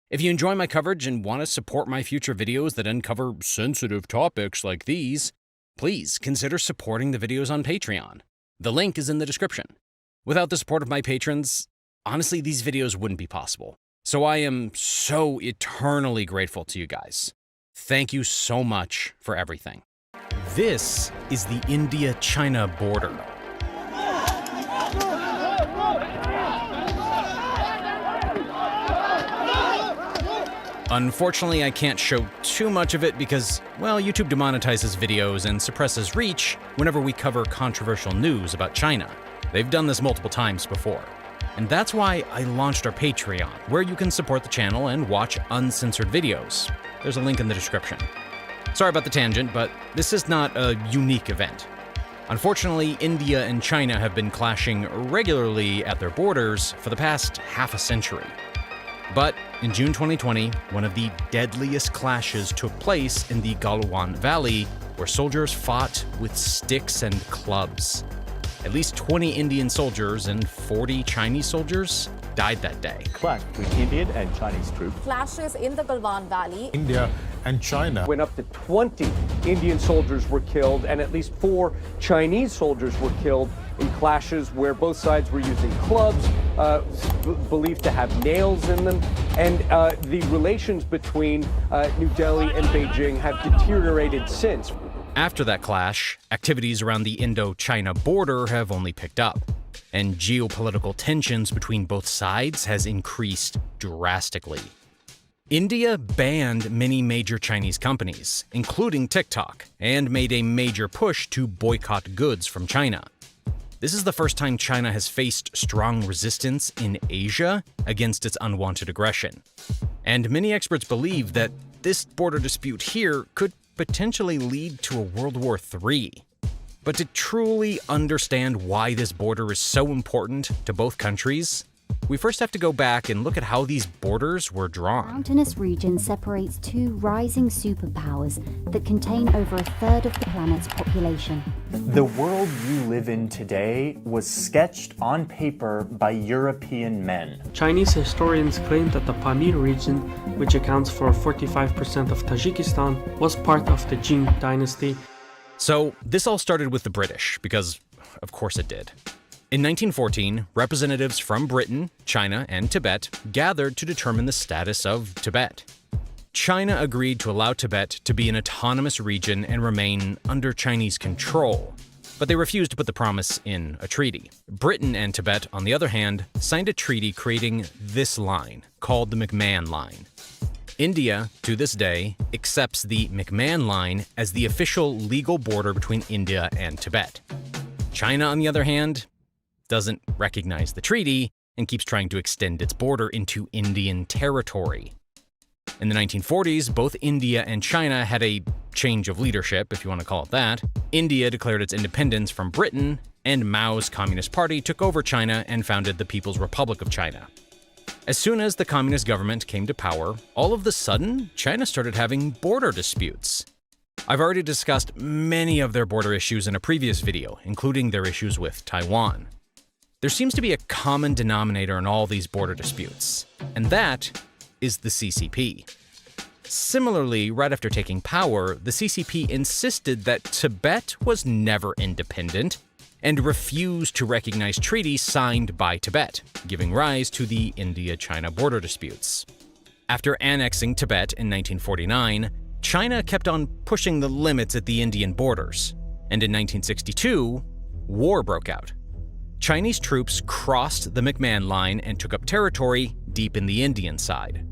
If you enjoy my coverage and want to support my future videos that uncover sensitive topics like these, please consider supporting the videos on Patreon. The link is in the description. Without the support of my patrons, honestly, these videos wouldn't be possible. So I am so eternally grateful to you guys. Thank you so much for everything. This is the India-China border. Unfortunately, I can't show too much of it because, well, YouTube demonetizes videos and suppresses reach whenever we cover controversial news about China. They've done this multiple times before. And that's why I launched our Patreon, where you can support the channel and watch uncensored videos. There's a link in the description. Sorry about the tangent, but this is not a unique event. Unfortunately, India and China have been clashing regularly at their borders for the past half a century. But in June 2020, one of the deadliest clashes took place in the Galwan Valley, where soldiers fought with sticks and clubs. At least 20 Indian soldiers and 40 Chinese soldiers died that day. Clash between Indian and Chinese troops. Clashes in the Galwan Valley. India and China. When up to 20 Indian soldiers were killed and at least 4 Chinese soldiers were killed in clashes where both sides were using clubs, believed to have nails in them, and the relations between New Delhi and Beijing have deteriorated since. After that clash, activities around the Indo-China border have only picked up, and geopolitical tensions between both sides has increased drastically. India banned many major Chinese companies, including TikTok, and made a major push to boycott goods from China. This is the first time China has faced strong resistance in Asia against its unwanted aggression. And many experts believe that this border dispute here could potentially lead to a World War III. But to truly understand why this border is so important to both countries, we first have to go back and look at how these borders were drawn. The mountainous region separates two rising superpowers that contain over a third of the planet's population. The world you live in today was sketched on paper by European men. Chinese historians claim that the Pamir region, which accounts for 45% of Tajikistan, was part of the Jin dynasty. So this all started with the British, because of course it did. In 1914, representatives from Britain, China, and Tibet gathered to determine the status of Tibet. China agreed to allow Tibet to be an autonomous region and remain under Chinese control, but they refused to put the promise in a treaty. Britain and Tibet, on the other hand, signed a treaty creating this line, called the McMahon Line. India, to this day, accepts the McMahon Line as the official legal border between India and Tibet. China, on the other hand, doesn't recognize the treaty and keeps trying to extend its border into Indian territory. In the 1940s, both India and China had a change of leadership, if you want to call it that. India declared its independence from Britain, and Mao's Communist Party took over China and founded the People's Republic of China. As soon as the communist government came to power, all of a sudden, China started having border disputes. I've already discussed many of their border issues in a previous video, including their issues with Taiwan. There seems to be a common denominator in all these border disputes, and that is the CCP. Similarly, right after taking power, the CCP insisted that Tibet was never independent and refused to recognize treaties signed by Tibet, giving rise to the India-China border disputes. After annexing Tibet in 1949, China kept on pushing the limits at the Indian borders, and in 1962, war broke out. Chinese troops crossed the McMahon Line and took up territory deep in the Indian side.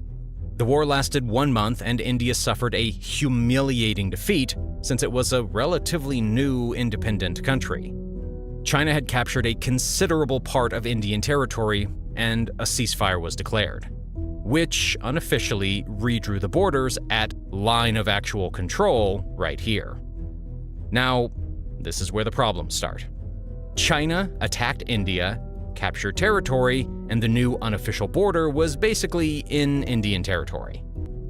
The war lasted 1 month, and India suffered a humiliating defeat since it was a relatively new independent country. China had captured a considerable part of Indian territory, and a ceasefire was declared, which unofficially redrew the borders at line of actual control right here. Now, this is where the problems start. China attacked India, captured territory, and the new unofficial border was basically in Indian territory.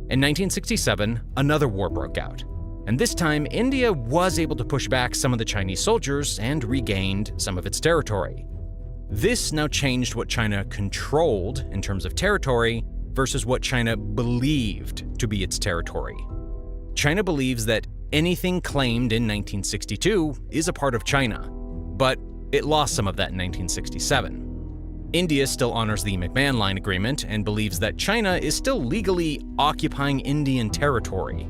In 1967, another war broke out. And this time, India was able to push back some of the Chinese soldiers and regained some of its territory. This now changed what China controlled in terms of territory versus what China believed to be its territory. China believes that anything claimed in 1962 is a part of China, but it lost some of that in 1967. India still honors the McMahon Line Agreement and believes that China is still legally occupying Indian territory.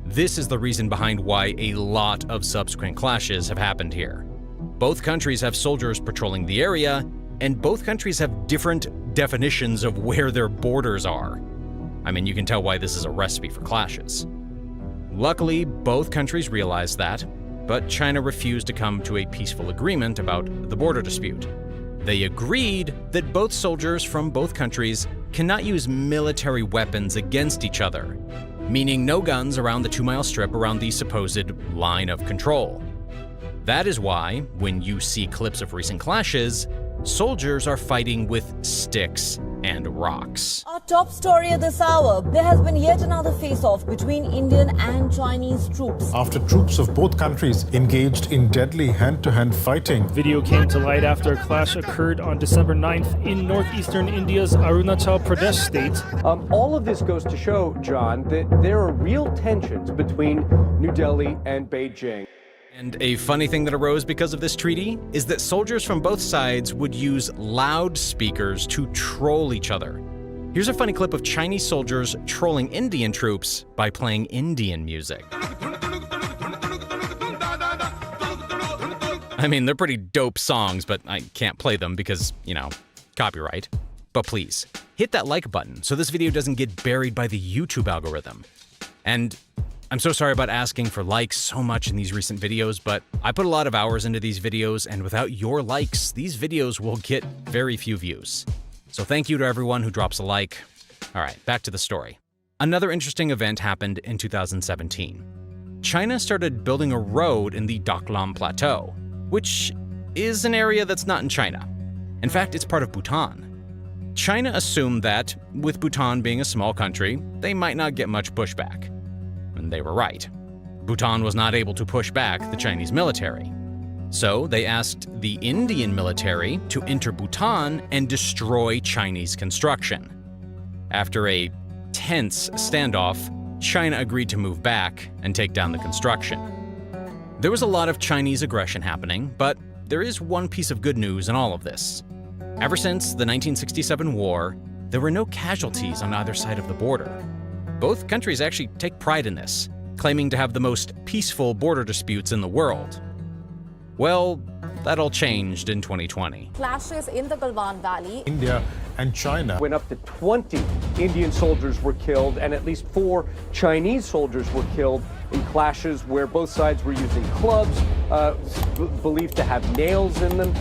This is the reason behind why a lot of subsequent clashes have happened here. Both countries have soldiers patrolling the area, and both countries have different definitions of where their borders are. I mean, you can tell why this is a recipe for clashes. Luckily, both countries realized that, but China refused to come to a peaceful agreement about the border dispute. They agreed that both soldiers from both countries cannot use military weapons against each other, meaning no guns around the 2-mile strip around the supposed line of control. That is why, when you see clips of recent clashes, soldiers are fighting with sticks and rocks. Our top story at this hour, there has been yet another face-off between Indian and Chinese troops. After troops of both countries engaged in deadly hand-to-hand fighting. Video came to light after a clash occurred on December 9th in northeastern India's Arunachal Pradesh state. All of this goes to show, John, that there are real tensions between New Delhi and Beijing. And a funny thing that arose because of this treaty is that soldiers from both sides would use loudspeakers to troll each other. Here's a funny clip of Chinese soldiers trolling Indian troops by playing Indian music. I mean, they're pretty dope songs, but I can't play them because, copyright. But please, hit that like button so this video doesn't get buried by the YouTube algorithm. And I'm so sorry about asking for likes so much in these recent videos, but I put a lot of hours into these videos, and without your likes, these videos will get very few views. So thank you to everyone who drops a like. All right, back to the story. Another interesting event happened in 2017. China started building a road in the Doklam Plateau, which is an area that's not in China. In fact, it's part of Bhutan. China assumed that, with Bhutan being a small country, they might not get much pushback. And they were right. Bhutan was not able to push back the Chinese military. So they asked the Indian military to enter Bhutan and destroy Chinese construction. After a tense standoff, China agreed to move back and take down the construction. There was a lot of Chinese aggression happening, but there is one piece of good news in all of this. Ever since the 1967 war, there were no casualties on either side of the border. Both countries actually take pride in this, claiming to have the most peaceful border disputes in the world. Well, that all changed in 2020. Clashes in the Galwan Valley. India and China. When up to 20 Indian soldiers were killed and at least 4 Chinese soldiers were killed in clashes where both sides were using clubs, believed to have nails in them.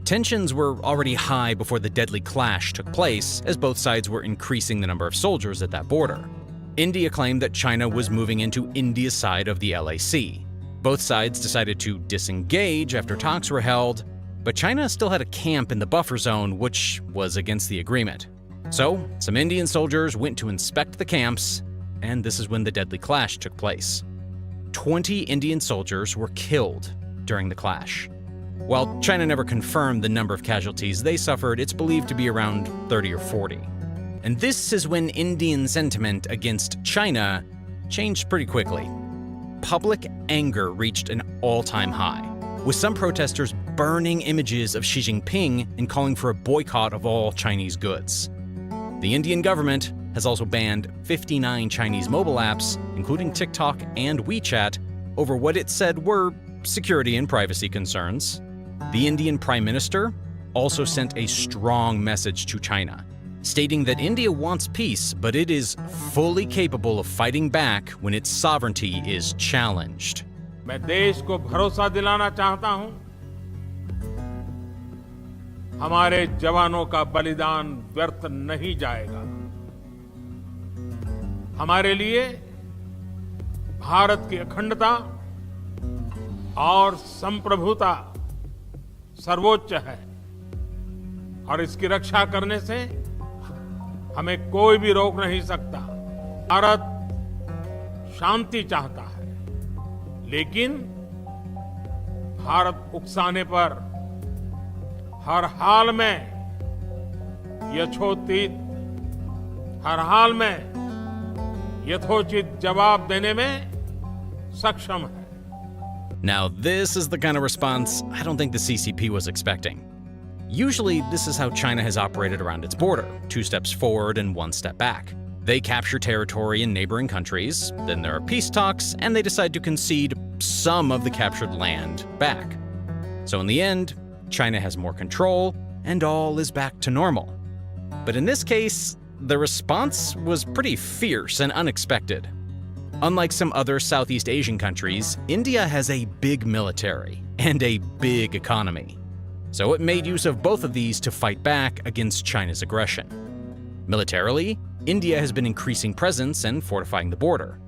Tensions were already high before the deadly clash took place, as both sides were increasing the number of soldiers at that border. India claimed that China was moving into India's side of the LAC. Both sides decided to disengage after talks were held, but China still had a camp in the buffer zone, which was against the agreement. So, some Indian soldiers went to inspect the camps, and this is when the deadly clash took place. 20 Indian soldiers were killed during the clash. While China never confirmed the number of casualties they suffered, it's believed to be around 30 or 40. And this is when Indian sentiment against China changed pretty quickly. Public anger reached an all-time high, with some protesters burning images of Xi Jinping and calling for a boycott of all Chinese goods. The Indian government has also banned 59 Chinese mobile apps, including TikTok and WeChat, over what it said were security and privacy concerns. The Indian Prime Minister also sent a strong message to China, stating that India wants peace, but it is fully capable of fighting back when its sovereignty is challenged. मैं देश को भरोसा दिलाना चाहता हूं, हमारे जवानों का बलिदान व्यर्थ नहीं जाएगा। हमारे लिए भारत की अखंडता और संप्रभुता सर्वोच्च है। और इसकी रक्षा करने से हमें कोई भी रोक नहीं सकता। भारत शांति चाहता है, लेकिन भारत उकसाने पर हर हाल में यथोचित जवाब देने में सक्षम है। Now, this is the kind of response I don't think the CCP was expecting. Usually, this is how China has operated around its border, 2 steps forward and 1 step back. They capture territory in neighboring countries, then there are peace talks, and they decide to concede some of the captured land back. So in the end, China has more control, and all is back to normal. But in this case, the response was pretty fierce and unexpected. Unlike some other Southeast Asian countries, India has a big military and a big economy. So it made use of both of these to fight back against China's aggression. Militarily, India has been increasing presence and fortifying the border.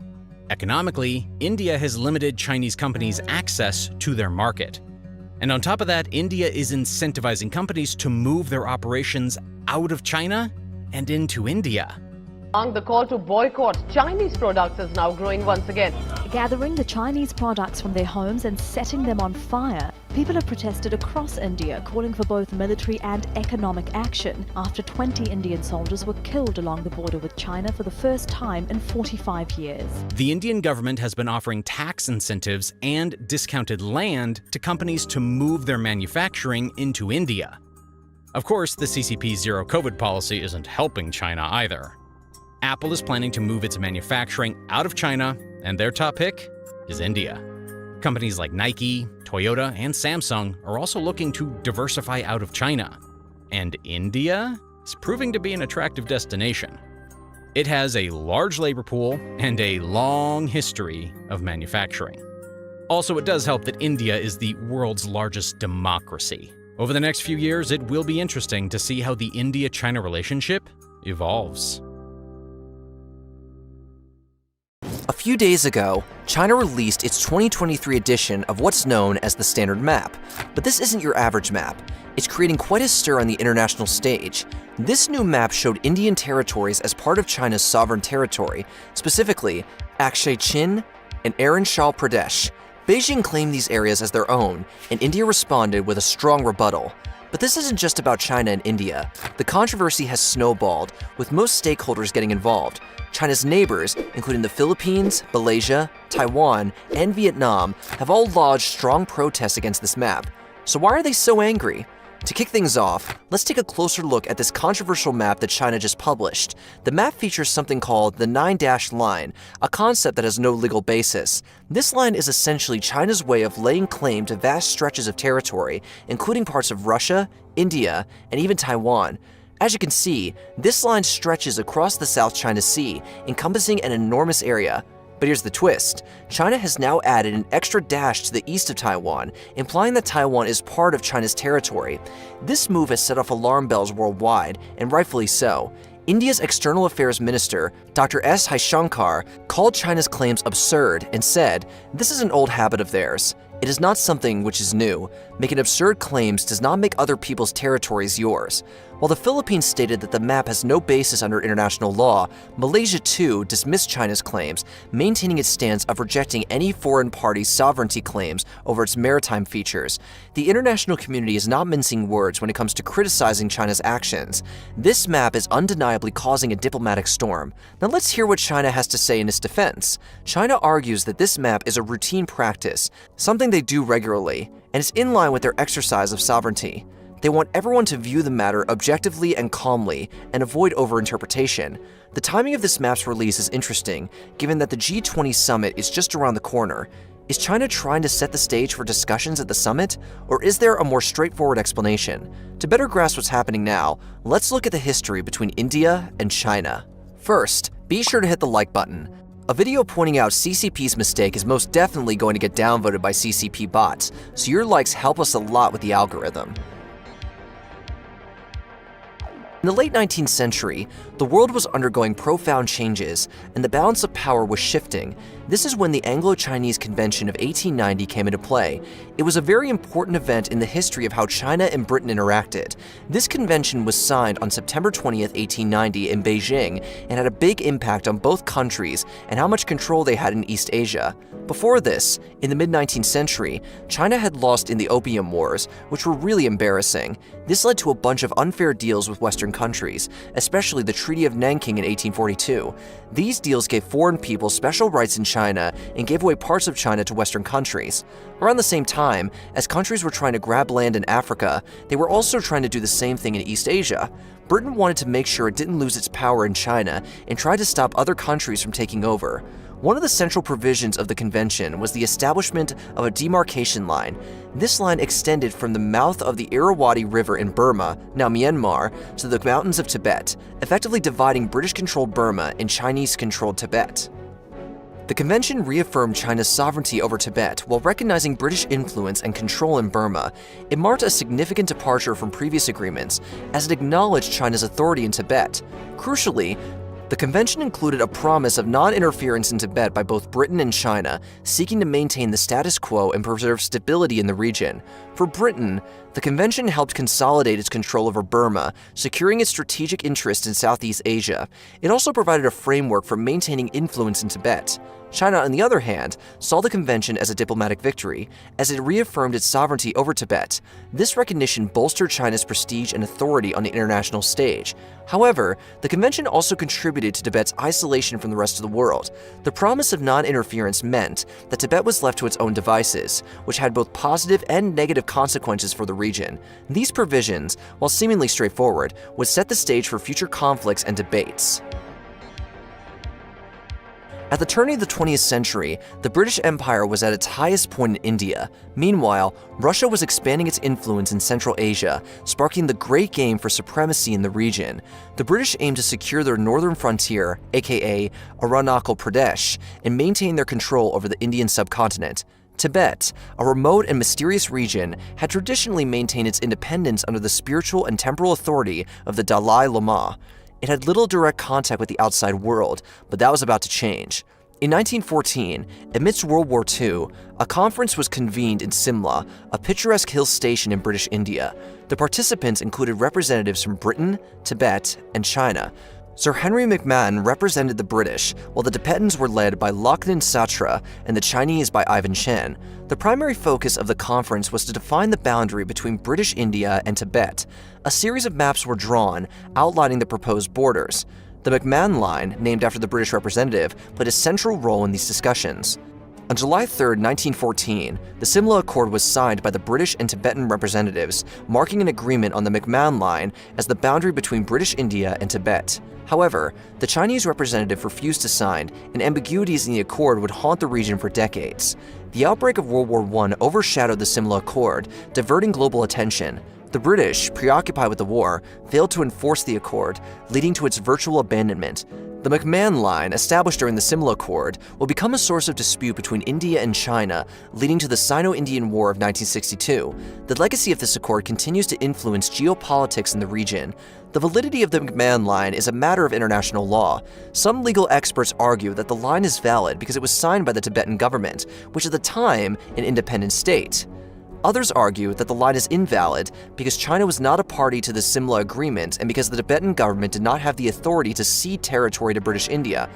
Economically, India has limited Chinese companies' access to their market. And on top of that, India is incentivizing companies to move their operations out of China and into India. The call to boycott Chinese products is now growing once again. Gathering the Chinese products from their homes and setting them on fire, people have protested across India, calling for both military and economic action after 20 Indian soldiers were killed along the border with China for the first time in 45 years. The Indian government has been offering tax incentives and discounted land to companies to move their manufacturing into India. Of course, the CCP's zero-COVID policy isn't helping China either. Apple is planning to move its manufacturing out of China, and their top pick is India. Companies like Nike, Toyota, and Samsung are also looking to diversify out of China. And India is proving to be an attractive destination. It has a large labor pool and a long history of manufacturing. Also, it does help that India is the world's largest democracy. Over the next few years, it will be interesting to see how the India-China relationship evolves. A few days ago, China released its 2023 edition of what's known as the Standard Map. But this isn't your average map. It's creating quite a stir on the international stage. This new map showed Indian territories as part of China's sovereign territory, specifically CHI and Arunachal Pradesh. Beijing claimed these areas as their own, and India responded with a strong rebuttal. But this isn't just about China and India. The controversy has snowballed, with most stakeholders getting involved. China's neighbors, including the Philippines, Malaysia, Taiwan, and Vietnam, have all lodged strong protests against this map. So why are they so angry? To kick things off, let's take a closer look at this controversial map that China just published. The map features something called the 9-dash line, a concept that has no legal basis. This line is essentially China's way of laying claim to vast stretches of territory, including parts of Russia, India, and even Taiwan. As you can see, this line stretches across the South China Sea, encompassing an enormous area. But here's the twist. China has now added an extra dash to the east of Taiwan, implying that Taiwan is part of China's territory. This move has set off alarm bells worldwide, and rightfully so. India's External Affairs Minister, Dr. S. Jaishankar, called China's claims absurd and said, "This is an old habit of theirs. It is not something which is new. Making absurd claims does not make other people's territories yours." While the Philippines stated that the map has no basis under international law, Malaysia too dismissed China's claims, maintaining its stance of rejecting any foreign party's sovereignty claims over its maritime features. The international community is not mincing words when it comes to criticizing China's actions. This map is undeniably causing a diplomatic storm. Now let's hear what China has to say in its defense. China argues that this map is a routine practice, something they do regularly, and it's in line with their exercise of sovereignty. They want everyone to view the matter objectively and calmly and avoid overinterpretation. The timing of this map's release is interesting, given that the G20 summit is just around the corner. Is China trying to set the stage for discussions at the summit, or is there a more straightforward explanation? To better grasp what's happening now, let's look at the history between India and China. First, be sure to hit the like button. A video pointing out CCP's mistake is most definitely going to get downvoted by CCP bots, so your likes help us a lot with the algorithm. In the late 19th century, the world was undergoing profound changes, and the balance of power was shifting. This is when the Anglo-Chinese Convention of 1890 came into play. It was a very important event in the history of how China and Britain interacted. This convention was signed on September 20th, 1890 in Beijing and had a big impact on both countries and how much control they had in East Asia. Before this, in the mid-19th century, China had lost in the Opium Wars, which were really embarrassing. This led to a bunch of unfair deals with Western countries, especially the Treaty of Nanking in 1842. These deals gave foreign people special rights in China and gave away parts of China to Western countries. Around the same time, as countries were trying to grab land in Africa, they were also trying to do the same thing in East Asia. Britain wanted to make sure it didn't lose its power in China and tried to stop other countries from taking over. One of the central provisions of the convention was the establishment of a demarcation line. This line extended from the mouth of the Irrawaddy River in Burma, now Myanmar, to the mountains of Tibet, effectively dividing British-controlled Burma and Chinese-controlled Tibet. The convention reaffirmed China's sovereignty over Tibet while recognizing British influence and control in Burma. It marked a significant departure from previous agreements, as it acknowledged China's authority in Tibet. Crucially, the convention included a promise of non-interference in Tibet by both Britain and China, seeking to maintain the status quo and preserve stability in the region. For Britain, the convention helped consolidate its control over Burma, securing its strategic interest in Southeast Asia. It also provided a framework for maintaining influence in Tibet. China, on the other hand, saw the convention as a diplomatic victory, as it reaffirmed its sovereignty over Tibet. This recognition bolstered China's prestige and authority on the international stage. However, the convention also contributed to Tibet's isolation from the rest of the world. The promise of non-interference meant that Tibet was left to its own devices, which had both positive and negative consequences for the region. These provisions, while seemingly straightforward, would set the stage for future conflicts and debates. At the turn of the 20th century, the British Empire was at its highest point in India. Meanwhile, Russia was expanding its influence in Central Asia, sparking the Great Game for supremacy in the region. The British aimed to secure their northern frontier, aka Arunachal Pradesh, and maintain their control over the Indian subcontinent. Tibet, a remote and mysterious region, had traditionally maintained its independence under the spiritual and temporal authority of the Dalai Lama. It had little direct contact with the outside world, but that was about to change. In 1914, amidst World War II, a conference was convened in Simla, a picturesque hill station in British India. The participants included representatives from Britain, Tibet, and China. Sir Henry McMahon represented the British, while the Tibetans were led by Lachlan Satra and the Chinese by Ivan Chen. The primary focus of the conference was to define the boundary between British India and Tibet. A series of maps were drawn, outlining the proposed borders. The McMahon Line, named after the British representative, played a central role in these discussions. On July 3, 1914, the Simla Accord was signed by the British and Tibetan representatives, marking an agreement on the McMahon Line as the boundary between British India and Tibet. However, the Chinese representative refused to sign, and ambiguities in the accord would haunt the region for decades. The outbreak of World War I overshadowed the Simla Accord, diverting global attention. The British, preoccupied with the war, failed to enforce the accord, leading to its virtual abandonment. The McMahon Line, established during the Simla Accord, will become a source of dispute between India and China, leading to the Sino-Indian War of 1962. The legacy of this accord continues to influence geopolitics in the region. The validity of the McMahon Line is a matter of international law. Some legal experts argue that the line is valid because it was signed by the Tibetan government, which at the time, an independent state. Others argue that the line is invalid because China was not a party to the Simla Agreement and because the Tibetan government did not have the authority to cede territory to British India.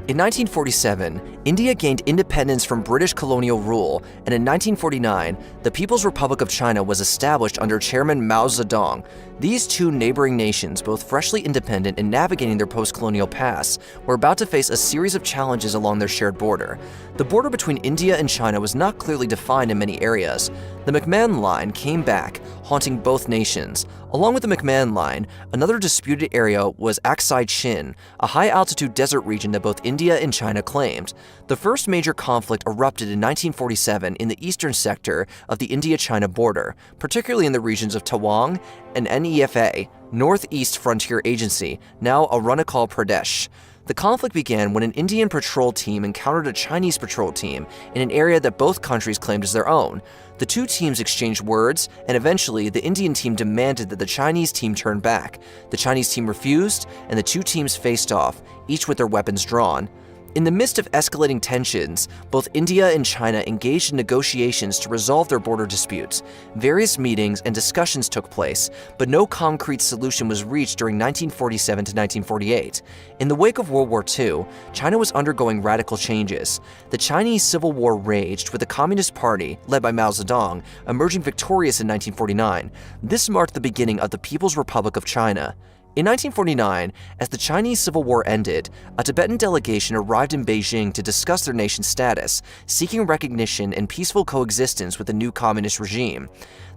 In 1947, India gained independence from British colonial rule, and in 1949, the People's Republic of China was established under Chairman Mao Zedong. These two neighboring nations, both freshly independent and navigating their post-colonial past, were about to face a series of challenges along their shared border. The border between India and China was not clearly defined in many areas. The McMahon Line came back, haunting both nations. Along with the McMahon Line, another disputed area was Aksai Chin, a high-altitude desert region that both India and China claimed. The first major conflict erupted in 1947 in the eastern sector of the India-China border, particularly in the regions of Tawang and NEFA, Northeast Frontier Agency, now Arunachal Pradesh. The conflict began when an Indian patrol team encountered a Chinese patrol team in an area that both countries claimed as their own. The two teams exchanged words, and eventually the Indian team demanded that the Chinese team turn back. The Chinese team refused, and the two teams faced off, each with their weapons drawn. In the midst of escalating tensions, both India and China engaged in negotiations to resolve their border disputes. Various meetings and discussions took place, but no concrete solution was reached during 1947 to 1948. In the wake of World War II, China was undergoing radical changes. The Chinese Civil War raged, with the Communist Party, led by Mao Zedong, emerging victorious in 1949. This marked the beginning of the People's Republic of China. In 1949, as the Chinese Civil War ended, a Tibetan delegation arrived in Beijing to discuss their nation's status, seeking recognition and peaceful coexistence with the new communist regime.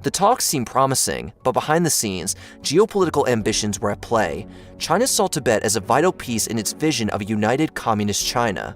The talks seemed promising, but behind the scenes, geopolitical ambitions were at play. China saw Tibet as a vital piece in its vision of a united communist China.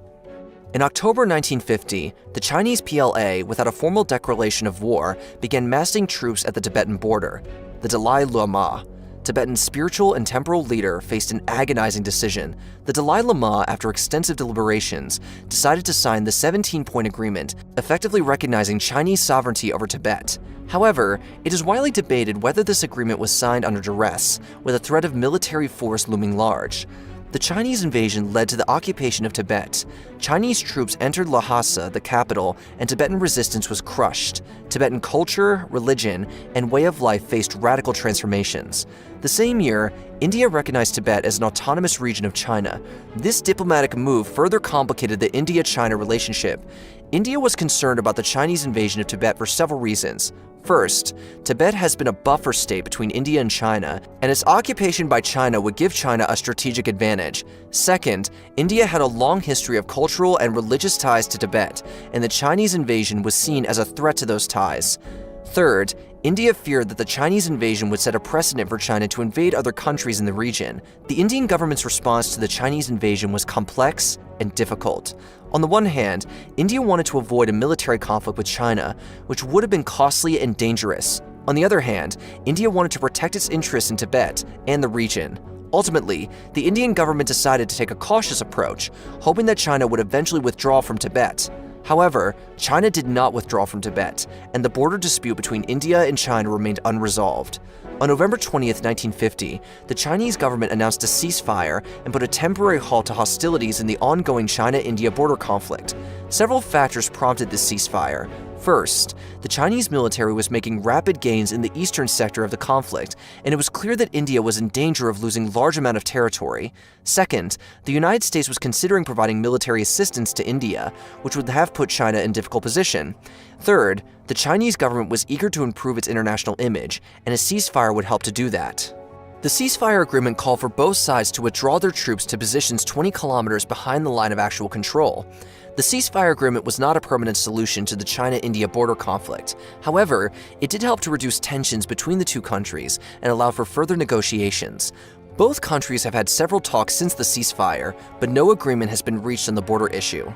In October 1950, the Chinese PLA, without a formal declaration of war, began massing troops at the Tibetan border. The Dalai Lama, Tibetan's spiritual and temporal leader, faced an agonizing decision. The Dalai Lama, after extensive deliberations, decided to sign the 17-point agreement, effectively recognizing Chinese sovereignty over Tibet. However, it is widely debated whether this agreement was signed under duress, with a threat of military force looming large. The Chinese invasion led to the occupation of Tibet. Chinese troops entered Lhasa, the capital, and Tibetan resistance was crushed. Tibetan culture, religion, and way of life faced radical transformations. The same year, India recognized Tibet as an autonomous region of China. This diplomatic move further complicated the India-China relationship. India was concerned about the Chinese invasion of Tibet for several reasons. First, Tibet has been a buffer state between India and China, and its occupation by China would give China a strategic advantage. Second, India had a long history of cultural and religious ties to Tibet, and the Chinese invasion was seen as a threat to those ties. Third, India feared that the Chinese invasion would set a precedent for China to invade other countries in the region. The Indian government's response to the Chinese invasion was complex and difficult. On the one hand, India wanted to avoid a military conflict with China, which would have been costly and dangerous. On the other hand, India wanted to protect its interests in Tibet and the region. Ultimately, the Indian government decided to take a cautious approach, hoping that China would eventually withdraw from Tibet. However, China did not withdraw from Tibet, and the border dispute between India and China remained unresolved. On November 20th, 1950, the Chinese government announced a ceasefire and put a temporary halt to hostilities in the ongoing China-India border conflict. Several factors prompted this ceasefire. First, the Chinese military was making rapid gains in the eastern sector of the conflict, and it was clear that India was in danger of losing large amount of territory. Second, the United States was considering providing military assistance to India, which would have put China in a difficult position. Third, the Chinese government was eager to improve its international image, and a ceasefire would help to do that. The ceasefire agreement called for both sides to withdraw their troops to positions 20 kilometers behind the line of actual control. The ceasefire agreement was not a permanent solution to the China-India border conflict. However, it did help to reduce tensions between the two countries and allow for further negotiations. Both countries have had several talks since the ceasefire, but no agreement has been reached on the border issue.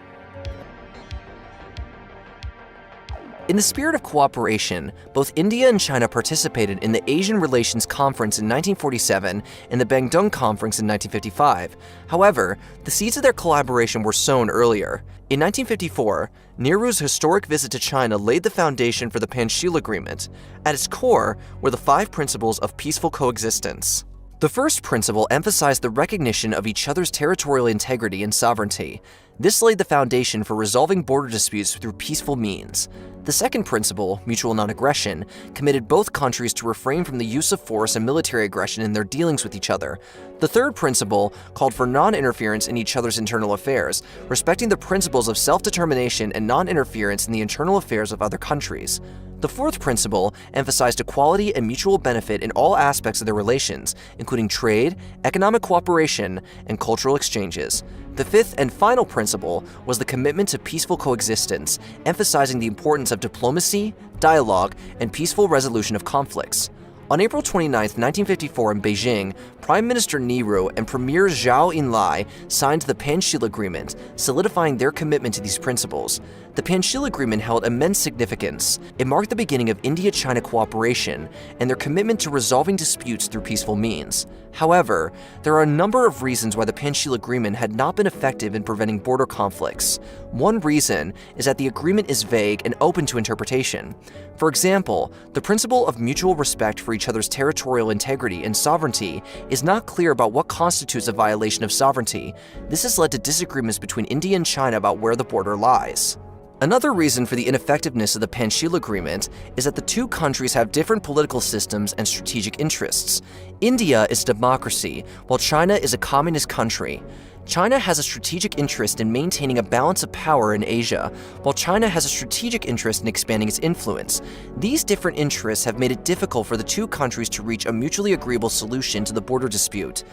In the spirit of cooperation, both India and China participated in the Asian Relations Conference in 1947 and the Bandung Conference in 1955. However, the seeds of their collaboration were sown earlier. In 1954, Nehru's historic visit to China laid the foundation for the Panchshil Agreement. At its core were the 5 principles of peaceful coexistence. The first principle emphasized the recognition of each other's territorial integrity and sovereignty. This laid the foundation for resolving border disputes through peaceful means. The second principle, mutual non-aggression, committed both countries to refrain from the use of force and military aggression in their dealings with each other. The third principle called for non-interference in each other's internal affairs, respecting the principles of self-determination and non-interference in the internal affairs of other countries. The fourth principle emphasized equality and mutual benefit in all aspects of their relations, including trade, economic cooperation, and cultural exchanges. The fifth and final principle was the commitment to peaceful coexistence, emphasizing the importance of diplomacy, dialogue, and peaceful resolution of conflicts. On April 29, 1954 in Beijing, Prime Minister Nehru and Premier Zhou Enlai signed the Panchshil Agreement, solidifying their commitment to these principles. The Panchshil Agreement held immense significance. It marked the beginning of India-China cooperation and their commitment to resolving disputes through peaceful means. However, there are a number of reasons why the Panchil Agreement had not been effective in preventing border conflicts. One reason is that the agreement is vague and open to interpretation. For example, the principle of mutual respect for each other's territorial integrity and sovereignty is not clear about what constitutes a violation of sovereignty. This has led to disagreements between India and China about where the border lies. Another reason for the ineffectiveness of the Panchil Agreement is that the two countries have different political systems and strategic interests. India is a democracy, while China is a communist country. China has a strategic interest in maintaining a balance of power in Asia, while China has a strategic interest in expanding its influence. These different interests have made it difficult for the two countries to reach a mutually agreeable solution to the border dispute.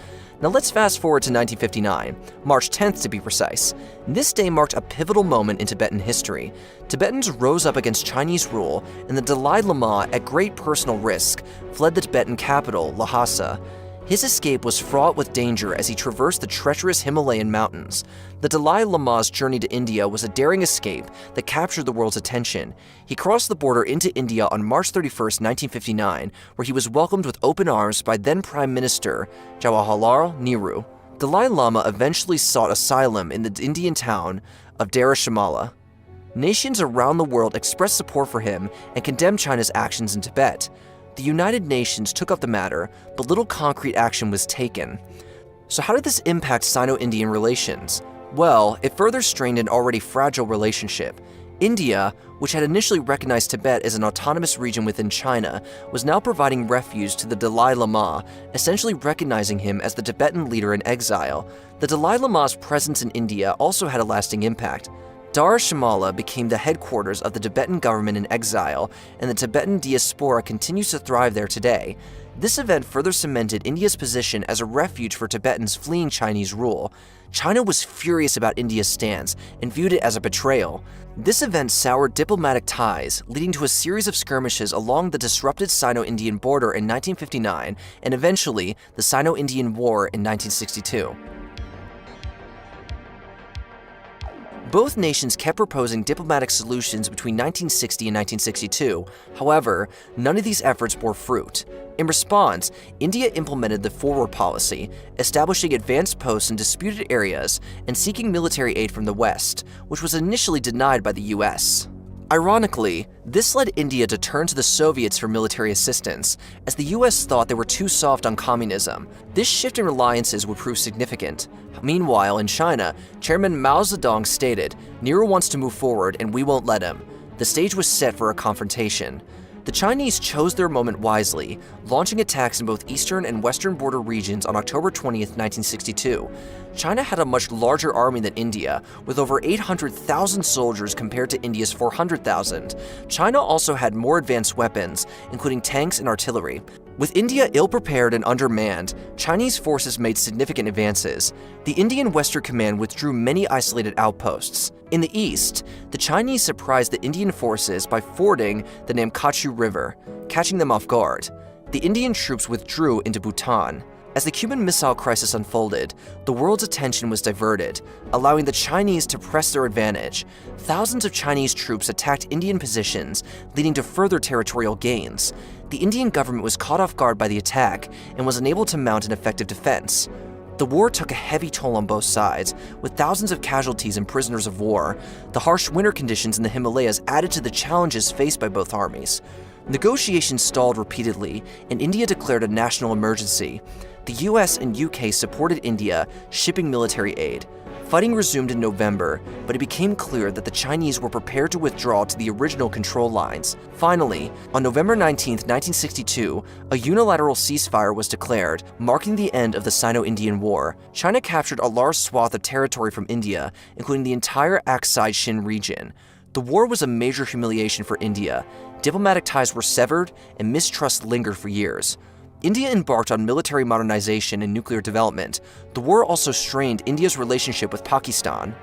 Now let's fast forward to 1959, March 10th to be precise. This day marked a pivotal moment in Tibetan history. Tibetans rose up against Chinese rule, and the Dalai Lama, at great personal risk, fled the Tibetan capital, Lhasa. His escape was fraught with danger as he traversed the treacherous Himalayan mountains. The Dalai Lama's journey to India was a daring escape that captured the world's attention. He crossed the border into India on March 31, 1959, where he was welcomed with open arms by then Prime Minister Jawaharlal Nehru. Dalai Lama eventually sought asylum in the Indian town of Dharamshala. Nations around the world expressed support for him and condemned China's actions in Tibet. The United Nations took up the matter, but little concrete action was taken. So how did this impact Sino-Indian relations? Well, it further strained an already fragile relationship. India, which had initially recognized Tibet as an autonomous region within China, was now providing refuge to the Dalai Lama, essentially recognizing him as the Tibetan leader in exile. The Dalai Lama's presence in India also had a lasting impact. Dharamshala became the headquarters of the Tibetan government in exile, and the Tibetan diaspora continues to thrive there today. This event further cemented India's position as a refuge for Tibetans fleeing Chinese rule. China was furious about India's stance and viewed it as a betrayal. This event soured diplomatic ties, leading to a series of skirmishes along the disrupted Sino-Indian border in 1959 and eventually the Sino-Indian War in 1962. Both nations kept proposing diplomatic solutions between 1960 and 1962. However, none of these efforts bore fruit. In response, India implemented the forward policy, establishing advanced posts in disputed areas and seeking military aid from the West, which was initially denied by the US. Ironically, this led India to turn to the Soviets for military assistance, as the US thought they were too soft on communism. This shift in reliances would prove significant. Meanwhile, in China, Chairman Mao Zedong stated, "Nehru wants to move forward and we won't let him." The stage was set for a confrontation. The Chinese chose their moment wisely, launching attacks in both eastern and western border regions on October 20th, 1962. China had a much larger army than India, with over 800,000 soldiers compared to India's 400,000. China also had more advanced weapons, including tanks and artillery. With India ill-prepared and undermanned, Chinese forces made significant advances. The Indian Western Command withdrew many isolated outposts. In the east, the Chinese surprised the Indian forces by fording the Namkachu River, catching them off guard. The Indian troops withdrew into Bhutan. As the Cuban Missile Crisis unfolded, the world's attention was diverted, allowing the Chinese to press their advantage. Thousands of Chinese troops attacked Indian positions, leading to further territorial gains. The Indian government was caught off guard by the attack and was unable to mount an effective defense. The war took a heavy toll on both sides, with thousands of casualties and prisoners of war. The harsh winter conditions in the Himalayas added to the challenges faced by both armies. Negotiations stalled repeatedly, and India declared a national emergency. The US and UK supported India, shipping military aid. Fighting resumed in November, but it became clear that the Chinese were prepared to withdraw to the original control lines. Finally, on November 19, 1962, a unilateral ceasefire was declared, marking the end of the Sino-Indian War. China captured a large swath of territory from India, including the entire Aksai-Chin region. The war was a major humiliation for India. Diplomatic ties were severed, and mistrust lingered for years. India embarked on military modernization and nuclear development. The war also strained India's relationship with Pakistan.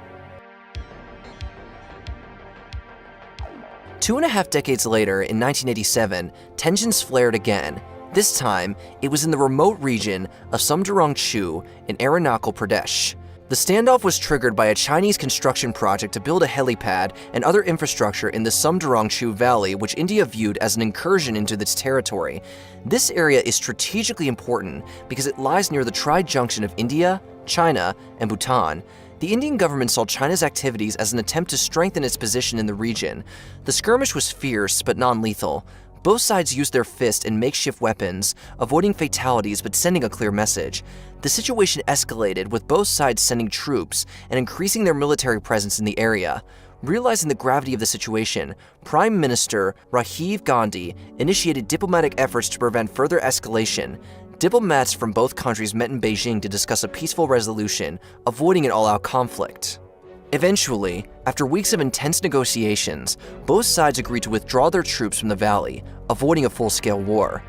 2.5 decades later, in 1987, tensions flared again. This time, it was in the remote region of Samdurong-Chu in Arunachal Pradesh. The standoff was triggered by a Chinese construction project to build a helipad and other infrastructure in the Sumdarangshu Valley, which India viewed as an incursion into its territory. This area is strategically important because it lies near the tri-junction of India, China, and Bhutan. The Indian government saw China's activities as an attempt to strengthen its position in the region. The skirmish was fierce but non-lethal. Both sides used their fists and makeshift weapons, avoiding fatalities but sending a clear message. The situation escalated, with both sides sending troops and increasing their military presence in the area. Realizing the gravity of the situation, Prime Minister Rajiv Gandhi initiated diplomatic efforts to prevent further escalation. Diplomats from both countries met in Beijing to discuss a peaceful resolution, avoiding an all-out conflict. Eventually, after weeks of intense negotiations, both sides agreed to withdraw their troops from the valley, avoiding a full-scale war.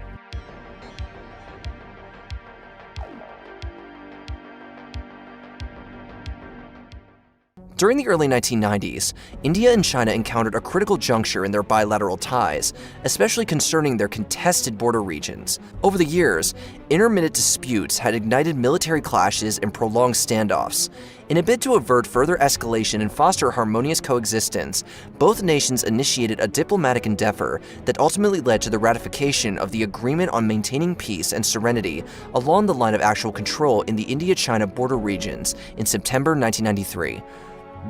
During the early 1990s, India and China encountered a critical juncture in their bilateral ties, especially concerning their contested border regions. Over the years, intermittent disputes had ignited military clashes and prolonged standoffs. In a bid to avert further escalation and foster harmonious coexistence, both nations initiated a diplomatic endeavor that ultimately led to the ratification of the Agreement on Maintaining Peace and Serenity along the line of actual control in the India-China border regions in September 1993.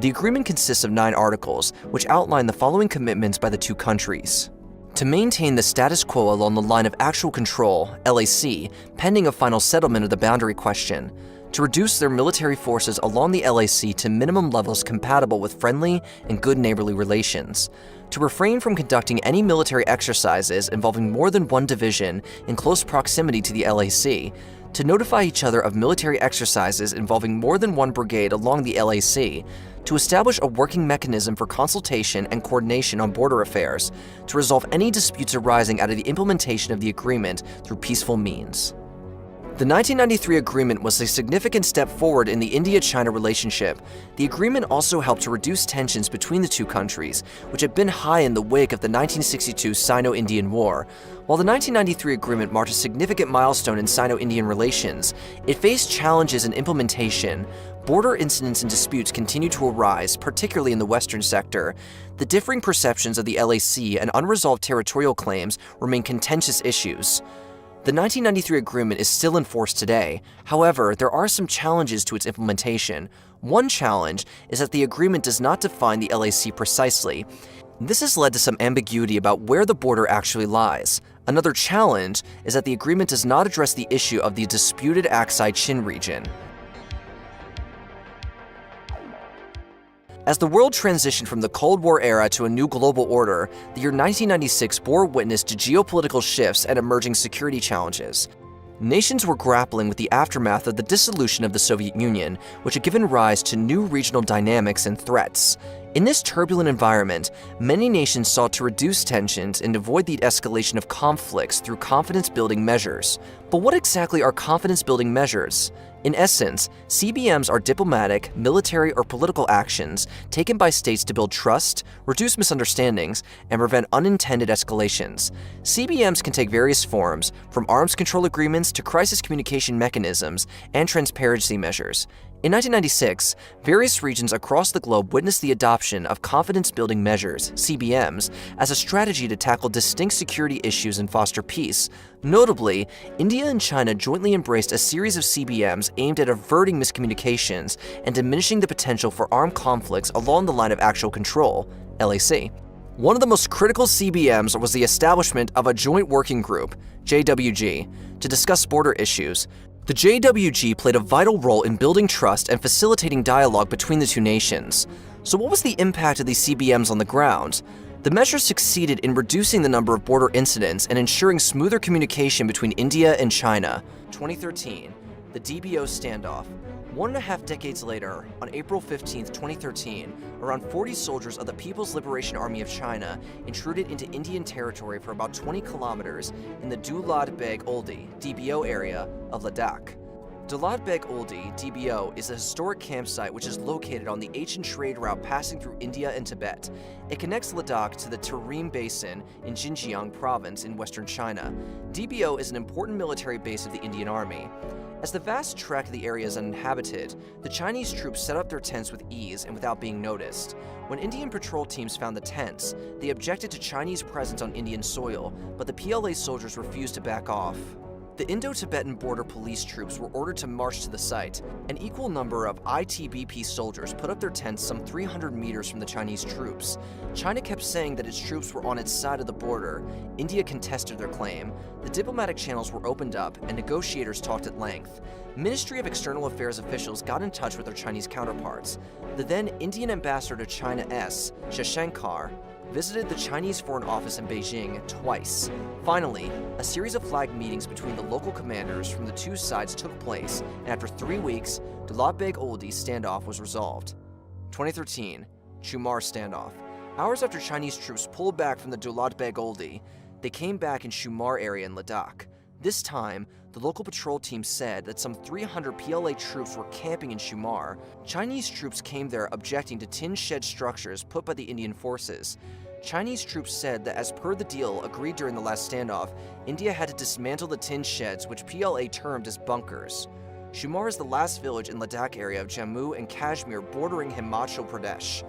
The agreement consists of 9 articles, which outline the following commitments by the two countries. To maintain the status quo along the line of actual control, LAC, pending a final settlement of the boundary question. To reduce their military forces along the LAC to minimum levels compatible with friendly and good neighborly relations. To refrain from conducting any military exercises involving more than one division in close proximity to the LAC. To notify each other of military exercises involving more than one brigade along the LAC. To establish a working mechanism for consultation and coordination on border affairs, to resolve any disputes arising out of the implementation of the agreement through peaceful means. The 1993 agreement was a significant step forward in the India-China relationship. The agreement also helped to reduce tensions between the two countries, which had been high in the wake of the 1962 Sino-Indian War. While the 1993 agreement marked a significant milestone in Sino-Indian relations, it faced challenges in implementation. Border incidents and disputes continued to arise, particularly in the western sector. The differing perceptions of the LAC and unresolved territorial claims remain contentious issues. The 1993 agreement is still in force today. However, there are some challenges to its implementation. One challenge is that the agreement does not define the LAC precisely. This has led to some ambiguity about where the border actually lies. Another challenge is that the agreement does not address the issue of the disputed Aksai-Chin region. As the world transitioned from the Cold War era to a new global order, the year 1996 bore witness to geopolitical shifts and emerging security challenges. Nations were grappling with the aftermath of the dissolution of the Soviet Union, which had given rise to new regional dynamics and threats. In this turbulent environment, many nations sought to reduce tensions and avoid the escalation of conflicts through confidence-building measures. But what exactly are confidence-building measures? In essence, CBMs are diplomatic, military, or political actions taken by states to build trust, reduce misunderstandings, and prevent unintended escalations. CBMs can take various forms, from arms control agreements to crisis communication mechanisms and transparency measures. In 1996, various regions across the globe witnessed the adoption of confidence-building measures, CBMs, as a strategy to tackle distinct security issues and foster peace. Notably, India and China jointly embraced a series of CBMs aimed at averting miscommunications and diminishing the potential for armed conflicts along the line of actual control, LAC. One of the most critical CBMs was the establishment of a Joint Working Group, JWG, to discuss border issues. The JWG played a vital role in building trust and facilitating dialogue between the two nations. So what was the impact of these CBMs on the ground? The measures succeeded in reducing the number of border incidents and ensuring smoother communication between India and China. 2013, the DBO standoff. 1.5 decades later, on April 15, 2013, around 40 soldiers of the People's Liberation Army of China intruded into Indian territory for about 20 kilometers in the Dulad Beg Oldi, DBO area of Ladakh. Dulad Beg Oldi, DBO, is a historic campsite which is located on the ancient trade route passing through India and Tibet. It connects Ladakh to the Tarim Basin in Xinjiang province in western China. DBO is an important military base of the Indian Army. As the vast tract of the area is uninhabited, the Chinese troops set up their tents with ease and without being noticed. When Indian patrol teams found the tents, they objected to Chinese presence on Indian soil, but the PLA soldiers refused to back off. The Indo-Tibetan Border Police troops were ordered to march to the site. An equal number of ITBP soldiers put up their tents some 300 meters from the Chinese troops. China kept saying that its troops were on its side of the border. India contested their claim. The diplomatic channels were opened up, and negotiators talked at length. Ministry of External Affairs officials got in touch with their Chinese counterparts. The then Indian ambassador to China S. Shankar, visited the Chinese Foreign Office in Beijing twice. Finally, a series of flag meetings between the local commanders from the two sides took place, and after 3 weeks, Daulat Beg Oldi standoff was resolved. 2013, Shumar standoff. Hours after Chinese troops pulled back from the Daulat Beg Oldi, they came back in Shumar area in Ladakh. This time, the local patrol team said that some 300 PLA troops were camping in Shumar. Chinese troops came there objecting to tin shed structures put by the Indian forces. Chinese troops said that as per the deal agreed during the last standoff, India had to dismantle the tin sheds, which PLA termed as bunkers. Shumar is the last village in Ladakh area of Jammu and Kashmir bordering Himachal Pradesh.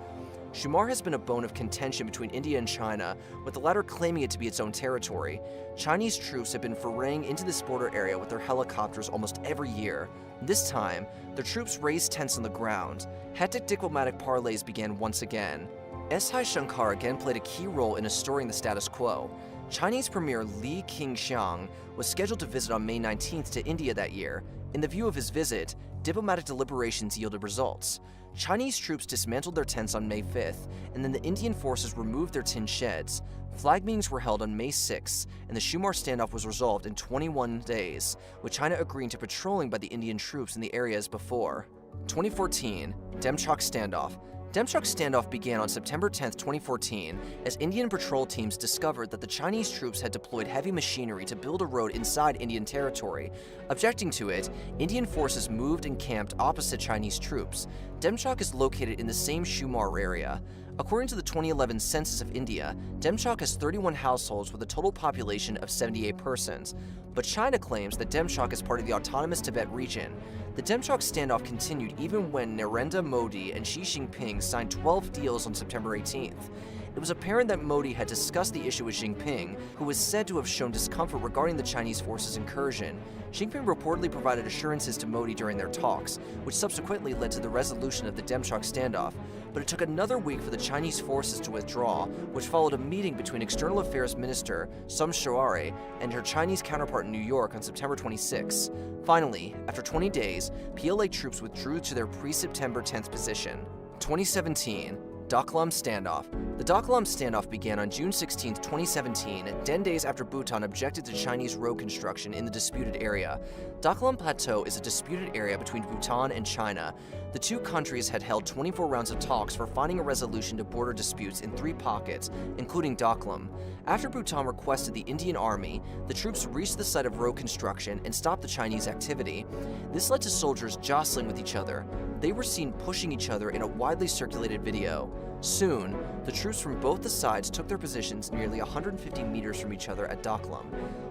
Shumar has been a bone of contention between India and China, with the latter claiming it to be its own territory. Chinese troops have been foraying into this border area with their helicopters almost every year. This time, their troops raised tents on the ground. Hectic diplomatic parleys began once again. S.I. Shankar again played a key role in restoring the status quo. Chinese Premier Li Qingshan was scheduled to visit on May 19th to India that year. In the view of his visit, diplomatic deliberations yielded results. Chinese troops dismantled their tents on May 5th, and then the Indian forces removed their tin sheds. Flag meetings were held on May 6th, and the Shumar standoff was resolved in 21 days, with China agreeing to patrolling by the Indian troops in the area as before. 2014, Demchok standoff. Demchok standoff began on September 10, 2014, as Indian patrol teams discovered that the Chinese troops had deployed heavy machinery to build a road inside Indian territory. Objecting to it, Indian forces moved and camped opposite Chinese troops. Demchok is located in the same Shumar area. According to the 2011 Census of India, Demchok has 31 households with a total population of 78 persons. But China claims that Demchok is part of the autonomous Tibet region. The Demchok standoff continued even when Narendra Modi and Xi Jinping signed 12 deals on September 18th. It was apparent that Modi had discussed the issue with Jinping, who was said to have shown discomfort regarding the Chinese forces' incursion. Jinping reportedly provided assurances to Modi during their talks, which subsequently led to the resolution of the Demchok standoff. But it took another week for the Chinese forces to withdraw, which followed a meeting between External Affairs Minister Sun Shoare and her Chinese counterpart in New York on September 26. Finally, after 20 days, PLA troops withdrew to their pre-September 10th position. 2017, Doklam standoff. The Doklam standoff began on June 16, 2017, 10 days after Bhutan objected to Chinese road construction in the disputed area. Doklam Plateau is a disputed area between Bhutan and China. The two countries had held 24 rounds of talks for finding a resolution to border disputes in 3 pockets, including Doklam. After Bhutan requested the Indian Army, the troops reached the site of road construction and stopped the Chinese activity. This led to soldiers jostling with each other. They were seen pushing each other in a widely circulated video. Soon, the troops from both the sides took their positions nearly 150 meters from each other at Doklam.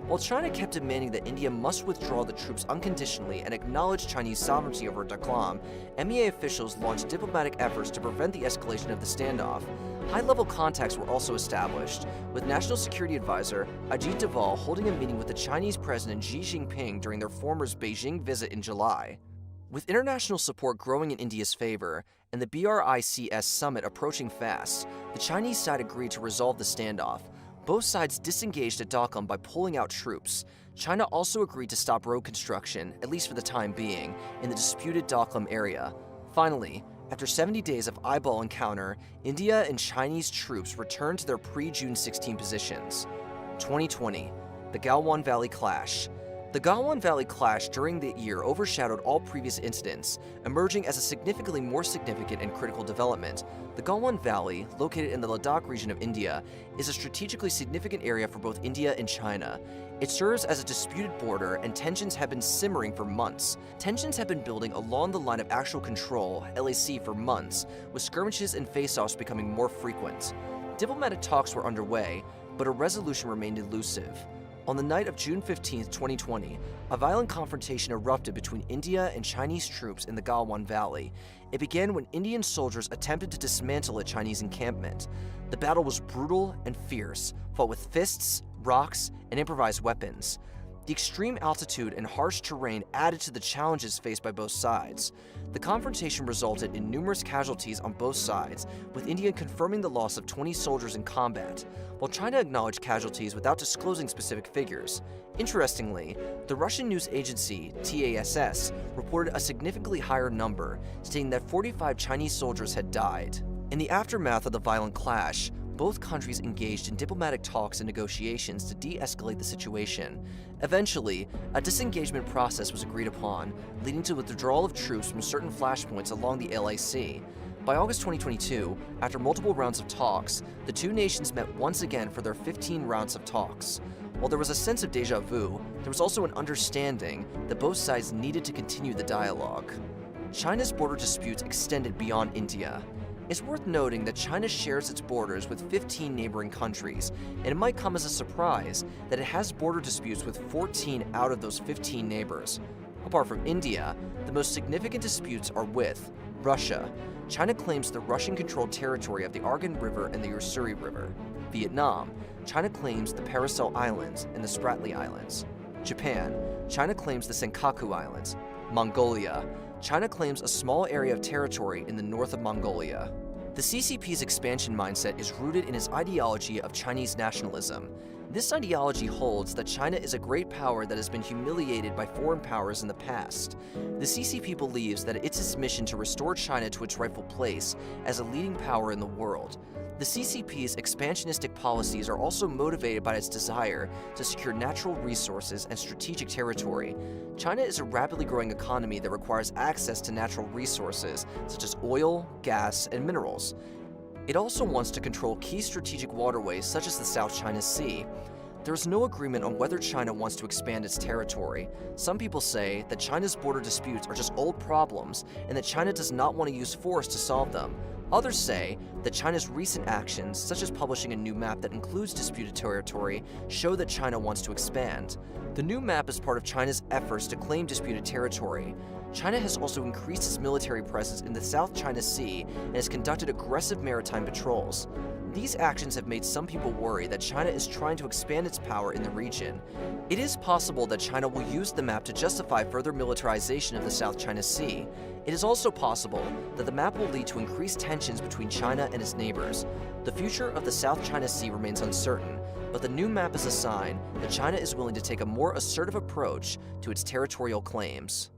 While China kept demanding that India must withdraw the troops unconditionally and acknowledge Chinese sovereignty over Doklam, MEA officials launched diplomatic efforts to prevent the escalation of the standoff. High-level contacts were also established, with National Security Advisor Ajit Doval holding a meeting with the Chinese President Xi Jinping during their former's Beijing visit in July. With international support growing in India's favor and the BRICS summit approaching fast, the Chinese side agreed to resolve the standoff. Both sides disengaged at Doklam by pulling out troops. China also agreed to stop road construction, at least for the time being, in the disputed Doklam area. Finally, after 70 days of eyeball encounter, India and Chinese troops returned to their pre-June 16 positions. 2020, the Galwan Valley Clash. The Galwan Valley clash during the year overshadowed all previous incidents, emerging as a significantly more significant and critical development. The Galwan Valley, located in the Ladakh region of India, is a strategically significant area for both India and China. It serves as a disputed border, and tensions have been simmering for months. Tensions have been building along the line of actual control, LAC, for months, with skirmishes and face-offs becoming more frequent. Diplomatic talks were underway, but a resolution remained elusive. On the night of June 15, 2020, a violent confrontation erupted between India and Chinese troops in the Galwan Valley. It began when Indian soldiers attempted to dismantle a Chinese encampment. The battle was brutal and fierce, fought with fists, rocks, and improvised weapons. The extreme altitude and harsh terrain added to the challenges faced by both sides. The confrontation resulted in numerous casualties on both sides, with India confirming the loss of 20 soldiers in combat, while China acknowledged casualties without disclosing specific figures. Interestingly, the Russian news agency, TASS, reported a significantly higher number, stating that 45 Chinese soldiers had died. In the aftermath of the violent clash, both countries engaged in diplomatic talks and negotiations to de-escalate the situation. Eventually, a disengagement process was agreed upon, leading to the withdrawal of troops from certain flashpoints along the LAC. By August 2022, after multiple rounds of talks, the two nations met once again for their 15 rounds of talks. While there was a sense of déjà vu, there was also an understanding that both sides needed to continue the dialogue. China's border disputes extended beyond India. It's worth noting that China shares its borders with 15 neighboring countries, and it might come as a surprise that it has border disputes with 14 out of those 15 neighbors. Apart from India, the most significant disputes are with Russia. China claims the Russian-controlled territory of the Argon River and the Ussuri River. Vietnam. China claims the Paracel Islands and the Spratly Islands. Japan. China claims the Senkaku Islands. Mongolia. China claims a small area of territory in the north of Mongolia. The CCP's expansion mindset is rooted in its ideology of Chinese nationalism. This ideology holds that China is a great power that has been humiliated by foreign powers in the past. The CCP believes that it's its mission to restore China to its rightful place as a leading power in the world. The CCP's expansionistic policies are also motivated by its desire to secure natural resources and strategic territory. China is a rapidly growing economy that requires access to natural resources such as oil, gas, and minerals. It also wants to control key strategic waterways such as the South China Sea. There is no agreement on whether China wants to expand its territory. Some people say that China's border disputes are just old problems and that China does not want to use force to solve them. Others say that China's recent actions, such as publishing a new map that includes disputed territory, show that China wants to expand. The new map is part of China's efforts to claim disputed territory. China has also increased its military presence in the South China Sea and has conducted aggressive maritime patrols. These actions have made some people worry that China is trying to expand its power in the region. It is possible that China will use the map to justify further militarization of the South China Sea. It is also possible that the map will lead to increased tensions between China and its neighbors. The future of the South China Sea remains uncertain, but the new map is a sign that China is willing to take a more assertive approach to its territorial claims.